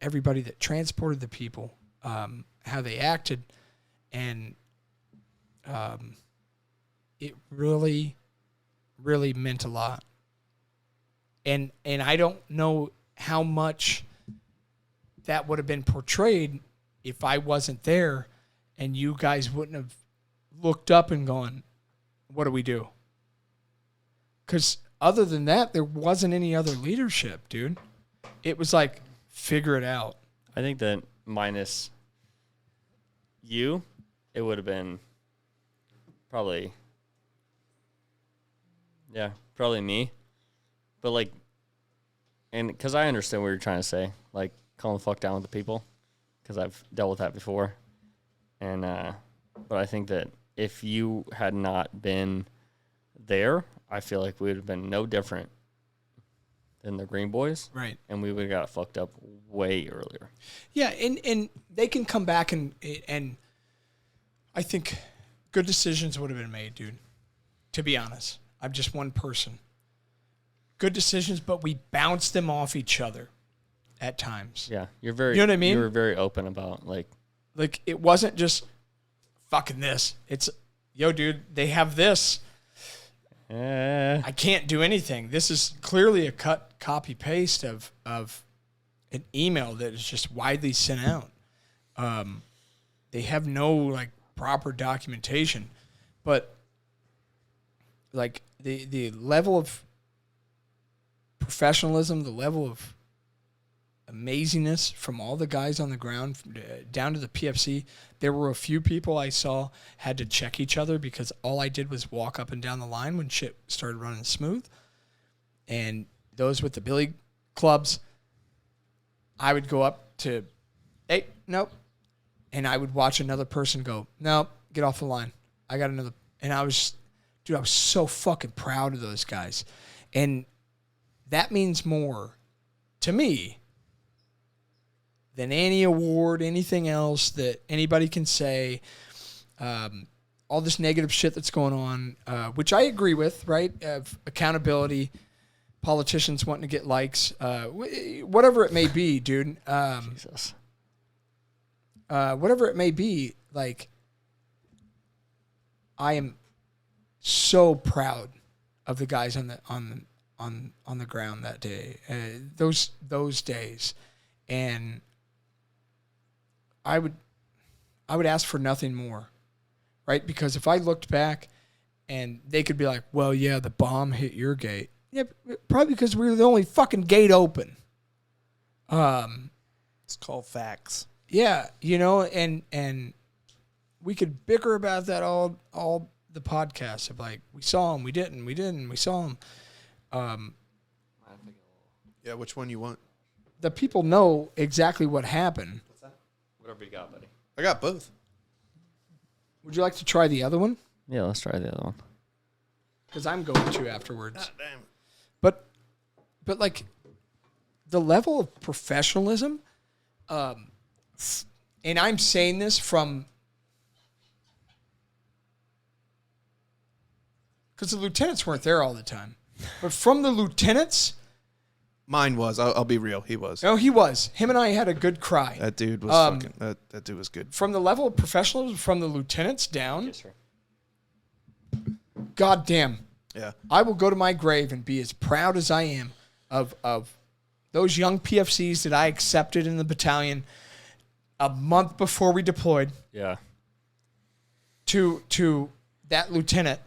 that transported the people, how they acted, and it really, really meant a lot. And I don't know how much that would have been portrayed if I wasn't there and you guys wouldn't have looked up and gone, what do we do? Because other than that, there wasn't any other leadership, dude. It was like, figure it out. I think that minus you, it would have been probably me. But, like, and because I understand what you're trying to say, like, calm the fuck down with the people, because I've dealt with that before. And, but I think that if you had not been there, I feel like we would have been no different than the Green Boys. Right. And we would have got fucked up way earlier. Yeah, and they can come back and I think good decisions would have been made, dude. To be honest, I'm just one person. Good decisions, but we bounce them off each other at times. Yeah, you're very. You know what I mean? You were very open about, like it wasn't just fucking this. It's, yo, dude, they have this. I can't do anything. This is clearly a copy paste of an email that is just widely sent out. They have no like proper documentation, but like the level of professionalism, the level of amazingness from all the guys on the ground down to the PFC. There were a few people I saw had to check each other because all I did was walk up and down the line when shit started running smooth. And those with the billy clubs, I would go up to, hey, nope. And I would watch another person go, nope, get off the line. I got another. And I was so fucking proud of those guys. And that means more to me than any award, anything else that anybody can say. All this negative shit that's going on, which I agree with, right? Of accountability, politicians wanting to get likes, whatever it may be, dude. Jesus. Whatever it may be, like, I am so proud of the guys on the ground that day, those days, and I would ask for nothing more, right? Because if I looked back and they could be like, well, yeah, the bomb hit your gate. Yeah, probably because we were the only fucking gate open. It's called facts. Yeah, and we could bicker about that all the podcasts of like, we saw them, we didn't, we saw them. Yeah, which one you want? The people know exactly what happened. What's that? Whatever you got, buddy. I got both. Would you like to try the other one? Yeah, let's try the other one. Because I'm going to afterwards. God damn. But like the level of professionalism, and I'm saying this from, because the lieutenants weren't there all the time, but from the lieutenants. Mine was. I'll be real. He was. Oh, he was. Him and I had a good cry. That dude was fucking. That dude was good. From the level of professionalism, from the lieutenants down. Yes, sir. God damn. Yeah. I will go to my grave and be as proud as I am of those young PFCs that I accepted in the battalion a month before we deployed. Yeah. To that lieutenant.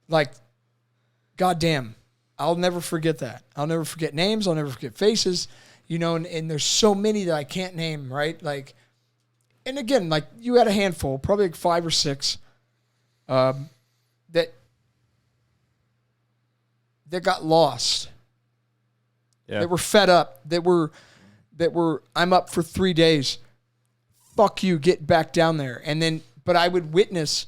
Like, goddamn, I'll never forget that. I'll never forget names. I'll never forget faces. And there's so many that I can't name, right? Like, and again, like, you had a handful, probably like 5 or 6, that got lost. Yeah. That were fed up. That were I'm up for 3 days. Fuck you, get back down there. And then, but I would witness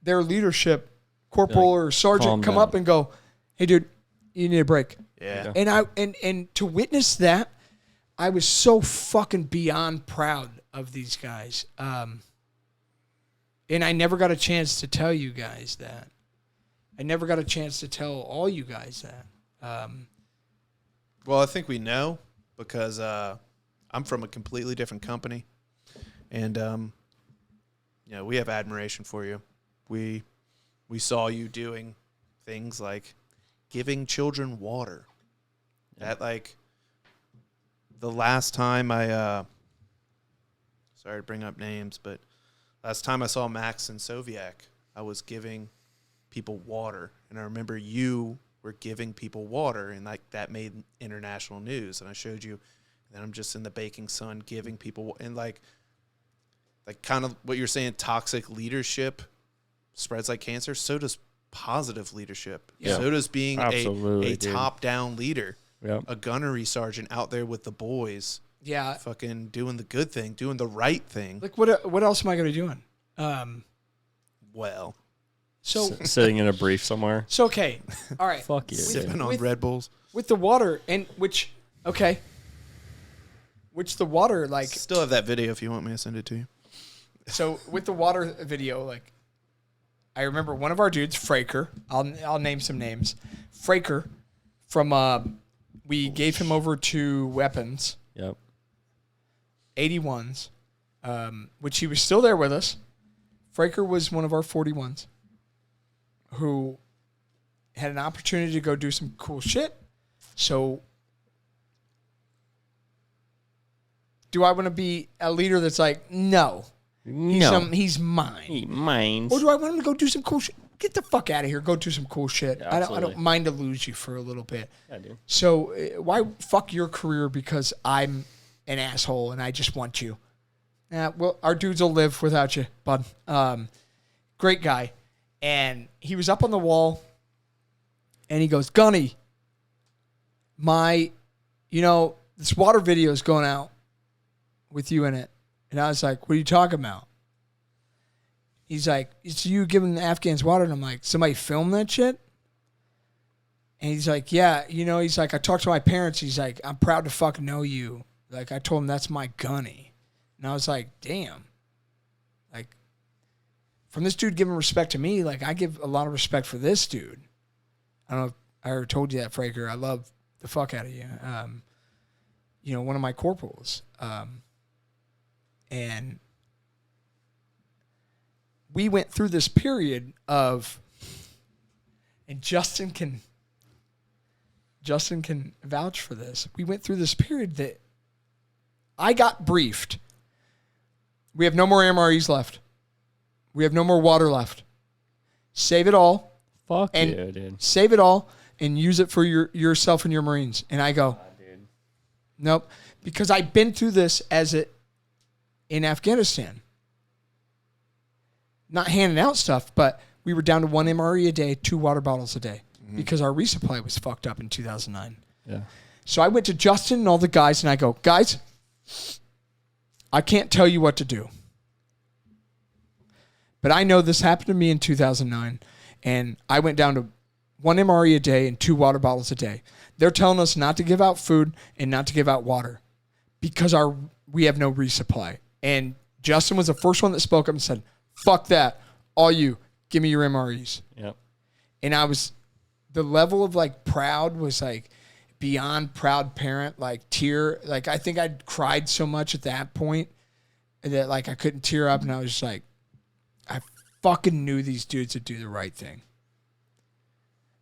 their leadership, corporal or sergeant, come up and go, hey, dude, you need a break. Yeah. And to witness that, I was so fucking beyond proud of these guys. And I never got a chance to tell you guys that. I never got a chance to tell all you guys that. Well, I think we know because I'm from a completely different company, and we have admiration for you. We saw you doing things like giving children water. That, like, the last time sorry to bring up names, but last time I saw Max and Soviak, I was giving people water, and I remember you were giving people water, and like that made international news. And I showed you, and then I'm just in the baking sun giving people, and like kind of what you're saying, toxic leadership spreads like cancer. So does positive leadership. Yeah. So does being a top-down leader, a gunnery sergeant out there with the boys. Yeah, fucking doing the good thing, doing the right thing. Like, what else am I going to be doing? Well. So sitting in a brief somewhere. So, okay. All right. Fuck you. Sipping on Red Bulls. With the water, and which the water, like. Still have that video if you want me to send it to you. So, with the water video, like, I remember one of our dudes, Fraker, I'll name some names. Fraker, from, we gave him over to weapons. Yep. 81s, which he was still there with us. Fraker was one of our 41s who had an opportunity to go do some cool shit. So do I want to be a leader that's like, no, he's mine. He mines. Or do I want him to go do some cool shit? Get the fuck out of here. Go do some cool shit. Yeah, I don't mind to lose you for a little bit. Yeah, dude. So why fuck your career because I'm an asshole and I just want you? Well, our dudes will live without you, bud. Great guy. And he was up on the wall and he goes, Gunny, this water video is going out with you in it. And I was like, what are you talking about? He's like, it's you giving the Afghans water. And I'm like, somebody film that shit? And he's like, yeah. He's like, I talked to my parents. He's like, I'm proud to fucking know you. Like, I told him that's my Gunny. And I was like, damn. Like, from this dude giving respect to me, like, I give a lot of respect for this dude. I don't know if I ever told you that, Fraker. I love the fuck out of you. One of my corporals. And we went through this period of, and Justin can vouch for this. We went through this period that I got briefed. We have no more MREs left. We have no more water left. Save it all. Fuck and you, dude. Save it all and use it for yourself and your Marines. And I go, nope. Because I've been through this in Afghanistan. Not handing out stuff, but we were down to 1 MRE a day, 2 water bottles a day because our resupply was fucked up in 2009. Yeah. So I went to Justin and all the guys and I go, guys, I can't tell you what to do. But I know this happened to me in 2009 and I went down to 1 MRE a day and 2 water bottles a day. They're telling us not to give out food and not to give out water because we have no resupply. And Justin was the first one that spoke up and said, fuck that. All you, give me your MREs. Yep. And the level of like proud was like beyond proud parent, like tear. Like I think I'd cried so much at that point that like I couldn't tear up and I was just like, I fucking knew these dudes would do the right thing.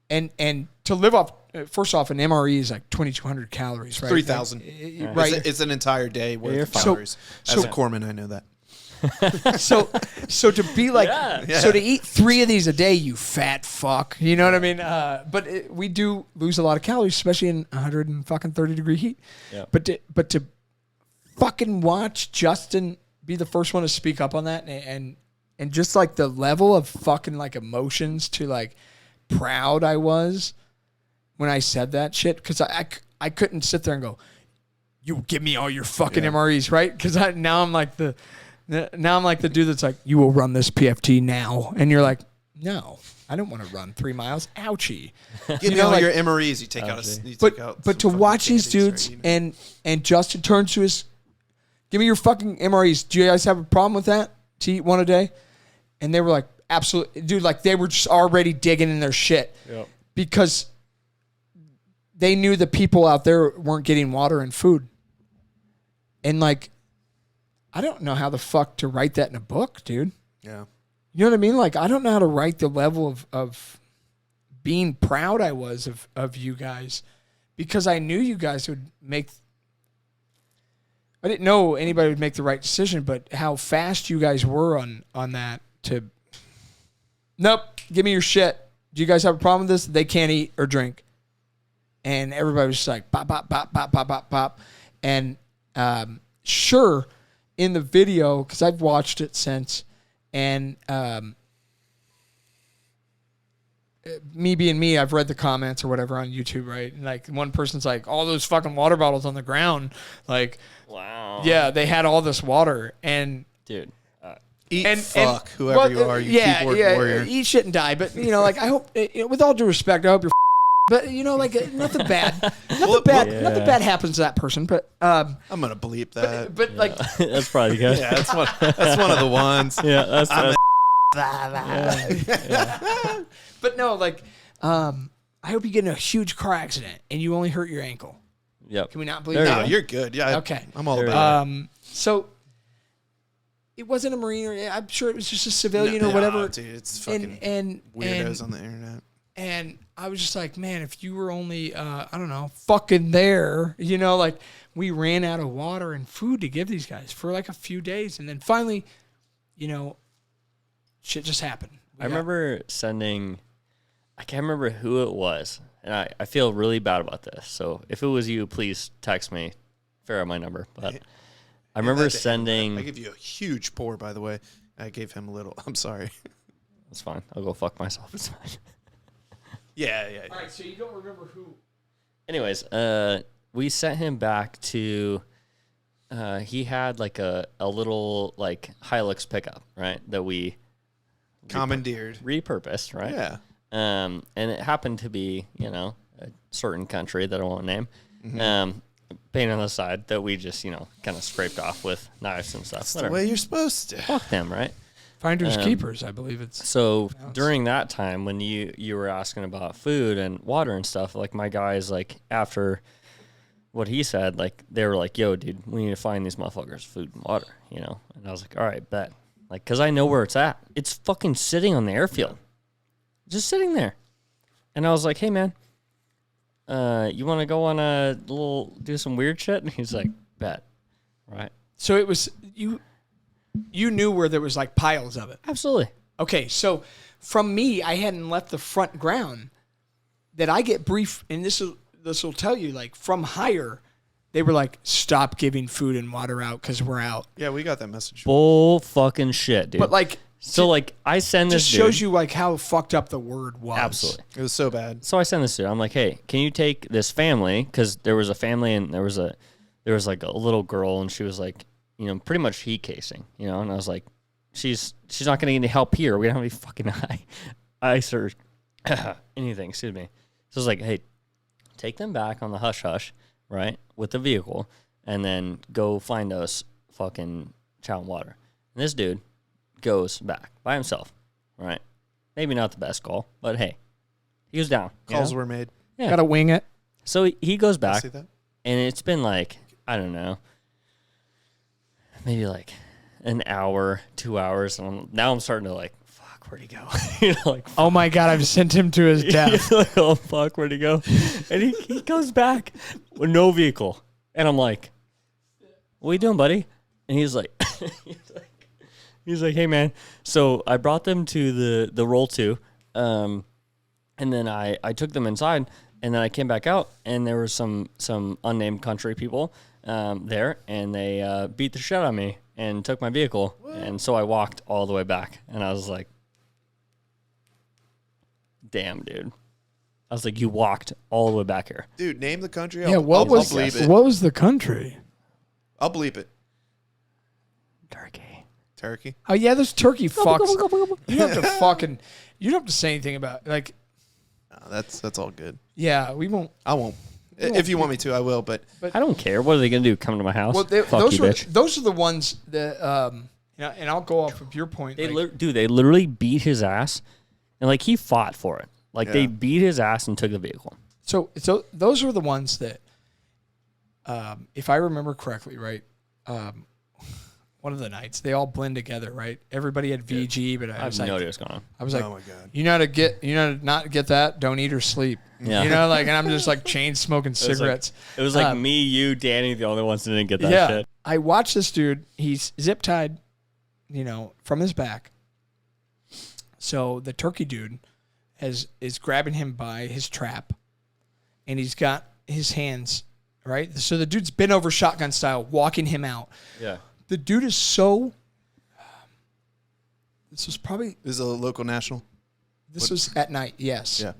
And to live off, first off, an MRE is like 2,200 calories, right? 3,000. Right. It's an entire day worth of calories. As a corpsman, I know that. So to be like, so to eat 3 of these a day, you fat fuck. You know what I mean? But we do lose a lot of calories, especially in 130-degree heat. Yeah. But to fucking watch Justin be the first one to speak up on that and just like the level of fucking like emotions to like proud I was when I said that shit because I couldn't sit there and go, you give me all your fucking MREs, right? Because now I'm like the dude that's like, you will run this PFT now, and you're like, no, I don't want to run 3 miles. Ouchie. Give me all your MREs. You take out. But to watch these dudes and Justin turns to his, give me your fucking MREs. Do you guys have a problem with that? To eat 1 a day? And they were like, absolutely, dude. Like they were just already digging in their shit because they knew the people out there weren't getting water and food. And like, I don't know how the fuck to write that in a book, dude. Yeah. You know what I mean? Like, I don't know how to write the level of being proud I was of you guys because I knew you guys would make, I didn't know anybody would make the right decision, but how fast you guys were on that to, nope, give me your shit. Do you guys have a problem with this? They can't eat or drink. And everybody was just like, pop, pop, pop, pop, pop, pop, pop. And sure, in the video, because I've watched it since, and me being me, I've read the comments or whatever on YouTube, right? And like one person's like, all those fucking water bottles on the ground, like, wow, yeah, they had all this water, and dude, fuck whoever you are, you keyboard warrior, eat shit and die. But you know, like I hope, with all due respect, I hope you're. But you know, like nothing bad, nothing bad happens to that person. But I'm gonna bleep that. But like that's probably good. Yeah, that's one of the ones. Yeah, that's. But no, like, I hope you get in a huge car accident and you only hurt your ankle. Yep. Can we not believe that? No, you're good. Yeah. Okay. I'm all about it. So it wasn't a Marine, or I'm sure it was just a civilian or whatever. Dude, it's fucking weirdos on the internet. And I was just like, man, if you were only, I don't know, fucking there, you know, like we ran out of water and food to give these guys for like a few days. And then finally, you know, shit just happened. I remember sending, I can't remember who it was. And I feel really bad about this. So if it was you, please text me, figure out my number. But I remember sending. I give you a huge pour, by the way. I gave him a little. I'm sorry. That's fine. I'll go fuck myself. It's fine. Yeah. All right, so you don't remember who? Anyways, we sent him back to. He had like a little like Hilux pickup, right? That we Commandeered. repurposed, right? Yeah. And it happened to be, you know, a certain country that I won't name. Paint on the side that we just, you know, kind of scraped off with knives and stuff. That's the way you're supposed to. Fuck them, right? Finders keepers, I believe it's. So during that time when you were asking about food and water and stuff, like my guys, like after what he said, like they were like, yo, dude, we need to find these motherfuckers food and water, you know? And I was like, all right, bet. Like, because I know where it's at. It's fucking sitting on the airfield. Just sitting there. And I was like, hey, man, you want to go on a little, do some weird shit? And he's like, bet. Right? So it was, you knew where there was like piles of it. Absolutely. Okay, so from me, I hadn't left the front ground. That I get brief, and this will tell you, like from higher, they were like, stop giving food and water out because we're out. Yeah, we got that message. Bull fucking shit, dude. But like, so like I send this just dude. shows you like how fucked up the word was. Absolutely. It was so bad. So I send this dude. I'm like, hey, can you take this family? Because there was a family and there was like a little girl and she was like, you know, pretty much heat casing, you know. And I was like, she's not gonna get any help here. We don't have any fucking ice or anything. Excuse me. So I was like, hey, take them back on the hush hush, right, with the vehicle, and then go find us fucking chow and water. And this dude goes back by himself, right? Maybe not the best call, but hey, he was down. Calls were made. Yeah. Gotta wing it. So he goes back, See that? and it's been like, I don't know, maybe like an hour, 2 hours. And now I'm starting to like, fuck, where'd he go? You know, like, Oh my God, I've sent him to his death. like, oh, fuck, where'd he go? And he goes back with no vehicle. And I'm like, what are you doing, buddy? And he's like, he's like, hey, man. So I brought them to the roll two. And then I took them inside. And then I came back out. And there were some unnamed country people there. And they beat the shit out of me and took my vehicle. What? And so I walked all the way back. And I was like, damn, dude. I was like, you walked all the way back here. Dude, name the country. Yeah, what was the country? I'll bleep it. Turkey. Oh yeah, those turkey fucks. You don't have to fucking. You don't have to say anything about like. No, that's all good. Yeah, we won't. I won't. If you want me to, I will. But I don't care. What are they gonna do? Come to my house? Well, Fuck you, bitch. Those are the ones that you know, and I'll go off of your point. They like, they literally beat his ass, and like he fought for it. Like they beat his ass and took the vehicle. So those are the ones that, if I remember correctly, right? One of the nights they all blend together, right? Everybody had VG, but I was like, no idea what's going on. I was like, oh my God, you know to not get that, don't eat or sleep. Yeah. You know, like, and I'm just like chain smoking cigarettes. It was like me, you, Danny, the only ones that didn't get that yeah, shit. I watched this dude. He's zip tied, you know, from his back. So the turkey dude is grabbing him by his trap, and he's got his hands right. So the dude's been over shotgun style, walking him out. Yeah. The dude is so. This was probably. This is a local national. This was at night. Yes. Yeah.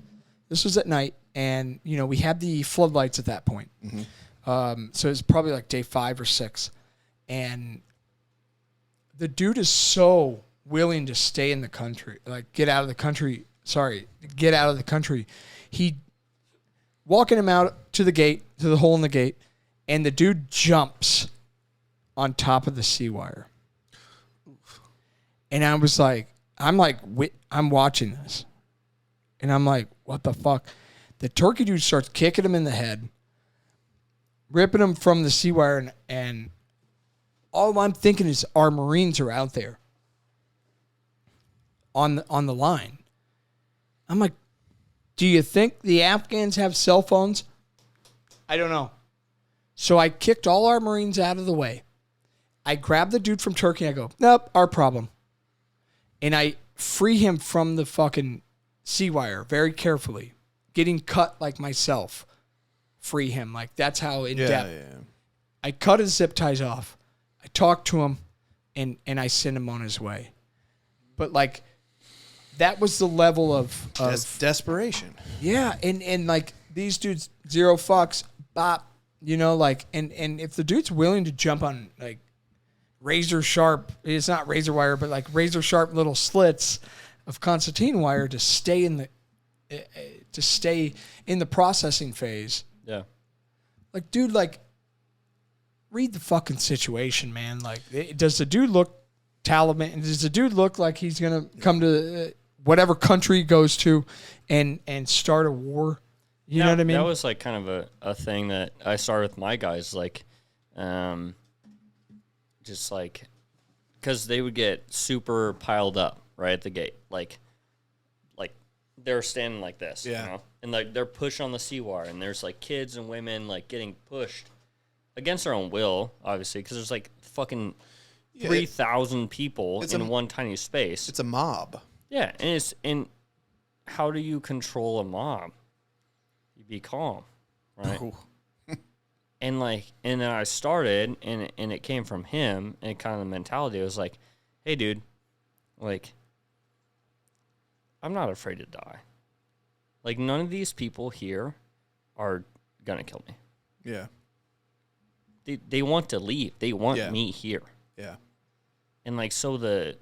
This was at night, and you know we had the floodlights at that point. Mm-hmm. So it's probably like day 5 or 6, and the dude is so willing to stay in the country, like get out of the country. Get out of the country. He walking him out to the gate, to the hole in the gate, and the dude jumps on top of the sea wire. And I was like, I'm watching this. And I'm like, what the fuck? The turkey dude starts kicking him in the head, ripping him from the sea wire, and all I'm thinking is our Marines are out there on the line. I'm like, Do you think the Afghans have cell phones? I don't know. So I kicked all our Marines out of the way. I grabbed the dude from Turkey. I go, nope, our problem. And I free him from the fucking C-wire very carefully. Getting cut like myself. Free him. Like, that's how in depth. Yeah. I cut his zip ties off. I talked to him, and I sent him on his way. But, like, that was the level of desperation. Yeah, and like, these dudes, zero fucks, bop, you know, like, and if the dude's willing to jump on, like, razor sharp, it's not razor wire, but like razor sharp little slits of concertina wire to stay in the processing phase. Yeah. Like, dude, like, read the fucking situation, man. Like, does the dude look Taliban? Does the dude look like he's gonna come to whatever country he goes to and start a war? You know what I mean? That was like kind of a thing that I started with my guys, like, just like, because they would get super piled up right at the gate, like they're standing like this, you know, and like they're pushed on the C-wire, and there's like kids and women like getting pushed against their own will, obviously, because there's like fucking 3,000 people in one tiny space. It's a mob. Yeah, and how do you control a mob? You be calm, right? And then I started, and it came from him, and kind of the mentality. It was like, hey, dude, like, I'm not afraid to die. Like, none of these people here are gonna kill me. Yeah. They want to leave. They want me here. Yeah. And like, so the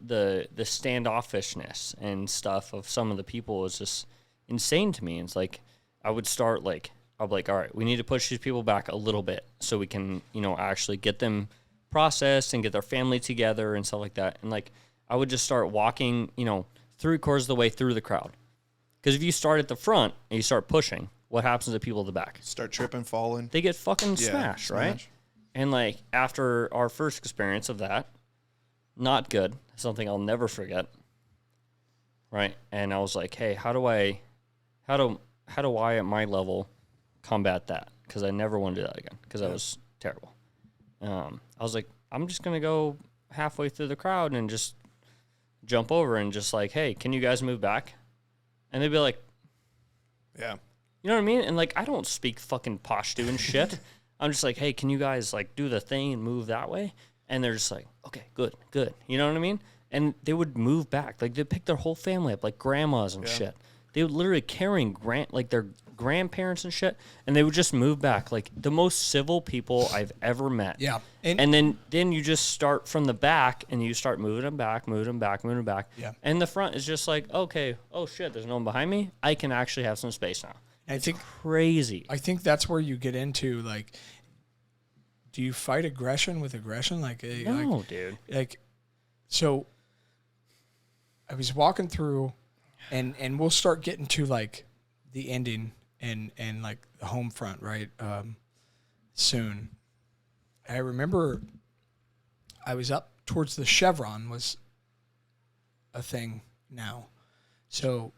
standoffishness and stuff of some of the people is just insane to me. It's like, I would start like, I'll be like, all right, we need to push these people back a little bit so we can, you know, actually get them processed and get their family together and stuff like that. And like, I would just start walking, you know, 3/4 of the way through the crowd. Because if you start at the front and you start pushing, what happens to the people at the back? Start tripping, falling. They get fucking smashed, right? And like, after our first experience of that, not good, something I'll never forget, right? And I was like, hey, how do I at my level combat that? Because I never want to do that again, because that was terrible. I was like, I'm just going to go halfway through the crowd and just jump over and just like, hey, can you guys move back? And they'd be like, yeah. You know what I mean? And like, I don't speak fucking Pashto and shit. I'm just like, hey, can you guys like do the thing and move that way? And they're just like, okay, good. You know what I mean? And they would move back. Like, they'd pick their whole family up, like grandmas and shit. They would literally carrying their grandparents and shit, and they would just move back. Like, the most civil people I've ever met. Yeah. And then you just start from the back, and you start moving them back. Yeah. And the front is just like, okay, oh shit, there's no one behind me. I can actually have some space now. I think crazy. I think that's where you get into, like, do you fight aggression with aggression? Like, no, dude. Like, so I was walking through, and we'll start getting to like the ending and like the home front, right? Soon. I remember I was up towards the Chevron was a thing now. So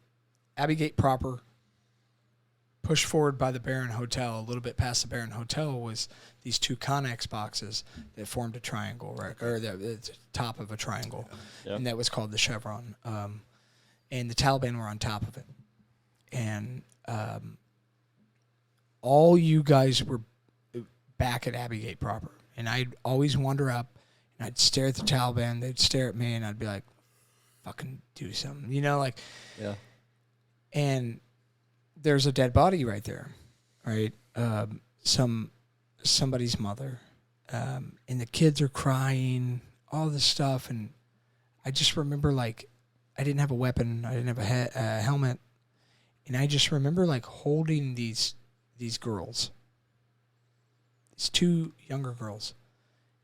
Abbey Gate proper, pushed forward by the Baron Hotel, a little bit past the Baron Hotel was these two Connex boxes that formed a triangle, right? Or the top of a triangle. Yep. And that was called the Chevron. And the Taliban were on top of it. And all you guys were back at Abbey Gate proper. And I'd always wander up, and I'd stare at the Taliban. They'd stare at me, and I'd be like, fucking do something. You know, like... Yeah. And there's a dead body right there, right? Somebody's mother. And the kids are crying, all this stuff. And I just remember, like, I didn't have a weapon. I didn't have a helmet. And I just remember, like, holding these girls, these two younger girls.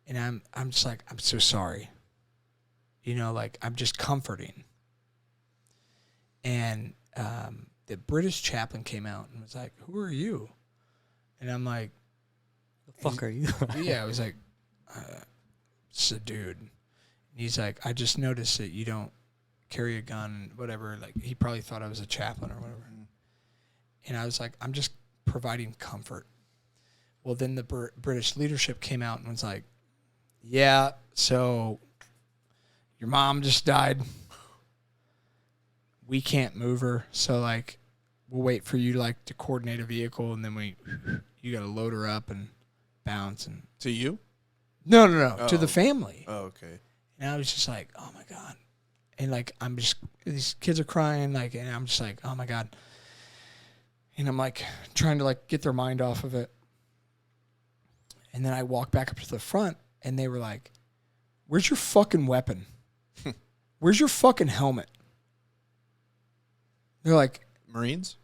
And I'm just like, I'm so sorry. You know, like, I'm just comforting. And the British chaplain came out and was like, who are you? And I'm like, the fuck are you? Yeah, I was like, it's a dude. And he's like, I just noticed that you don't carry a gun, whatever. Like, he probably thought I was a chaplain or whatever. And I was like, I'm just providing comfort. Well, then the British leadership came out and was like, yeah, so your mom just died. We can't move her. So, like, we'll wait for you to coordinate a vehicle, and then you got to load her up and bounce. And To you? No, Oh. to the family. Oh, okay. And I was just like, oh, my God. And, like, these kids are crying, and I'm just like, oh, my God. And I'm, like, trying to, get their mind off of it. And then I walked back up to the front, and they were like, where's your fucking weapon? Where's your fucking helmet? They're like... Marines?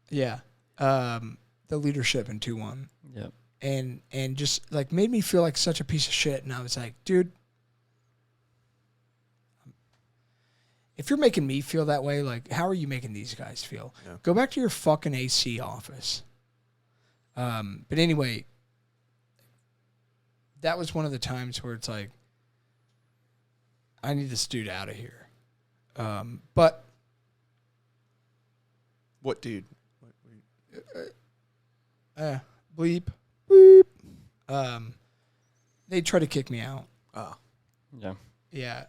Yeah. The leadership in 2-1. Yep. And just, made me feel like such a piece of shit. And I was like, dude, if you're making me feel that way, how are you making these guys feel? Yeah. Go back to your fucking AC office. But anyway, that was one of the times where it's like, I need this dude out of here. But What dude? bleep. They tried to kick me out. Oh. Yeah. Yeah.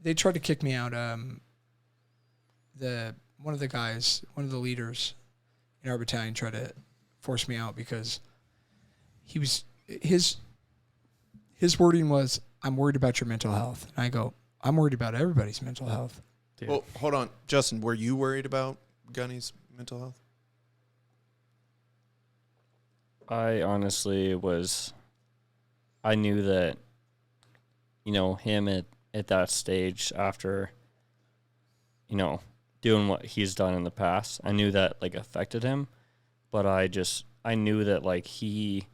They tried to kick me out. One of the leaders in our battalion tried to force me out because his wording was, I'm worried about your mental health. And I go, I'm worried about everybody's mental health. Dude. Well, hold on. Justin, were you worried about Gunny's mental health? I honestly was. I knew that, him at that stage after, doing what he's done in the past, I knew that, affected him. But I knew that, he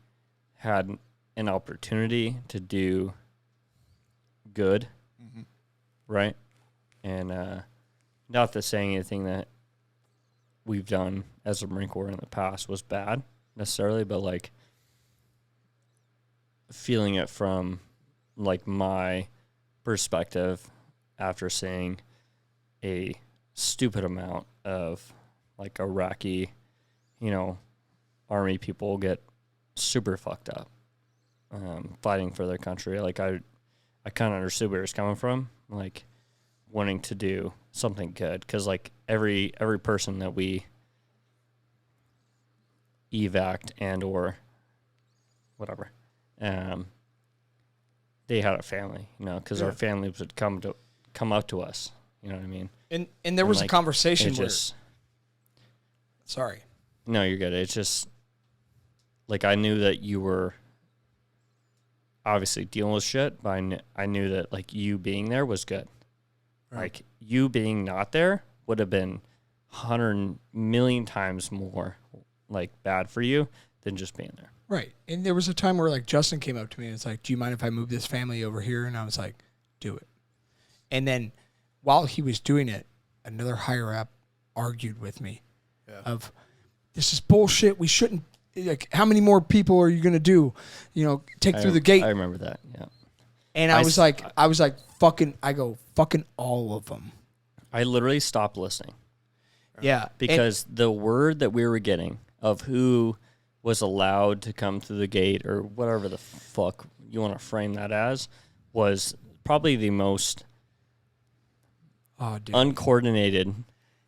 had an opportunity to do good, right? And not to say anything that we've done as a Marine Corps in the past was bad necessarily, but feeling it from my perspective after seeing a stupid amount of Iraqi, army people get super fucked up fighting for their country. I kind of understood where it's coming from, wanting to do something good, because every person that we evac'd and or whatever, they had a family, because our families would come up to us, you know what I mean? And there was a conversation where... Sorry. No, you're good. It's just, I knew that you were obviously dealing with shit, but I knew that, you being there was good. Right. You being not there would have been 100 million times more, bad for you than just being there. Right. And there was a time where, Justin came up to me and was like, do you mind if I move this family over here? And I was like, do it. And then while he was doing it, another higher up argued with me of, this is bullshit. We shouldn't, how many more people are you going to do? Take through the gate. I remember that, yeah. And I was like, fucking all of them. I literally stopped listening. Yeah. Because the word that we were getting of who was allowed to come through the gate, or whatever the fuck you want to frame that as, was probably the most uncoordinated.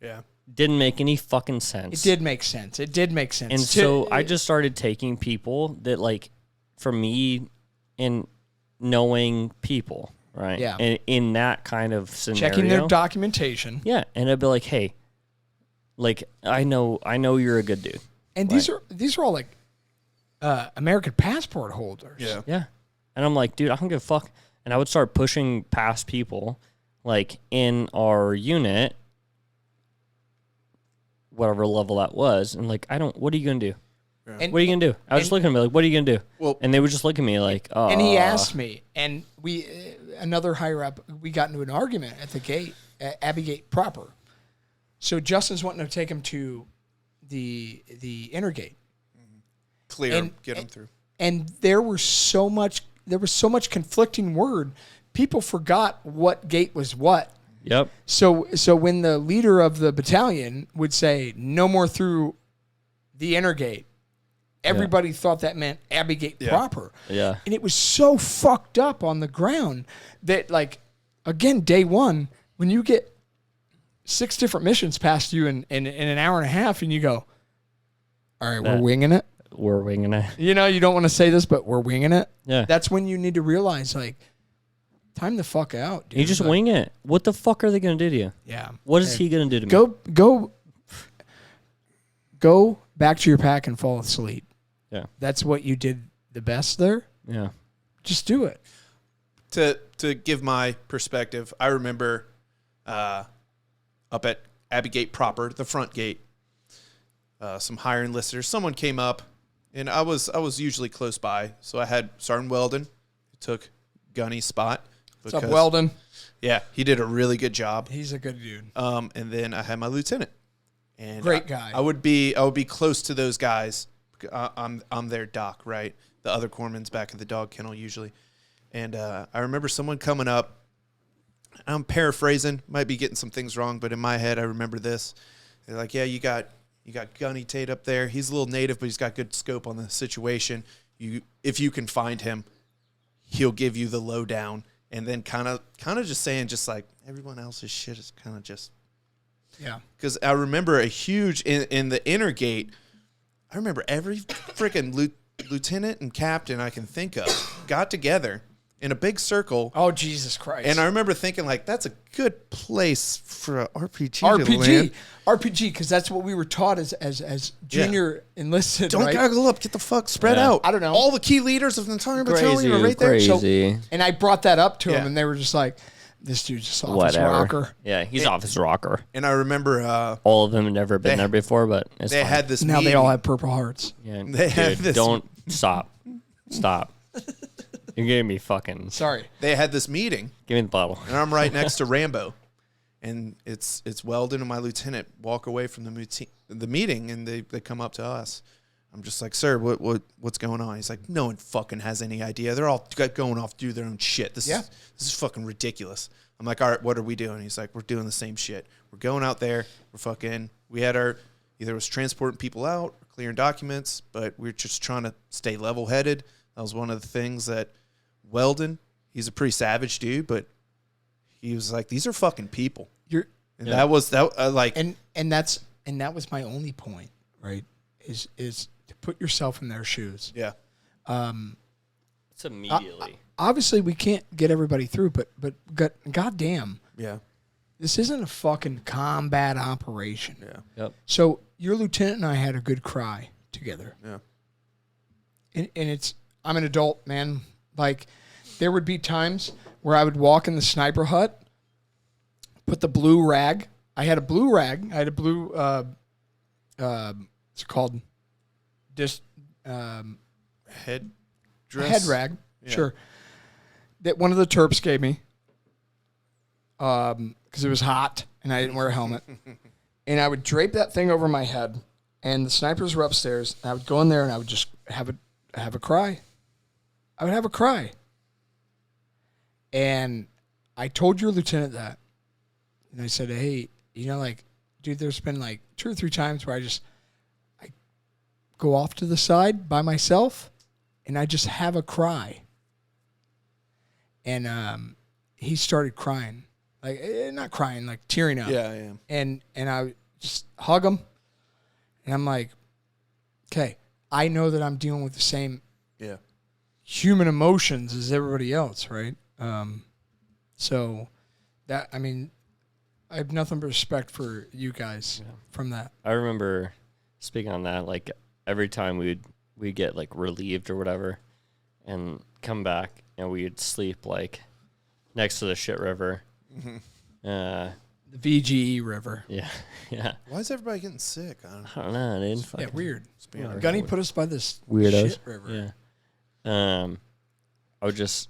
Yeah. Didn't make any fucking sense. It did make sense. And so I just started taking people that, for me, in knowing people, right? Yeah. And in that kind of scenario, checking their documentation. Yeah, and I'd be like, hey, I know you're a good dude. And these are all American passport holders. Yeah. Yeah. And I'm like, dude, I don't give a fuck. And I would start pushing past people, in our unit, whatever level that was, and what are you gonna do? Yeah. And, what are you gonna do? I was just looking at me what are you gonna do? Well, and they would just look at me oh. And he asked me, and we, another higher up, we got into an argument at the gate, at Abbey Gate proper. So Justin's wanting to take him to the inner gate. Clear, get him through. And there was so much conflicting word. People forgot what gate was what. Yep. So when the leader of the battalion would say, no more through the inner gate, everybody thought that meant Abbey Gate proper. Yeah. And it was so fucked up on the ground that, like, again, day one, when you get 6 different missions past you in an hour and a half, and you go, all right, we're winging it. We're winging it. You know, you don't want to say this, but we're winging it. Yeah. That's when you need to realize, like, time the fuck out, dude. You just like, wing it. What the fuck are they going to do to you? Yeah. What is he going to do to me? Go back to your pack and fall asleep. Yeah. That's what you did the best there. Yeah. Just do it. To give my perspective, I remember up at Abbey Gate proper, the front gate, some higher enlisters. Someone came up, and I was usually close by, so I had Sergeant Weldon, who took Gunny's spot. What's up, Weldon? Yeah, he did a really good job. He's a good dude. And then I had my lieutenant, and Great guy. I would be close to those guys. I'm their doc, right? The other corpsman's back at the dog kennel usually. And I remember someone coming up. I'm paraphrasing, might be getting some things wrong, but in my head I remember this. They're like, yeah, you got Gunny Tate up there. He's a little native, but he's got good scope on the situation. If you can find him, he'll give you the lowdown. And then kind of just saying, just like everyone else's shit is kind of just, yeah. Because I remember a huge in the inner gate. I remember every freaking lieutenant and captain I can think of got together in a big circle. Oh, Jesus Christ. And I remember thinking, like, that's a good place for an RPG to land. RPG, because that's what we were taught as junior enlisted, Don't right? goggle up. Get the fuck spread out. I don't know. All the key leaders of the entire Crazy, battalion are right there. crazy. And I brought that up to Yeah. them, and they were just like, this dude's just off his Whatever. rocker. Yeah, he's off his rocker. And I remember All of them have never been there before, but it's they fine. had this Now meeting. they all have Purple Hearts. Yeah, they had dude, this- don't stop. You're getting me fucking. Sorry. They had this meeting, Give me the bottle. and I'm right next to Rambo. And it's Weldon and my lieutenant walk away from the meeting, and they come up to us. I'm just like, sir, what's going on? He's like, no one fucking has any idea. They're all going off to do their own shit. This is fucking ridiculous. I'm like, all right, what are we doing? He's like, we're doing the same shit. We're going out there. We had our, either it was transporting people out, or clearing documents, but we're just trying to stay level-headed. That was one of the things that Weldon, he's a pretty savage dude, but he was like, these are fucking people. That was like, and that was my only point, right? Is to put yourself in their shoes. yeah. It's immediately. Obviously, we can't get everybody through, but goddamn, Yeah. this isn't a fucking combat operation. Yeah. Yep. So your lieutenant and I had a good cry together. Yeah. And I'm an adult, man. Like, there would be times where I would walk in the sniper hut, put the blue rag. I had a blue rag. I had a blue, what's it called? Head Head rag. Yeah. Sure. That one of the Terps gave me. Because it was hot and I didn't wear a helmet. And I would drape that thing over my head, and the snipers were upstairs, and I would go in there and I would just have a cry. I would have a cry. And I told your lieutenant that. And I said, hey, like, dude, there's been like 2 or 3 times where I go off to the side by myself and I just have a cry. And he started crying. Like, not crying, like tearing up. Yeah, I am. And I just hug him. And I'm like, okay, I know that I'm dealing with the same human emotions as everybody else, right? So that, I mean, I have nothing but respect for you guys from that. I remember speaking on that, like every time we'd get like relieved or whatever and come back and we'd sleep like next to the shit river. Mm-hmm. The VGE River. Yeah. Yeah. Why is everybody getting sick? I don't know, dude. Yeah, weird. Yeah. Gunny put us by this Weirdos. shit river. Yeah. I would just,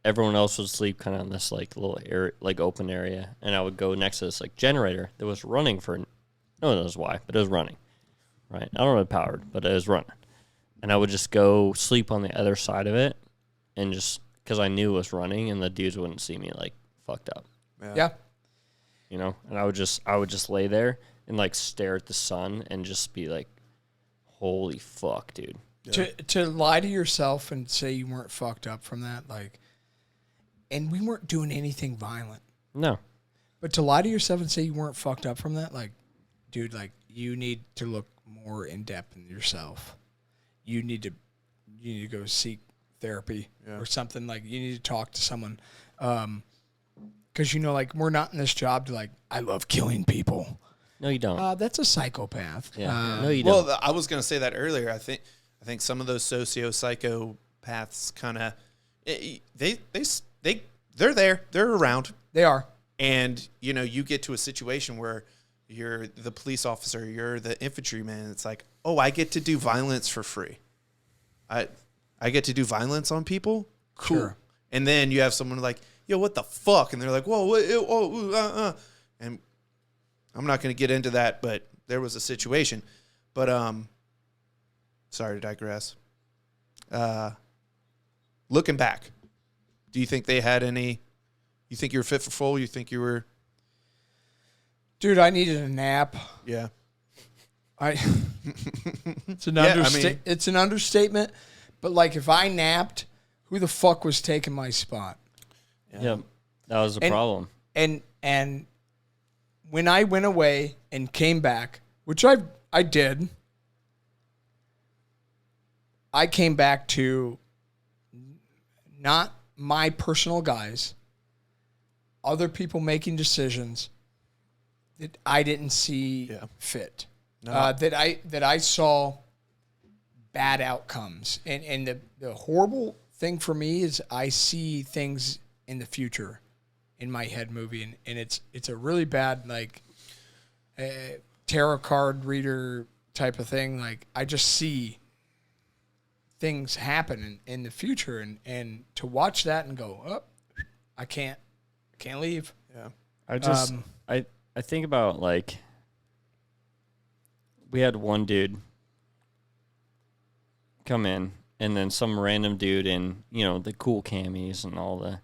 everyone else would sleep kind of on this like little area, like open area, and I would go next to this like generator that was running for, no one knows why, but it was running, right? I don't know if it powered, but it was running, and I would just go sleep on the other side of it, and just because I knew it was running, and the dudes wouldn't see me like fucked up. Yeah. you know, and I would just lay there and like stare at the sun and just be like, holy fuck, dude. Yeah. To lie to yourself and say you weren't fucked up from that, like, and we weren't doing anything violent. No. But to lie to yourself and say you weren't fucked up from that, like, dude, like, you need to look more in depth in yourself. You need to go seek therapy or something. Like, you need to talk to someone. Because, you know, like, we're not in this job to, like, I love killing people. No, you don't. That's a psychopath. Yeah. No, you don't. Well, I was going to say that earlier. I think some of those socio-psychopaths kind of, they're there. They're around. They are. And, you know, you get to a situation where you're the police officer, you're the infantryman. It's like, oh, I get to do violence for free. I get to do violence on people? Cool. Sure. And then you have someone like, yo, what the fuck? And they're like, whoa, and I'm not going to get into that, but there was a situation. But, sorry to digress. Looking back, do you think they had any... You think you were fit for full? You think you were... Dude, I needed a nap. Yeah. It's an understatement. But, like, if I napped, who the fuck was taking my spot? Yeah, that was the problem. And when I went away and came back, which I did, I came back to not my personal guys, other people making decisions that I didn't see fit. No. That I saw bad outcomes. And the horrible thing for me is I see things in the future in my head movie, and it's a really bad, like, tarot card reader type of thing. Like, I just see things happen in the future, and to watch that and go, oh, I can't leave. Yeah. I think about, like, we had one dude come in, and then some random dude in, you know, the cool camis and all the,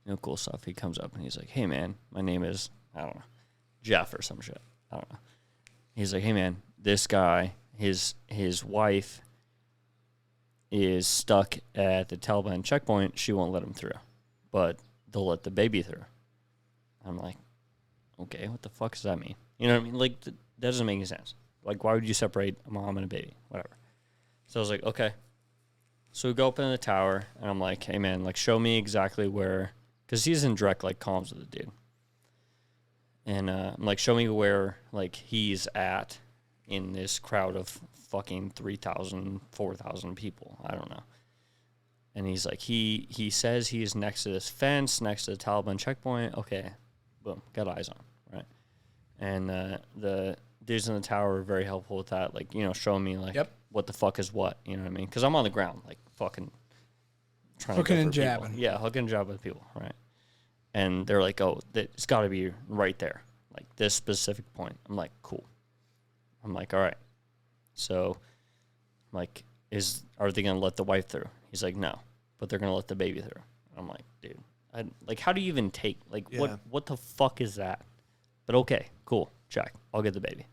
you know, cool stuff. He comes up and he's like, hey man, my name is, I don't know, Jeff or some shit. I don't know. He's like, hey man, this guy, his wife is stuck at the Taliban checkpoint. She won't let him through, but they'll let the baby through. I'm like, okay, what the fuck does that mean? You know what I mean? Like, that doesn't make any sense. Like, why would you separate a mom and a baby? Whatever. So I was like, okay. So we go up in the tower, and I'm like, hey, man, like, show me exactly where, because he's in direct, like, comms with the dude. And I'm like, show me where, like, he's at in this crowd of fucking 3,000, 4,000 people. I don't know. And he's like, he says he's next to this fence, next to the Taliban checkpoint. Okay, boom, got eyes on, right? And the dudes in the tower were very helpful with that, like, you know, showing me, like, what the fuck is what, you know what I mean? Because I'm on the ground, like, fucking trying hooking to and jabbing. People. Yeah, hooking and jabbing with people, right? And they're like, oh, it's got to be right there, like, this specific point. I'm like, cool. I'm like, all right. So, like, are they going to let the wife through? He's like, no, but they're going to let the baby through. I'm like, dude, like, how do you even take, like, what the fuck is that? But okay, cool, check. I'll get the baby.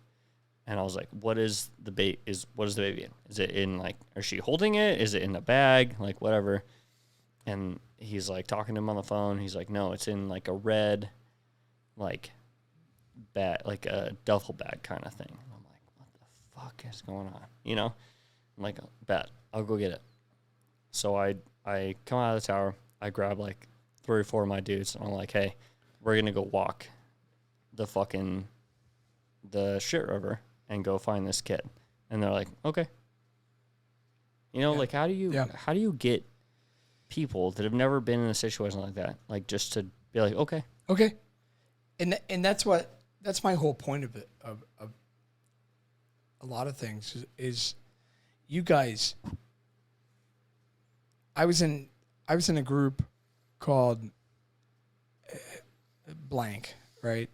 And I was like, what is the baby in? Is it in, like, is she holding it? Is it in a bag? Like, whatever. And he's, like, talking to him on the phone. He's like, no, it's in, like, a red, like, bag, like a duffel bag kind of thing. I'm like, what the fuck is going on? You know? I'm like, bet, I'll go get it. So I come out of the tower. I grab, like, 3 or 4 of my dudes. And I'm like, hey, we're going to go walk the shit river and go find this kid. And they're like, okay. You know, like, how do you get people that have never been in a situation like that, like, just to be like, okay. And that's my whole point of it, of a lot of things is you guys. I was in a group called blank, right?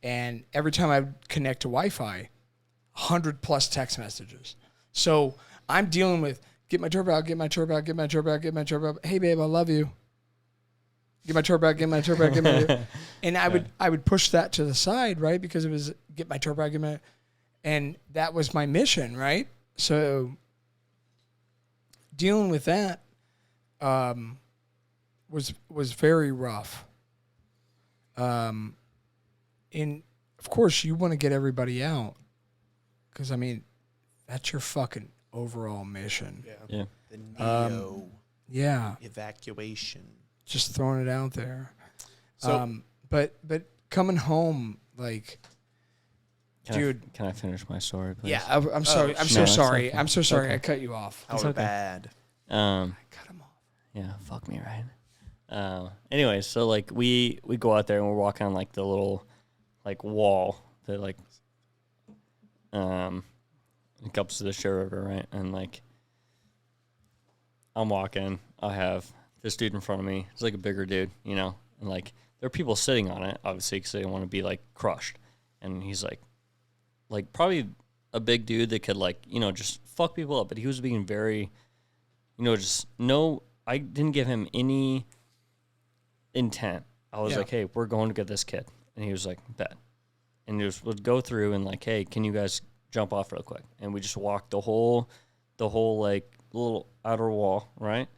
And every time I would connect to Wi-Fi, 100+ text messages. So I'm dealing with, get my turbo out, get my turbo out, get my turbo out, get my turbo out. Hey, babe, I love you. get my tour bag, get my tour bag, get my. And I would push that to the side, right? Because it was get my tour bag, get my, and that was my mission, right? So dealing with that was very rough. And of course, you want to get everybody out because I mean, that's your fucking overall mission. Yeah. The NEO. Yeah. Evacuation. Just throwing it out there. So, but coming home, like, dude. Can I finish my story, please? Yeah, I'm sorry. I'm so sorry. Okay. I'm so sorry. Okay. I cut you off. It's okay. Bad. I cut him off. Yeah, fuck me, right? Anyway, so like we go out there and we're walking on like the little like wall that like it comes to the Share River, right? And like I'm walking, I have this dude in front of me. He's like a bigger dude, you know, and like there are people sitting on it, obviously, because they don't want to be like crushed. And he's like probably a big dude that could like, you know, just fuck people up. But he was being very, you know, just no. I didn't give him any intent. I was like, hey, we're going to get this kid, and he was like, bet. And he would go through and like, hey, can you guys jump off real quick? And we just walked the whole like little outer wall, right?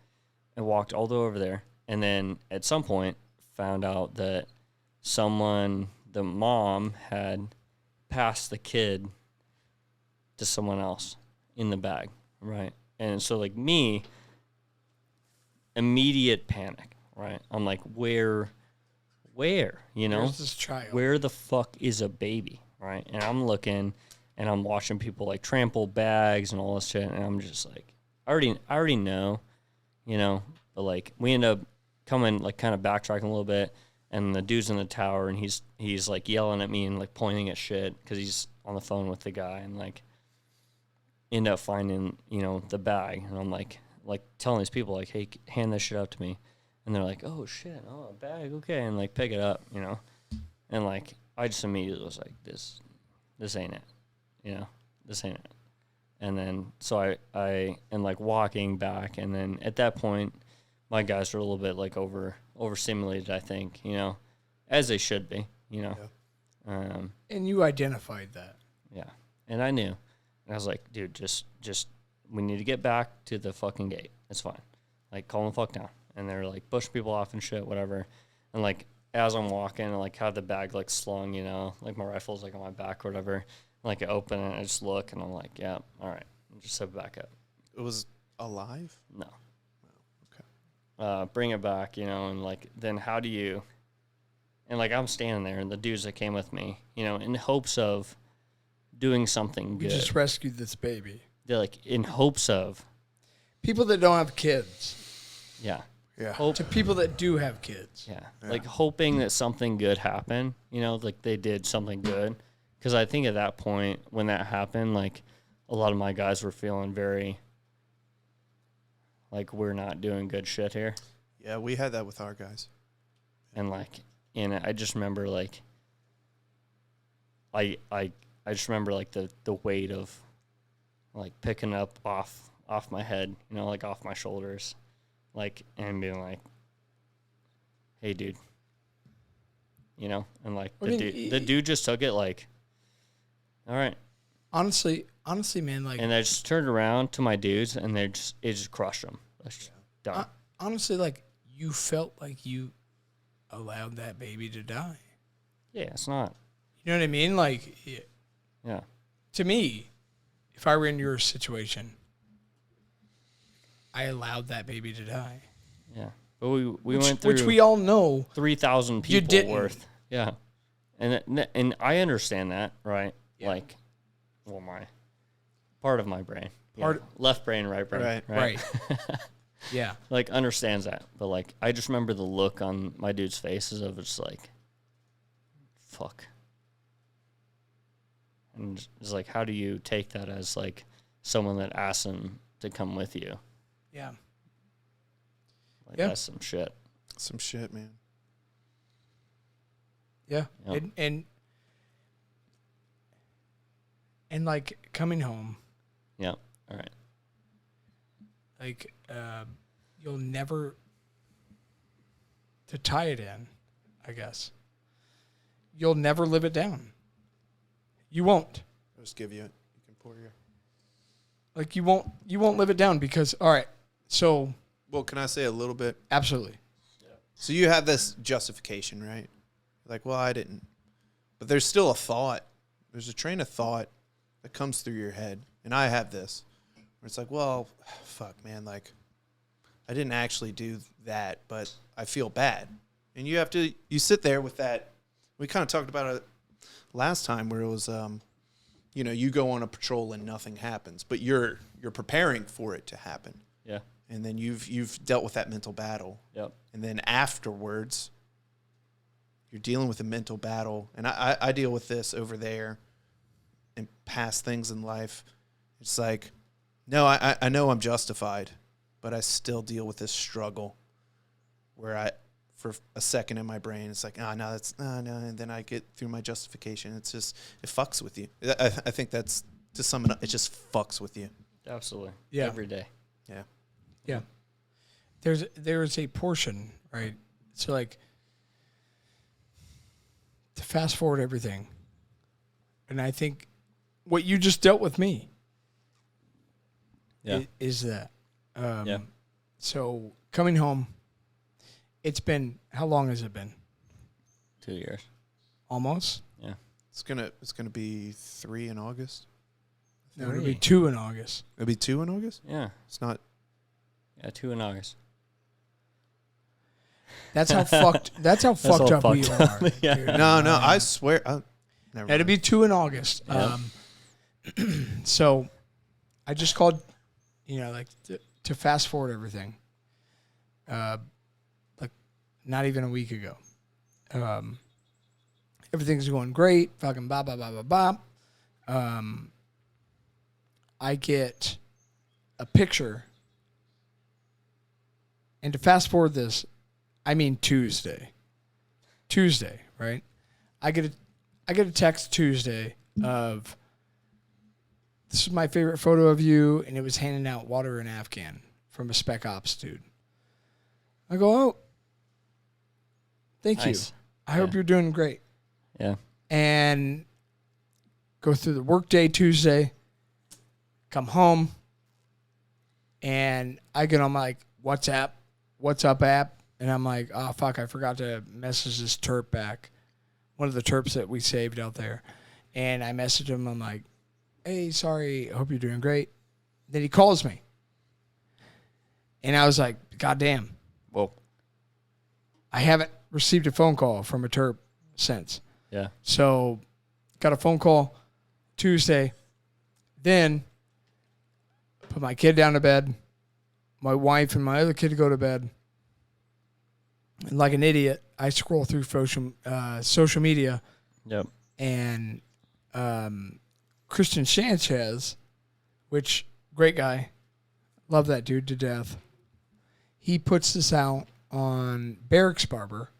And walked all the way over there. And then at some point found out that the mom had passed the kid to someone else in the bag, right? And so like me, immediate panic, right? I'm like, where, you know? Where's this child? Where the fuck is a baby, right? And I'm looking and I'm watching people like trample bags and all this shit, and I'm just like, I already know, you know, but like we end up coming like kind of backtracking a little bit, and the dude's in the tower and he's like yelling at me and like pointing at shit because he's on the phone with the guy, and like end up finding, you know, the bag, and I'm like telling these people like, hey, hand this shit up to me, and they're like, oh shit, oh, a bag, okay, and like pick it up, you know, and like I just immediately was like, this ain't it, you know, this ain't it. And then so I am like walking back, and then at that point my guys were a little bit like overstimulated, I think, you know, as they should be, you know. Yeah. And you identified that. Yeah. And I knew. And I was like, dude, just we need to get back to the fucking gate. It's fine. Like, calm the fuck down. And they're like pushing people off and shit, whatever. And like as I'm walking, I like have the bag like slung, you know, like my rifle's like on my back or whatever. And, like I open it and I just look and I'm like, yeah, all right. And just set it back up. It was alive? No. Oh, okay. Bring it back, you know, and like then how do you, and like I'm standing there and the dudes that came with me, you know, in hopes of doing something good. We just rescued this baby. They're like in hopes of people that don't have kids. Yeah. Yeah. To people that do have kids. Yeah. Like hoping that something good happened, you know, like they did something good. Because I think at that point when that happened, like a lot of my guys were feeling very like we're not doing good shit here. Yeah, we had that with our guys. And like, and I just remember like, I just remember like the weight of like picking up off my head, you know, like off my shoulders, like, and being like, hey dude, you know, and like the dude just took it like, all right. Honestly, man, like, and I just turned around to my dudes, and it just crushed them. Done. Honestly, like, you felt like you allowed that baby to die. Yeah, it's not. You know what I mean? Like, yeah. To me, if I were in your situation, I allowed that baby to die. Yeah, but we went through, which we all know, 3,000 people worth. Yeah, and I understand that, right? Yeah. Like, well, my part of my brain, left brain, right brain, right. Yeah, like understands that, but like I just remember the look on my dude's faces of just like, fuck, and it's like, how do you take that as like someone that asked him to come with you? Yeah, like that's some shit. Some shit, man. Yeah, yep. And like coming home. Yeah. All right. Like, you'll never to tie it in, I guess, you'll never live it down. You won't. I'll just give you it. You can pour your. Like you won't live it down because all right. So. Well, can I say a little bit? Absolutely. So you have this justification, right? Like, well, I didn't. But there's still a thought. There's a train of thought that comes through your head. And I have this. Where it's like, well, fuck, man. Like, I didn't actually do that, but I feel bad. And you sit there with that. We kind of talked about it last time where it was, you go on a patrol and nothing happens. But you're preparing for it to happen. Yeah. And then you've dealt with that mental battle. Yep. And then afterwards, you're dealing with a mental battle. And I deal with this over there and past things in life. It's like, no, I know I'm justified, but I still deal with this struggle where for a second in my brain, it's like, no, and then I get through my justification. It's just, it fucks with you. I think that's, to sum it up, it just fucks with you. Absolutely. Yeah. Every day. Yeah. Yeah. There's a portion, right? So like to fast forward everything. And I think what you just dealt with me is that. Yeah. So coming home, it's been, how long has it been? 2 years. Almost? Yeah. It's gonna be 3 in August. No, it'll be 2 in August. It'll be 2 in August? Yeah. It's not. Yeah, 2 in August. That's how fucked up we are. Yeah. Dude. No, I swear. Never It'll mind. be 2 in August. Yeah. So I just called, to fast forward everything. Like not even a week ago. Everything's going great. Fucking blah, blah, blah, blah, blah. I get a picture. And to fast forward this, I mean Tuesday. Tuesday, right? I get a text Tuesday of, this is my favorite photo of you, and it was handing out water in Afghan from a spec ops dude. I go, oh, thank you. I hope you're doing great. Yeah. And go through the workday Tuesday, come home, and I get on my WhatsApp, what's up app, and I'm like, oh, fuck, I forgot to message this terp back, one of the terps that we saved out there. And I message him, I'm like, hey, sorry, I hope you're doing great. Then he calls me. And I was like, God damn. Whoa. I haven't received a phone call from a terp since. Yeah. So got a phone call Tuesday. Then put my kid down to bed. My wife and my other kid to go to bed. And like an idiot, I scroll through social media. Yep. And Christian Sanchez, which, great guy. Love that dude to death. He puts this out on Barracks Barber,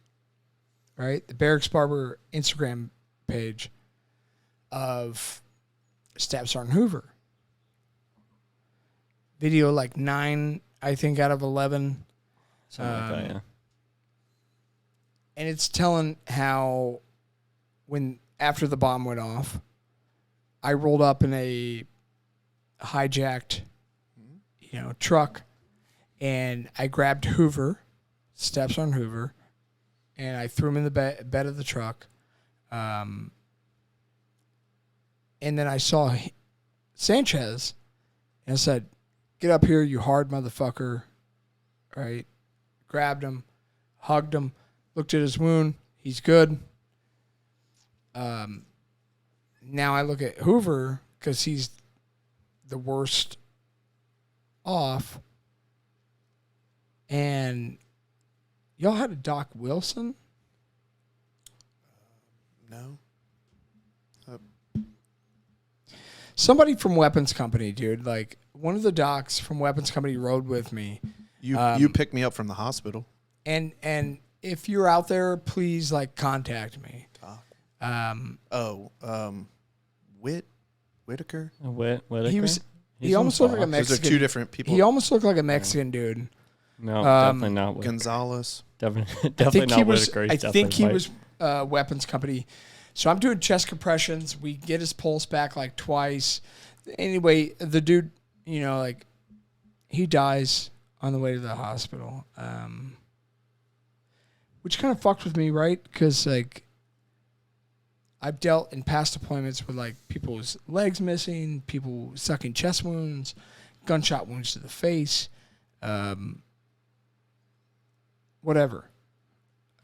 right? The Barracks Barber Instagram page of Staff Sergeant Hoover. Video like 9, I think, out of 11. Something like that, yeah. And it's telling how after the bomb went off, I rolled up in a hijacked, truck, and I grabbed Hoover, Staff Sergeant Hoover, and I threw him in the bed of the truck. And then I saw Sanchez, and I said, "Get up here, you hard motherfucker!" Right? Grabbed him, hugged him, looked at his wound. He's good. Now I look at Hoover because he's the worst off. And y'all had a Doc Wilson? No. Somebody from Weapons Company, dude. Like one of the docs from Weapons Company rode with me. You picked me up from the hospital. And if you're out there, please contact me. Whitaker? Whitaker? He almost looked like a Mexican. Those are two different people. He almost looked like a Mexican dude. No, definitely not Whitaker. Gonzalez. Definitely not Whitaker. I think he was weapons company. So I'm doing chest compressions. We get his pulse back like twice. Anyway, the dude, like he dies on the way to the hospital, which kind of fucked with me, right? Because like I've dealt in past deployments with like people's legs missing, people sucking chest wounds, gunshot wounds to the face, whatever.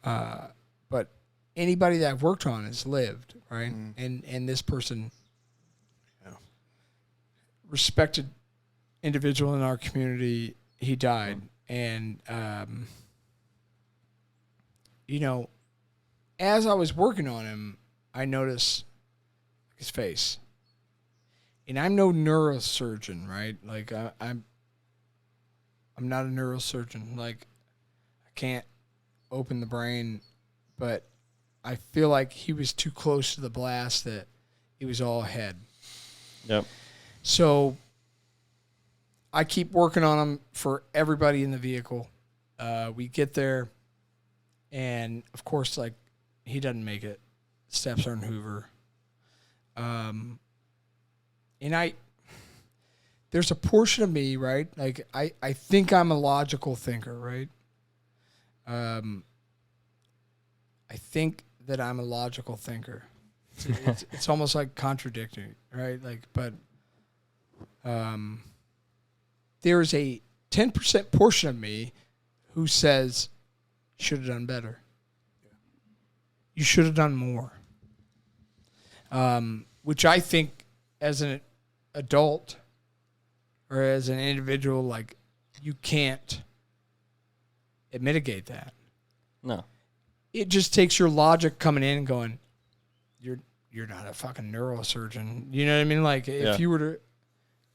But anybody that I've worked on has lived, right? And this person, respected individual in our community, he died. And, as I was working on him, I noticed his face. And I'm no neurosurgeon, right? Like I'm not a neurosurgeon. Like I can't open the brain, but I feel like he was too close to the blast that it was all head. Yep. So I keep working on him for everybody in the vehicle. We get there, and of course, like he doesn't make it. Steps are in Hoover. And there's a portion of me, right? Like I think I'm a logical thinker, right? I think that I'm a logical thinker. It's almost like contradictory, right? Like, but there's a 10% portion of me who says, you should have done better. You should have done more. Which I think as an adult or as an individual, like you can't mitigate that. No. It just takes your logic coming in and going, you're not a fucking neurosurgeon. You know what I mean? Like if you were to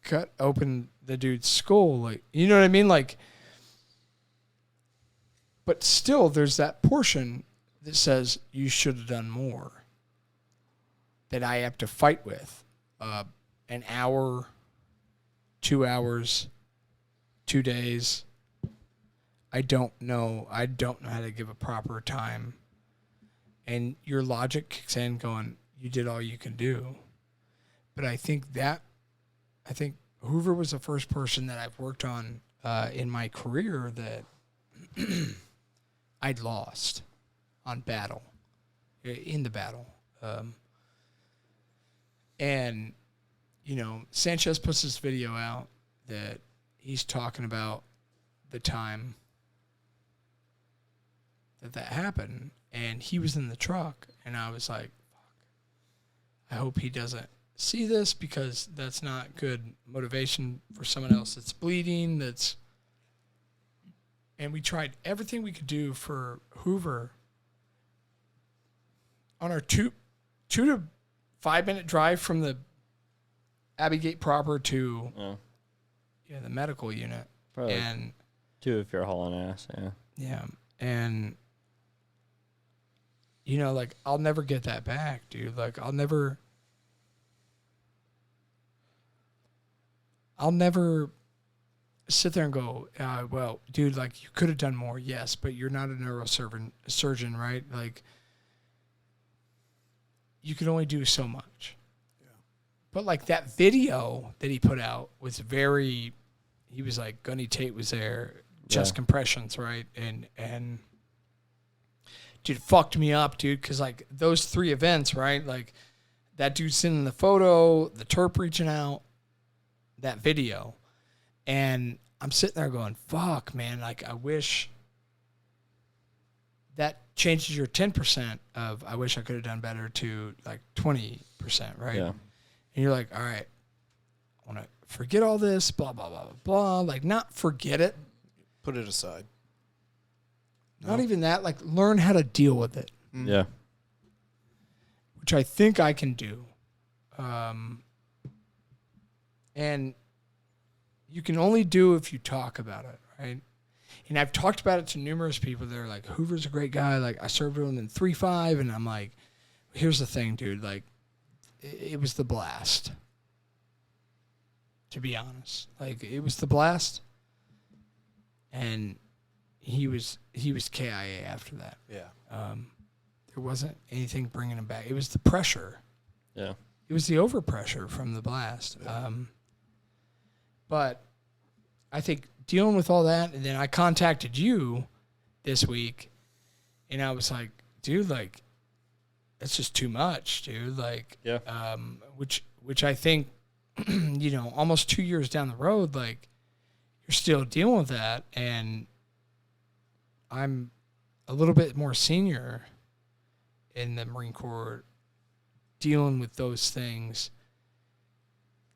cut open the dude's skull, like, you know what I mean? Like, but still there's that portion that says you should have done more that I have to fight with. An hour, 2 hours, 2 days. I don't know how to give a proper time. And your logic kicks in going, you did all you can do. But I think Hoover was the first person that I've worked on in my career that I'd lost in the battle. And, Sanchez puts this video out that he's talking about the time that happened, and he was in the truck, and I was like, fuck, I hope he doesn't see this because that's not good motivation for someone else that's bleeding, and we tried everything we could do for Hoover on our 2 to 5 minute drive from the Abbey Gate proper to the medical unit. Probably and 2 if you're hauling ass, yeah, and like I'll never get that back, dude. Like I'll never sit there and go, well, dude, like you could have done more, yes, but you're not a neurosurgeon, right? Like you can only do so much. Yeah. But like that video that he put out was he was like, Gunny Tate was there, chest compressions, right? And dude, it fucked me up, dude, because like those 3 events, right? Like that dude sending the photo, the Terp reaching out, that video. And I'm sitting there going, fuck, man, like I wish that changes your 10% of I wish I could have done better to like 20%, right? Yeah. And you're like, all right, I want to forget all this, blah, blah, blah, blah, blah. Like not forget it. Put it aside. Not even that, like learn how to deal with it. Yeah. Which I think I can do. And you can only do if you talk about it, right? And I've talked about it to numerous people. They're like, Hoover's a great guy. Like I served with him in 3-5. And I'm like, here's the thing, dude. Like it was the blast. To be honest. Like it was the blast. And he was KIA after that. Yeah. There wasn't anything bringing him back. It was the pressure. Yeah. It was the overpressure from the blast. Yeah. But I think dealing with all that, and then I contacted you this week, and I was like, dude, like, that's just too much, dude. Like, Yeah. Which I think, almost 2 years down the road, like, you're still dealing with that, and I'm a little bit more senior in the Marine Corps dealing with those things.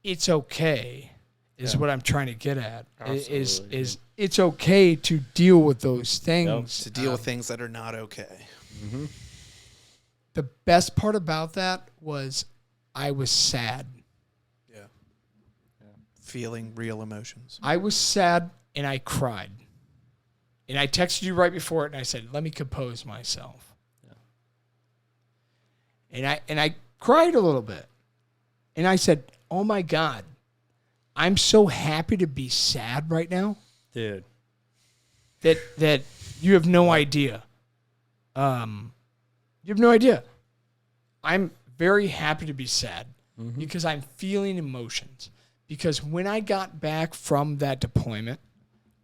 It's okay, is what I'm trying to get at. Absolutely. Is it's okay to deal with those things. To deal with things that are not okay. Mm-hmm. The best part about that was I was sad. Yeah. Feeling real emotions. I was sad and I cried. And I texted you right before it and I said, let me compose myself. Yeah. And I cried a little bit. And I said, oh my God, I'm so happy to be sad right now. Dude. That you have no idea. You have no idea. I'm very happy to be sad because I'm feeling emotions. Because when I got back from that deployment,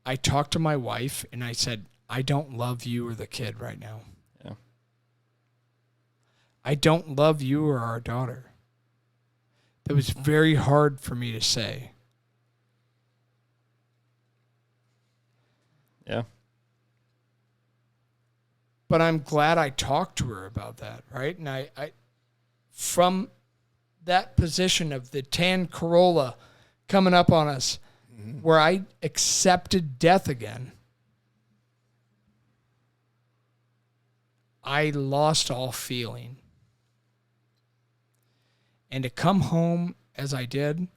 I talked to my wife and I said, I don't love you or the kid right now. Yeah. I don't love you or our daughter. That was very hard for me to say. Yeah. But I'm glad I talked to her about that, right? And I from that position of the tan Corolla coming up on us, where I accepted death again, I lost all feeling. And to come home as I did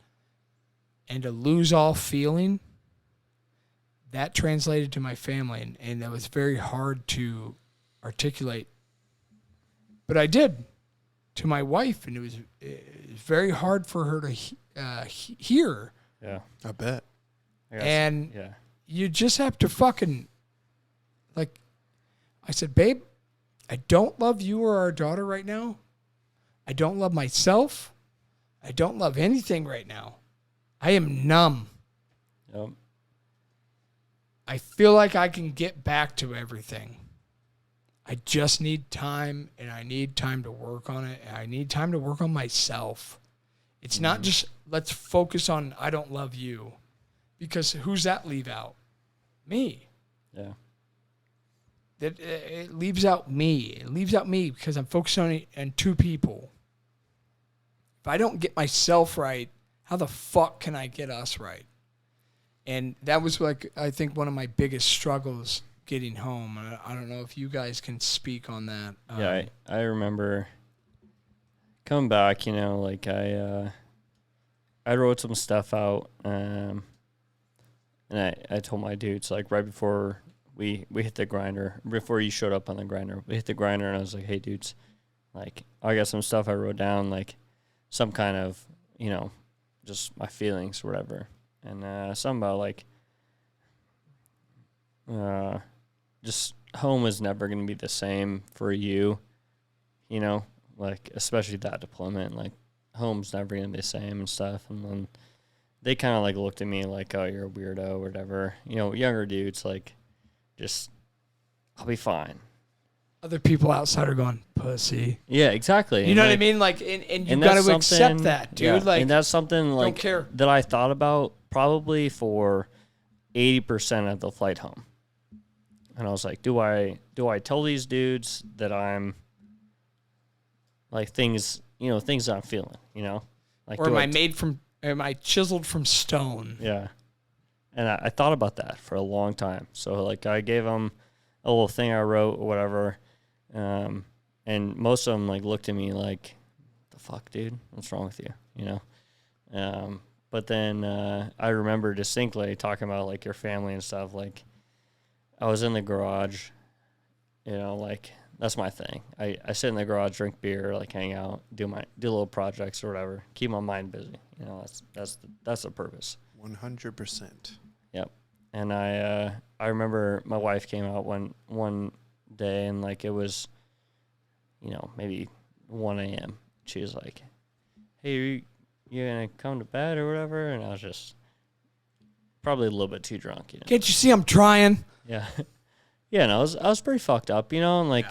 and to lose all feeling, that translated to my family, and that was very hard to articulate. But I did to my wife, and it was very hard for her to hear. Yeah. I bet. And yeah. you just have to fucking, like, I said, babe, I don't love you or our daughter right now. I don't love myself. I don't love anything right now. I am numb. Yep. I feel like I can get back to everything. I just need time, and I need time to work on it, and I need time to work on myself. It's not just, let's focus on I don't love you. Because who's that leave out? Me. Yeah. That it leaves out me. It leaves out me because I'm focused on two people. If I don't get myself right, how the fuck can I get us right? And that was like, I think, one of my biggest struggles getting home. I don't know if you guys can speak on that. Yeah, I remember coming back, like I wrote some stuff out, and I told my dudes, like, right before we hit the grinder, before you showed up on the grinder, we hit the grinder, and I was like, hey, dudes, like, I got some stuff I wrote down, like, some kind of, just my feelings or whatever. And something about, like, just home is never going to be the same for you, like, especially that deployment, like, home's never going to be the same and stuff. And then they kind of, like, looked at me like, oh, you're a weirdo or whatever. Younger dudes, like, just, I'll be fine. Other people outside are going, pussy. Yeah, exactly. You know what I mean? Like, and you got to accept that, dude. Yeah, like, and that's something, like, don't care. that I thought about probably for 80% of the flight home. And I was like, do I tell these dudes that I'm, like, things that I'm feeling, like, or am I chiseled from stone? Yeah. And I thought about that for a long time. So, like, I gave them a little thing I wrote or whatever. And most of them, like, looked at me like, the fuck, dude? What's wrong with you? But then I remember distinctly talking about, like, your family and stuff. Like, I was in the garage, like, that's my thing. I sit in the garage, drink beer, like, hang out, do little projects or whatever, keep my mind busy. That's the purpose. 100%. Yep. and I remember my wife came out one day, and like it was, maybe 1 a.m. She was like, "Hey, you gonna come to bed or whatever?" And I was just probably a little bit too drunk, Can't you see I'm trying? Yeah. Yeah, and I was pretty fucked up, and like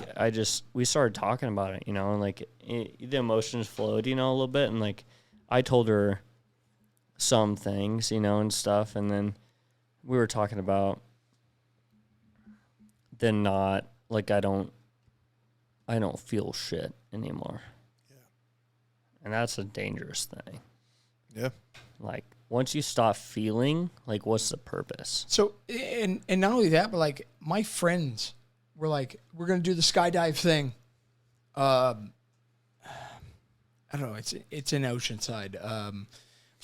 we started talking about it, and like the emotions flowed, a little bit, and like I told her some things, and stuff, and then we were talking about then not like I don't feel shit anymore. Yeah. And that's a dangerous thing. Yeah. Like once you stop feeling, like what's the purpose? So and not only that, but like my friends were like, we're gonna do the skydive thing. I don't know, it's in Oceanside,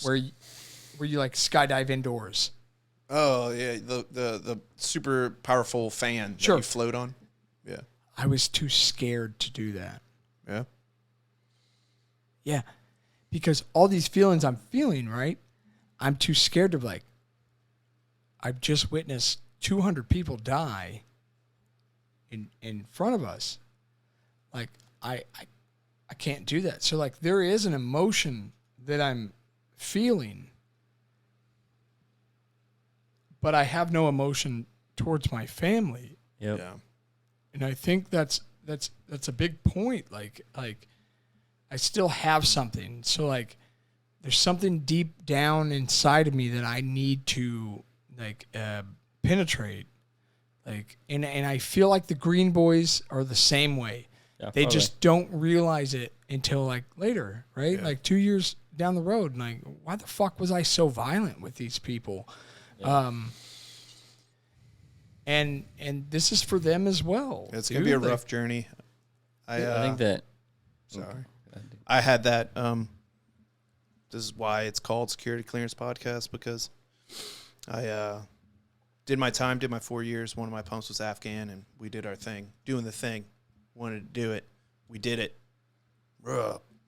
where you like skydive indoors. Oh yeah, the super powerful fan that you float on. Yeah. I was too scared to do that. Yeah. Yeah. Because all these feelings I'm feeling, right? I'm too scared to like, I've just witnessed 200 people die in front of us. Like, I can't do that. So like there is an emotion that I'm feeling, but I have no emotion towards my family. Yep. Yeah. And I think that's a big point. Like I still have something. So like there's something deep down inside of me that I need to like penetrate. Like and I feel like the Green Boys are the same way. Yeah, they just don't realize it until like later, right? Yeah. Like 2 years down the road, and like, why the fuck was I so violent with these people? Yeah. And this is for them as well. It's gonna be a rough journey. I think that. Sorry, I had that. This is why it's called Security Clearance Podcast, because I did my 4 years. One of my pumps was Afghan, and we did our thing, doing the thing. Wanted to do it. We did it.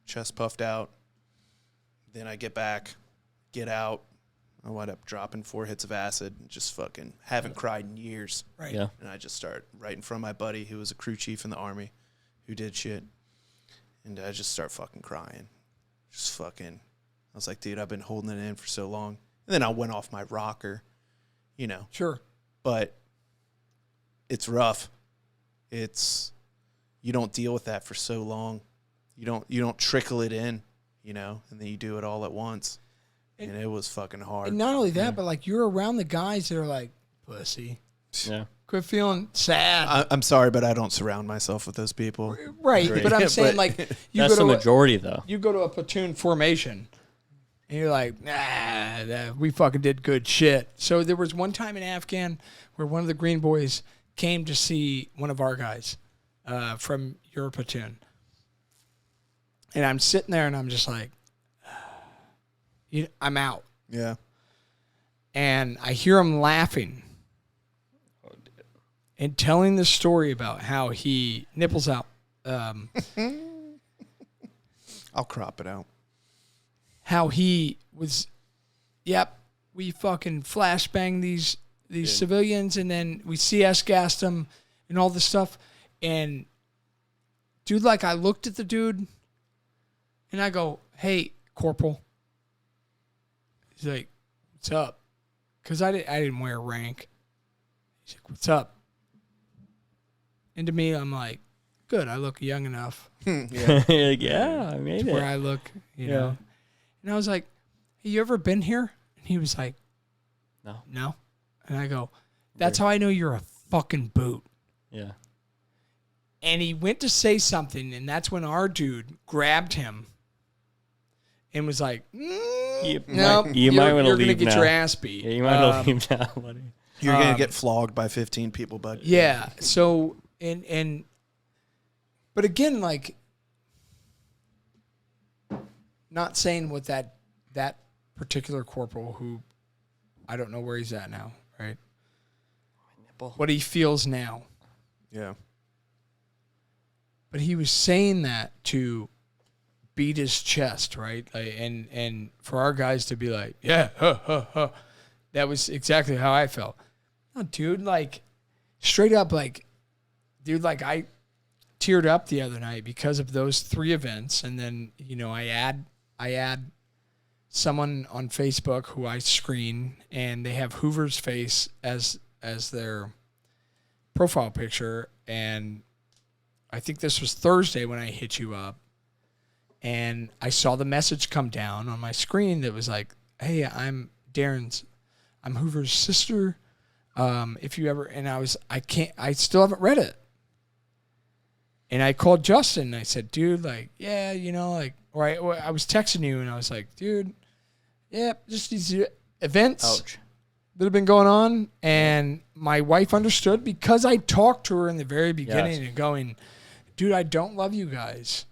Chest puffed out. Then I get back, get out. I wind up dropping 4 hits of acid and just fucking haven't cried in years. Right. Yeah. And I just start right in front of my buddy who was a crew chief in the Army who did shit. And I just start fucking crying. Just fucking. I was like, dude, I've been holding it in for so long. And then I went off my rocker, Sure. But it's rough. You don't deal with that for so long. You don't trickle it in, and then you do it all at once. And it was fucking hard. And not only that, but like you're around the guys that are like, pussy. Yeah. Quit feeling sad. I'm sorry, but I don't surround myself with those people. Right. But I'm saying like that's the majority though. You go to a platoon formation and you're like, nah, we fucking did good shit. So there was one time in Afghan where one of the Green Boys came to see one of our guys from your platoon. And I'm sitting there and I'm just like, I'm out. Yeah. And I hear him laughing and telling the story about how he nipples out. I'll crop it out. How he was, we fucking flashbang these civilians, and then we CS gassed them and all this stuff. And dude, like I looked at the dude and I go, hey, Corporal. He's like, what's up? Because I didn't wear rank. He's like, what's up? And to me, I'm like, good, I look young enough. Yeah. Yeah, I made it. Where I look, you know. And I was like, hey, you ever been here? And he was like, no. And I go, that's how I know you're a fucking boot. Yeah. And he went to say something, and that's when our dude grabbed him and was like, you might want to leave now. You're going to get your ass beat. Yeah, you might want to leave now, buddy. You're going to get flogged by 15 people, bud. Yeah. So, but again, like, not saying what that particular corporal, who I don't know where he's at now, right? What he feels now. Yeah. But he was saying that to beat his chest, right? Like, and for our guys to be like, yeah, That was exactly how I felt. No, dude, like, straight up, like, dude, like, I teared up the other night because of those 3 events. And then, you know, I add someone on Facebook who I screen, and they have Hoover's face as their profile picture. And I think this was Thursday when I hit you up, and I saw the message come down on my screen that was like, hey, I'm Hoover's sister. If you ever, and I still haven't read it. And I called Justin and I said, dude, like, yeah, you know, like, or I was texting you and I was like, dude, yeah, just these events that have been going on. And my wife understood because I talked to her in the very beginning and going, dude, I don't love you guys.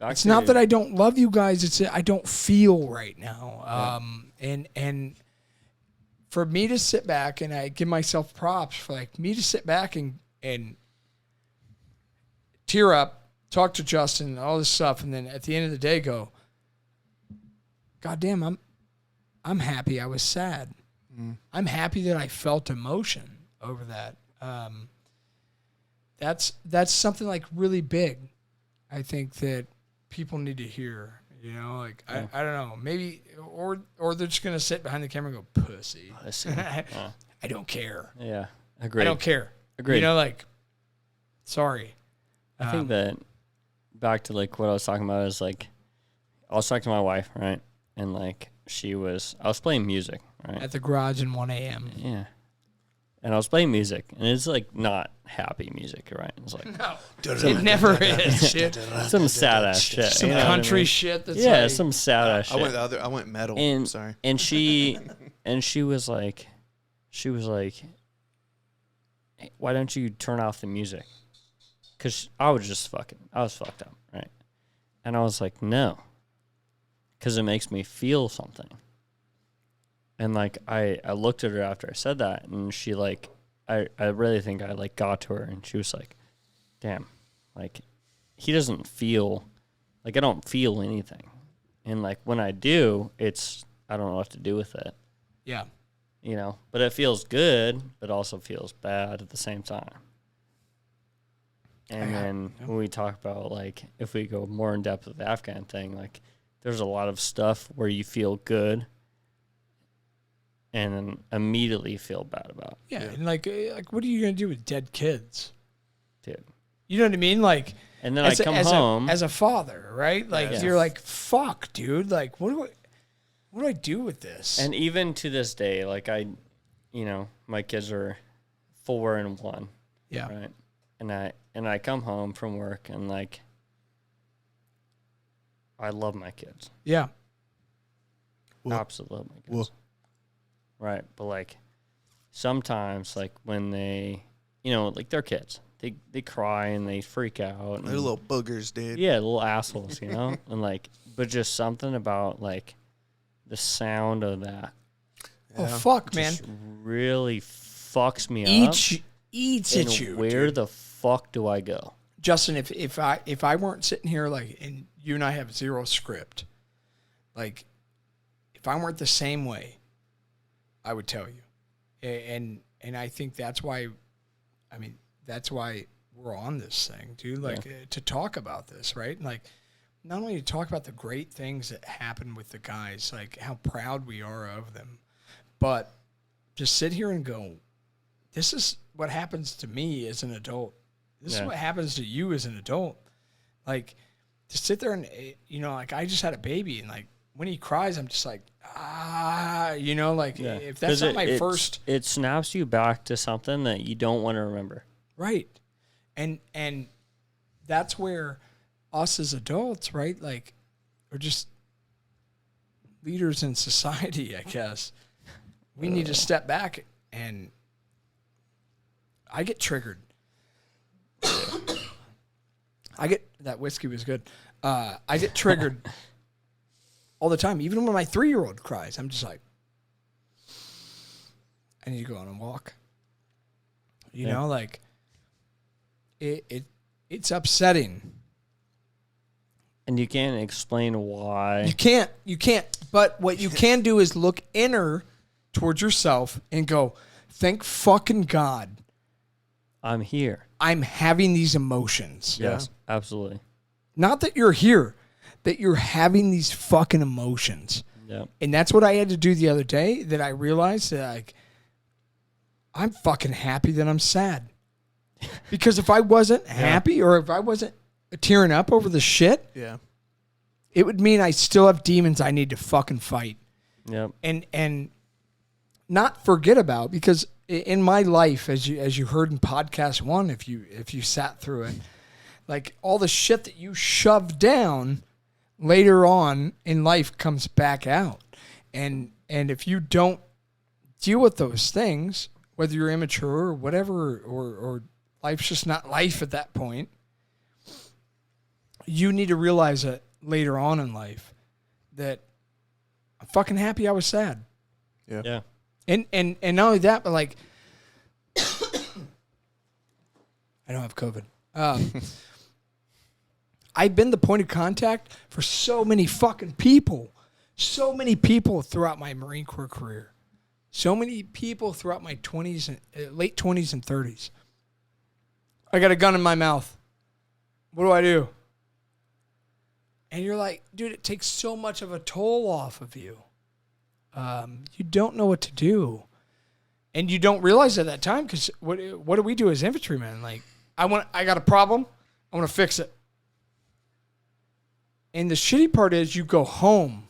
It's not that I don't love you guys. It's that I don't feel right now. And for me to sit back, and I give myself props for like me to sit back and tear up, talk to Justin and all this stuff. And then at the end of the day go, God damn, I'm happy. I was sad. I'm happy that I felt emotion over that. That's something like really big. I think that people need to hear, you know, like, I don't know, maybe, or they're just going to sit behind the camera and go, pussy. I don't care. Yeah. Agreed. I don't care. Agreed. You know, like, sorry. I think that back to like what I was talking about is like, I was talking to my wife, right? And like, I was playing music, right? At the garage in 1 a.m. Yeah. And I was playing music, and it's like not happy music, right? It's like no, it never is. Shit. Some sad ass shit, some country shit. That's like, some sad ass shit. I went metal. And, sorry. And she was like, hey, why don't you turn off the music? Because I was fucked up, right? And I was like, no, because it makes me feel something. And, like, I looked at her after I said that, and she, like, I really think I, like, got to her, and she was like, damn, like, he doesn't feel, like, I don't feel anything. And, like, when I do, I don't know what to do with it. Yeah. You know, but it feels good, but also feels bad at the same time. And then when we talk about, like, if we go more in depth with the Afghan thing, like, there's a lot of stuff where you feel good and then immediately feel bad about. Yeah, and like what are you gonna do with dead kids, dude? You know what I mean? Like, and then I come home as a father, right? Like, you're like, fuck, dude. Like, what do I do with this? And even to this day, like my kids are 4 and 1. Yeah. Right. And I come home from work and like, I love my kids. Yeah. Absolutely love my kids. Right. But like sometimes like when they, like they're kids, they cry and they freak out. They're little boogers, dude. Yeah. Little assholes, and like, but just something about like the sound of that. Yeah. Oh, fuck, man. Really fucks me up. Eats at you. Where the fuck do I go? Justin, if I weren't sitting here like, and you and I have zero script, like if I weren't the same way, I would tell you. And I think that's why we're on this thing, dude. Like to talk about this, right? Like not only to talk about the great things that happen with the guys, like how proud we are of them, but just sit here and go, this is what happens to me as an adult. This is what happens to you as an adult. Like, to sit there and, like, I just had a baby, and, like, when he cries, I'm just like, if that's not my first... It snaps you back to something that you don't want to remember. Right. And that's where us as adults, right, like, we're just leaders in society, I guess. We need to step back, and I get triggered. That whiskey was good. I get triggered all the time. Even when my 3-year-old cries, I'm just like, I need to go on a walk. You know, like it's upsetting. And you can't explain why. You can't. But what you can do is look inner towards yourself and go, thank fucking God I'm here. I'm having these emotions. Yes, absolutely. Not that you're here, that you're having these fucking emotions. Yeah. And that's what I had to do the other day, that I realized that like, I'm fucking happy that I'm sad. Because if I wasn't happy or if I wasn't tearing up over the shit, it would mean I still have demons I need to fucking fight. Yep. And not forget about, because in my life, as you heard in podcast 1, if you sat through it, like all the shit that you shoved down later on in life comes back out. And if you don't deal with those things, whether you're immature or whatever, or life's just not life at that point, you need to realize that later on in life that I'm fucking happy I was sad. Yeah. And not only that, but like, I don't have COVID. I've been the point of contact for so many fucking people. So many people throughout my Marine Corps career. So many people throughout my 20s and late 20s and 30s. I got a gun in my mouth. What do I do? And you're like, dude, it takes so much of a toll off of you. You don't know what to do. And you don't realize at that time, because what do we do as infantrymen? Like, I got a problem. I want to fix it. And the shitty part is you go home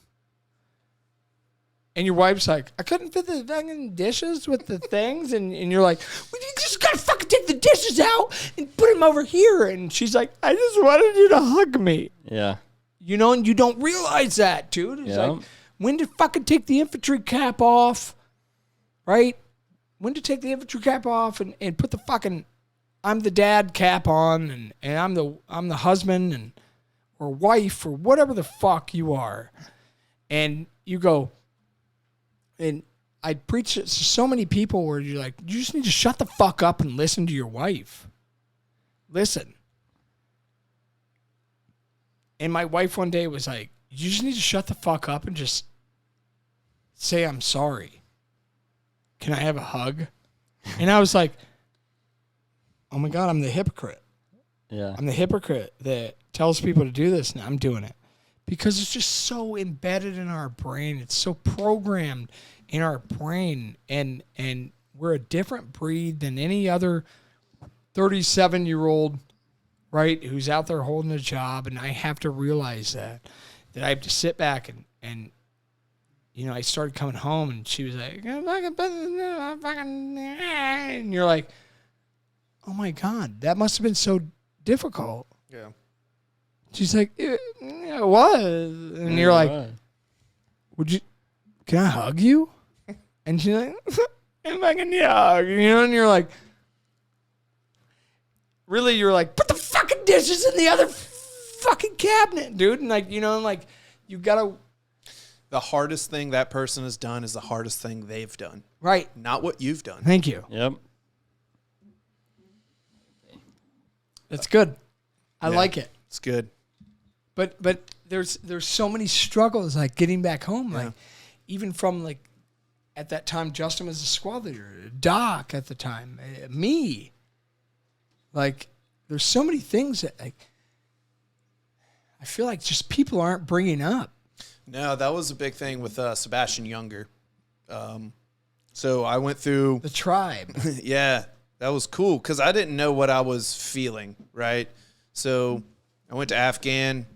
and your wife's like, I couldn't fit the fucking dishes with the things. And you're like, well, you just got to fucking take the dishes out and put them over here. And she's like, I just wanted you to hug me. Yeah. You know, and you don't realize that, dude. It's like, when to fucking take the infantry cap off, right? When to take the infantry cap off and put the fucking I'm the dad cap on, and I'm the husband and or wife or whatever the fuck you are. And you go, and I preach it to so many people where you're like, you just need to shut the fuck up and listen to your wife. Listen. And my wife one day was like, you just need to shut the fuck up and just say I'm sorry. Can I have a hug? And I was like, oh my God, I'm the hypocrite. Yeah. I'm the hypocrite that tells people to do this, and I'm doing it. Because it's just so embedded in our brain. It's so programmed in our brain. And we're a different breed than any other 37-year-old, right, who's out there holding a job. And I have to realize that I have to sit back and you know, I started coming home and she was like, and you're like, oh my God, that must have been so difficult. Yeah. She's like, it was. And you're like, can I hug you? And she's like, I'm fucking hug, you know, and you're like, really, you're like, put the fucking dishes in the other fucking cabinet, dude. And like, you know, like, you gotta. The hardest thing that person has done is the hardest thing they've done. Right. Not what you've done. Thank you. Yep. That's good. I like it. It's good. But there's so many struggles, like getting back home, like even from like at that time Justin was a squad leader, Doc at the time, me. Like there's so many things that like I feel like just people aren't bringing up. No, that was a big thing with Sebastian Younger. So I went through the tribe. Yeah, that was cool because I didn't know what I was feeling, right? So I went to Afghan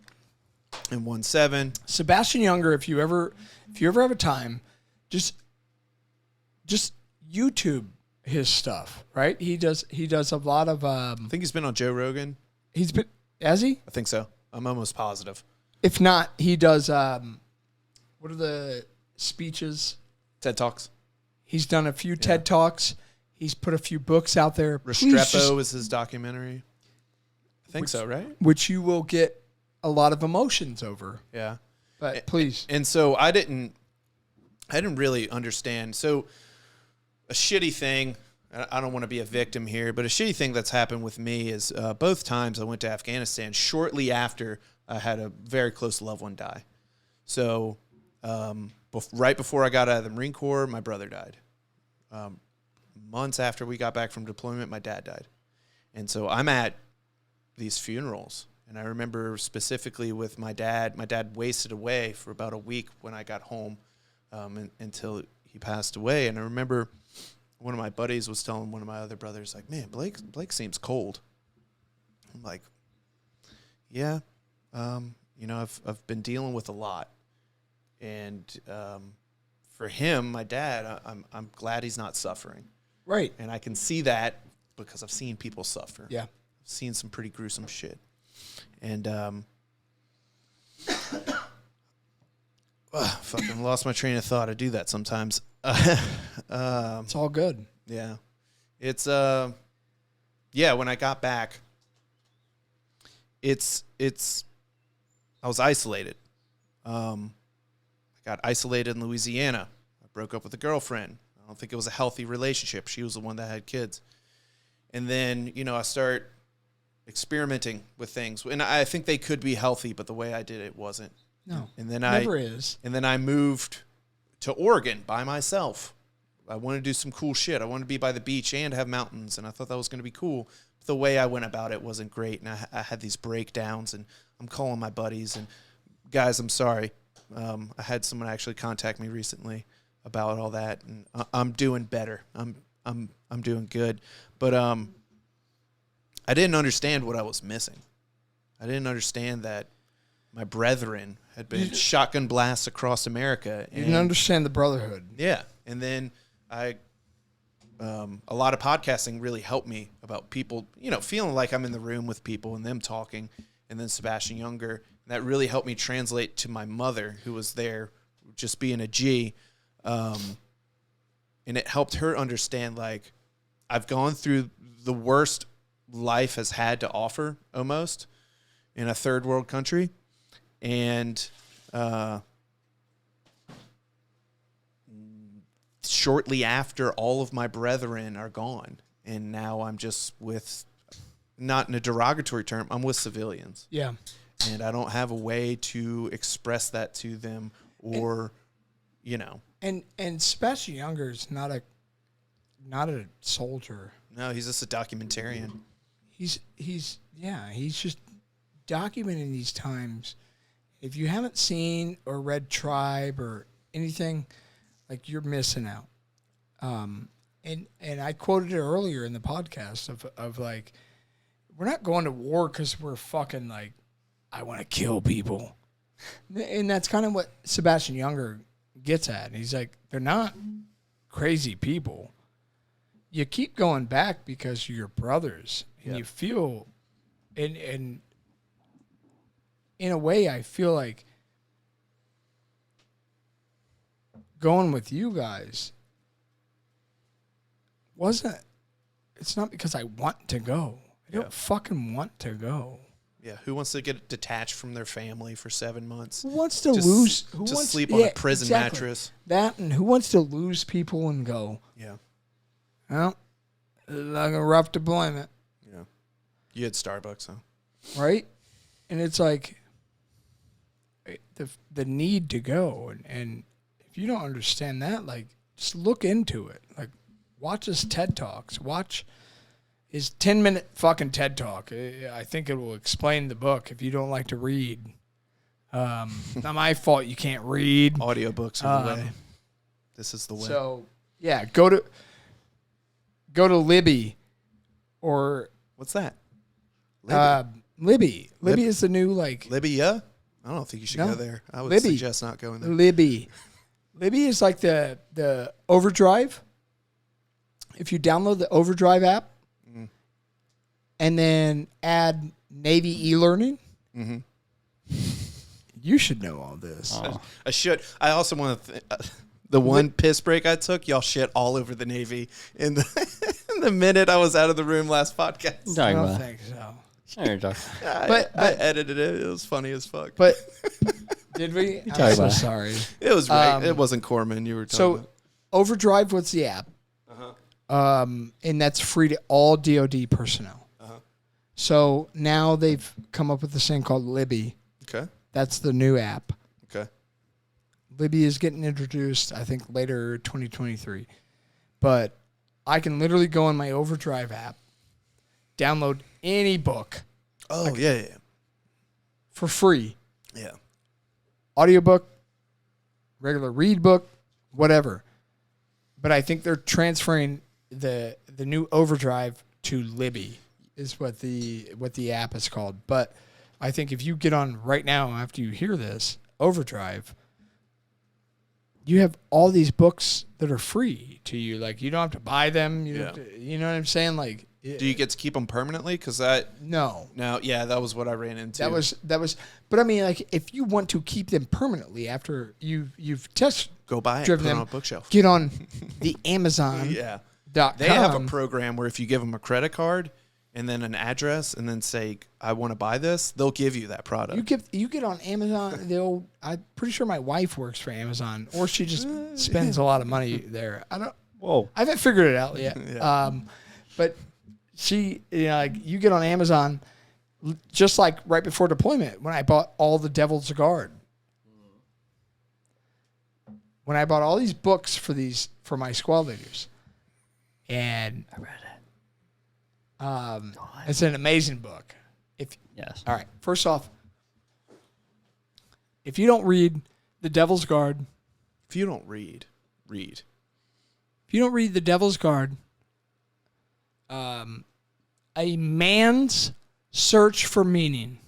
and 1-7. Sebastian Younger, if you ever have a time, just YouTube his stuff, right? He does a lot of I think he's been on Joe Rogan. Has he? I think so. I'm almost positive. If not, he does what are the speeches? TED Talks. He's done a few TED Talks. He's put a few books out there. Restrepo is his documentary. I think so, right? Which you will get a lot of emotions over. Yeah. But please. And so I didn't really understand. So a shitty thing, I don't want to be a victim here, but a shitty thing that's happened with me is both times I went to Afghanistan shortly after I had a very close loved one die. So right before I got out of the Marine Corps, my brother died. Months after we got back from deployment, my dad died. And so I'm at these funerals. And I remember specifically with my dad wasted away for about a week when I got home until he passed away. And I remember one of my buddies was telling one of my other brothers, like, man, Blake seems cold. I'm like, yeah, I've been dealing with a lot. And for him, my dad, I'm glad he's not suffering. Right. And I can see that because I've seen people suffer. Yeah. I've seen some pretty gruesome shit. And fucking lost my train of thought. I do that sometimes. It's all good. Yeah. It's when I got back, I was isolated. I got isolated in Louisiana. I broke up with a girlfriend. I don't think it was a healthy relationship. She was the one that had kids. And then, I start experimenting with things. And I think they could be healthy, but the way I did it wasn't. No. And then never is. And then I moved to Oregon by myself. I wanted to do some cool shit. I wanted to be by the beach and have mountains, and I thought that was going to be cool. But the way I went about it wasn't great, and I had these breakdowns, and I'm calling my buddies, and guys, I'm sorry. I had someone actually contact me recently about all that, and I'm doing better. I'm doing good, but I didn't understand what I was missing. I didn't understand that my brethren had been shotgun blasts across America. You didn't understand the brotherhood. Yeah, and then a lot of podcasting really helped me about people, feeling like I'm in the room with people and them talking, and then Sebastian Younger. That really helped me translate to my mother, who was there just being a G. And it helped her understand, like, I've gone through the worst life has had to offer, almost, in a third world country. And shortly after, all of my brethren are gone. And now I'm just with, not in a derogatory term, I'm with civilians. Yeah. And I don't have a way to express that to them or, And Sebastian Younger's not a soldier. No, he's just a documentarian. He's just documenting these times. If you haven't seen or read Tribe or anything, like, you're missing out. And I quoted it earlier in the podcast of like, we're not going to war because we're fucking like, I want to kill people. And that's kind of what Sebastian Younger gets at. And he's like, they're not crazy people. You keep going back because you're your brothers. And you feel, and in a way, I feel like going with you guys it's not because I want to go. I don't fucking want to go. Yeah, who wants to get detached from their family for 7 months? Who wants to lose? Who to wants sleep on a prison mattress? That, and who wants to lose people and go? Yeah. Well, like a rough deployment. Yeah. You had Starbucks, huh? Right? And it's like the need to go. And if you don't understand that, like, just look into it. Like, watch his TED Talks. Watch his 10-minute fucking TED Talk. I think it will explain the book if you don't like to read. Not my fault you can't read. Audiobooks are the way. This is the way. So, yeah, go to Libby or... What's that? Libby. Libby is the new, like... Libya? I don't think you should go there. I would suggest not going there. Libby. Libby is like the Overdrive. If you download the Overdrive app and then add Navy e-learning, you should know all this. Oh. I should. I also want to... the one piss break I took, y'all shit all over the Navy in the minute I was out of the room last podcast. I don't think so. But I edited it. It was funny as fuck. But did we? I'm so sorry. It was right. It wasn't Corman. You were talking about. Overdrive was the app. And that's free to all DoD personnel. So now they've come up with this thing called Libby. Okay. That's the new app. Okay. Libby is getting introduced, I think, later 2023. But I can literally go on my Overdrive app, download any book. Oh, yeah. For free. Yeah. Audiobook, regular read book, whatever. But I think they're transferring the new Overdrive to Libby is what the app is called. But I think if you get on right now after you hear this, Overdrive, you have all these books that are free to you. Like, you don't have to buy them. You know what I'm saying? Like, do you get to keep them permanently? Because no, yeah, that was what I ran into. That was. But I mean, like, if you want to keep them permanently after you've just go buy it, put it on a bookshelf. Get on the Amazon. Yeah. .com. They have a program where if you give them a credit card and then an address and then say, I want to buy this, they'll give you that product. You get on Amazon. I'm pretty sure my wife works for Amazon, or she just spends a lot of money there. I haven't figured it out yet. Yeah. But she, like, you get on Amazon, just like right before deployment when I bought all the Devil's Guard. When I bought all these books for my squad leaders. And I read it. It's an amazing book. Yes. All right. First off, if you don't read The Devil's Guard, if you don't read. If you don't read The Devil's Guard, A Man's Search for Meaning.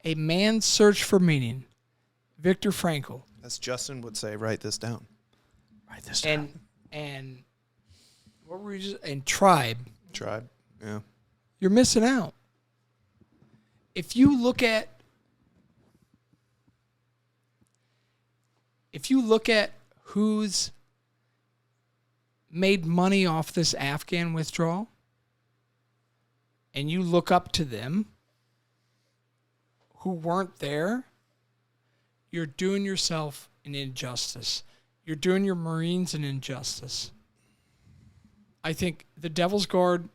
A Man's Search for Meaning. Viktor Frankl. As Justin would say, write this down. Write this down. And what were we just? And Tribe. Yeah. You're missing out. If you look at who's made money off this Afghan withdrawal, and you look up to them who weren't there, you're doing yourself an injustice. You're doing your Marines an injustice. I think the Devil's Guard,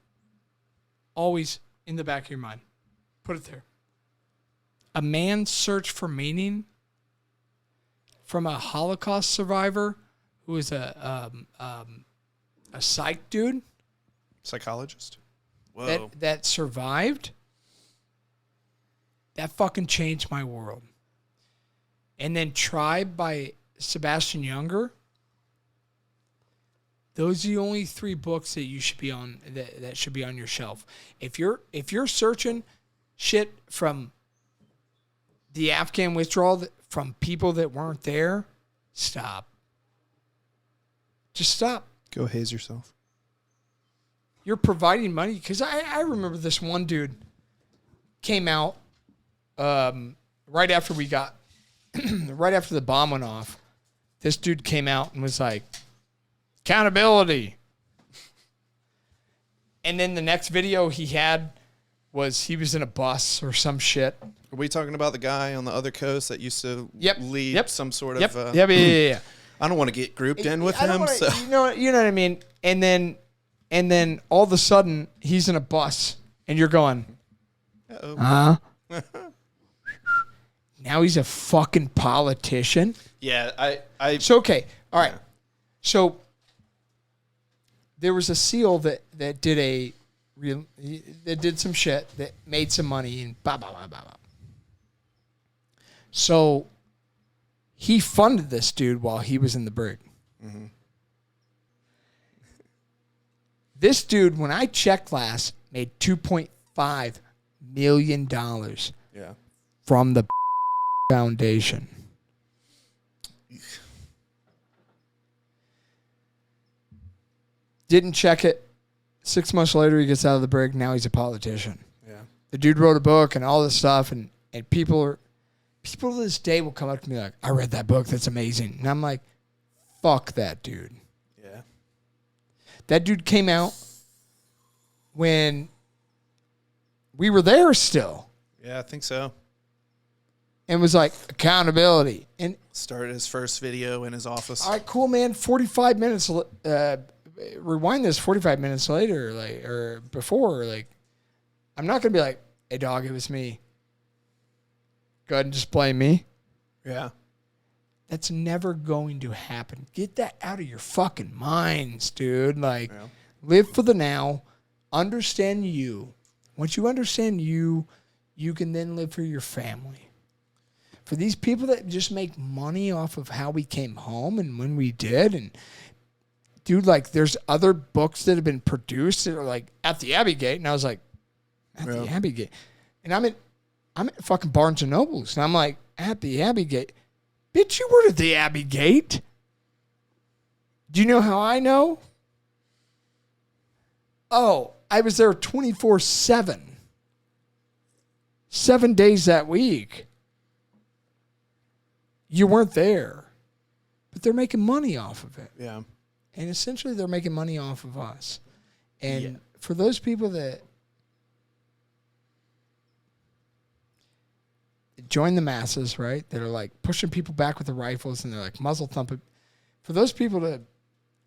always in the back of your mind. Put it there. A Man's Search for Meaning, from a Holocaust survivor who was a psych dude. Psychologist? Whoa. That survived. That fucking changed my world. And then Tribe by Sebastian Junger. Those are the only 3 books that you should be on that should be on your shelf. If you're searching shit from the Afghan withdrawal from people that weren't there, stop. Just stop. Go haze yourself. You're providing money because I remember this one dude came out right after we got right after the bomb went off. This dude came out and was like, accountability. And then the next video he had was he was in a bus or some shit. Are we talking about the guy on the other coast that used to lead some sort of... Yeah. I don't want to get grouped in with him. So. You know what I mean? And then all of a sudden he's in a bus and you're going, huh? Now he's a fucking politician. Yeah, So, okay. All right. Yeah. So there was a SEAL that did some shit that made some money and blah, blah, blah, blah, blah. So he funded this dude while he was in the brig. Mm-hmm. This dude, when I checked last, made $2.5 million from the foundation. Didn't check it. 6 months later, he gets out of the brig. Now he's a politician. Yeah. The dude wrote a book and all this stuff, and people to this day will come up to me like, I read that book. That's amazing. And I'm like, fuck that dude. Yeah. That dude came out when we were there still. Yeah, I think so. And was like, accountability. And started his first video in his office. All right, cool, man. 45 minutes. Rewind this 45 minutes later, or before. I'm not gonna be like, hey, dog, it was me. Go ahead and just blame me. Yeah. That's never going to happen. Get that out of your fucking minds, dude. Like, live for the now. Understand you. Once you understand you, you can then live for your family. For these people that just make money off of how we came home and when we did, and dude, like, there's other books that have been produced that are like at the Abbey Gate, and I was like, at the Abbey Gate, and I'm at fucking Barnes and Nobles, and I'm like, at the Abbey Gate, bitch, you were at the Abbey Gate. Do you know how I know? Oh, I was there 24/7, 7 days that week. You weren't there, but they're making money off of it. Yeah. And essentially they're making money off of us. And for those people that join the masses, right, that are like pushing people back with the rifles and they're like muzzle thumping, for those people to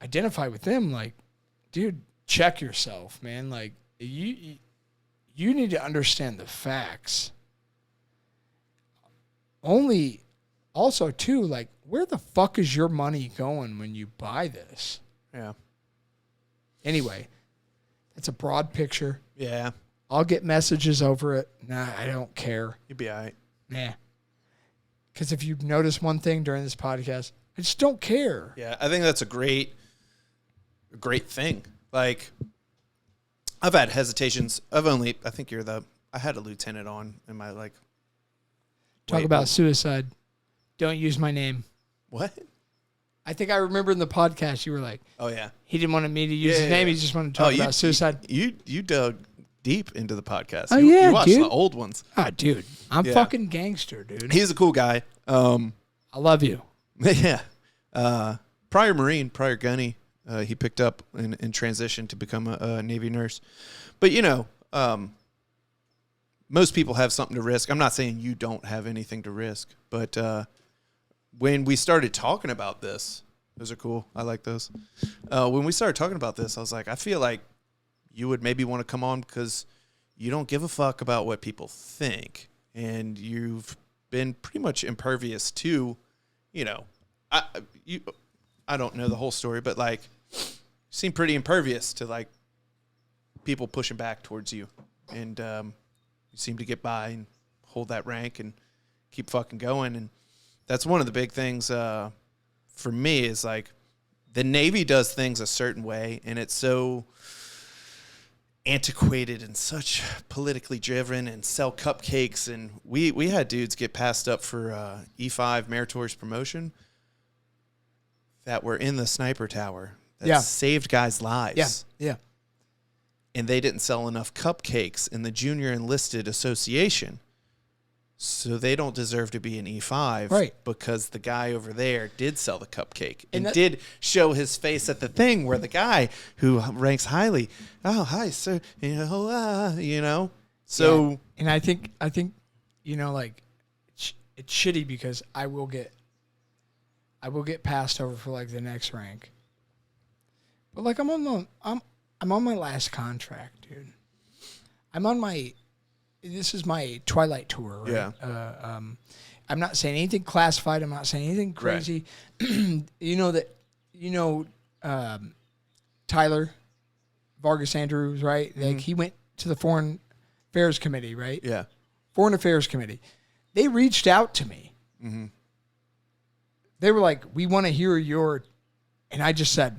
identify with them, like, dude, check yourself, man. Like, you need to understand the facts. Also, too, like, where the fuck is your money going when you buy this? Yeah. Anyway, it's a broad picture. Yeah. I'll get messages over it. Nah, I don't care. You'll be all right. Nah. Because if you've noticed one thing during this podcast, I just don't care. Yeah, I think that's a great thing. Like, I've had hesitations. I had a lieutenant on in my, like. Talk about suicide. Don't use my name. What? I think I remember in the podcast you were like, oh, yeah. He didn't want me to use his name. He just wanted to talk about suicide. You dug deep into the podcast. Oh, you watched the old ones. Ah, dude. I'm fucking gangster, dude. He's a cool guy. I love you. Yeah. Prior Marine, prior gunny. He picked up and transitioned to become a Navy nurse. But, most people have something to risk. I'm not saying you don't have anything to risk, but when we started talking about this, those are cool. I like those. When we started talking about this, I was like, I feel like you would maybe want to come on because you don't give a fuck about what people think, and you've been pretty much impervious to, I don't know the whole story, but like, you seem pretty impervious to like people pushing back towards you, and you seem to get by and hold that rank and keep fucking going. And that's one of the big things for me is like the Navy does things a certain way, and it's so antiquated and such politically driven and sell cupcakes. And we had dudes get passed up for E5 meritorious promotion that were in the sniper tower that saved guys' lives. Yeah. And they didn't sell enough cupcakes in the Junior Enlisted Association. So they don't deserve to be an E5, right? Because the guy over there did sell the cupcake and did show his face at the thing where the guy who ranks highly, oh hi sir, So yeah. And I think like it's shitty because I will get passed over for like the next rank, but like I'm on my last contract, dude. This is my Twilight tour, right? Yeah. I'm not saying anything classified. I'm not saying anything crazy. Right. Tyler Vargas Andrews, right? Mm-hmm. Like he went to the Foreign Affairs Committee, right? Yeah. Foreign Affairs Committee. They reached out to me. Mm-hmm. They were like, "We want to hear your," and I just said,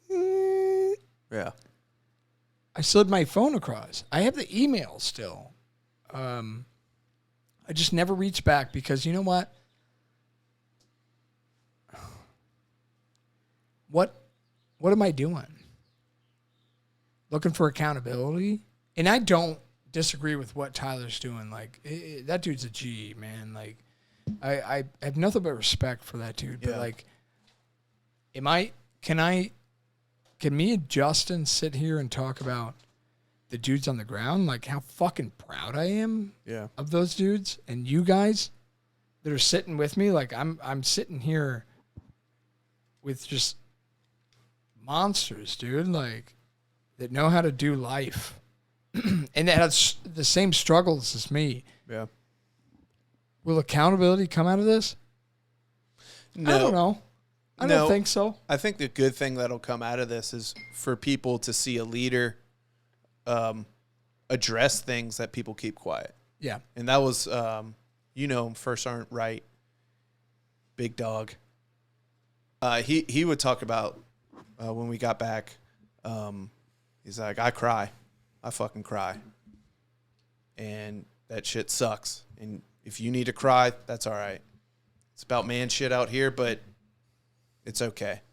"Yeah." I slid my phone across. I have the email still. I just never reached back because you know what? What am I doing? Looking for accountability? And I don't disagree with what Tyler's doing. Like that dude's a G, man. Like I have nothing but respect for that dude. But like, can me and Justin sit here and talk about the dudes on the ground, like how fucking proud I am of those dudes, and you guys that are sitting with me? Like I'm sitting here with just monsters, dude, like that know how to do life and that has the same struggles as me. Yeah. Will accountability come out of this? No. I don't know. I don't think so. I think the good thing that'll come out of this is for people to see a leader address things that people keep quiet. Yeah. And that was, First Sergeant Wright, big dog. He would talk about when we got back. He's like, I cry. I fucking cry. And that shit sucks. And if you need to cry, that's all right. It's about man shit out here, but it's okay.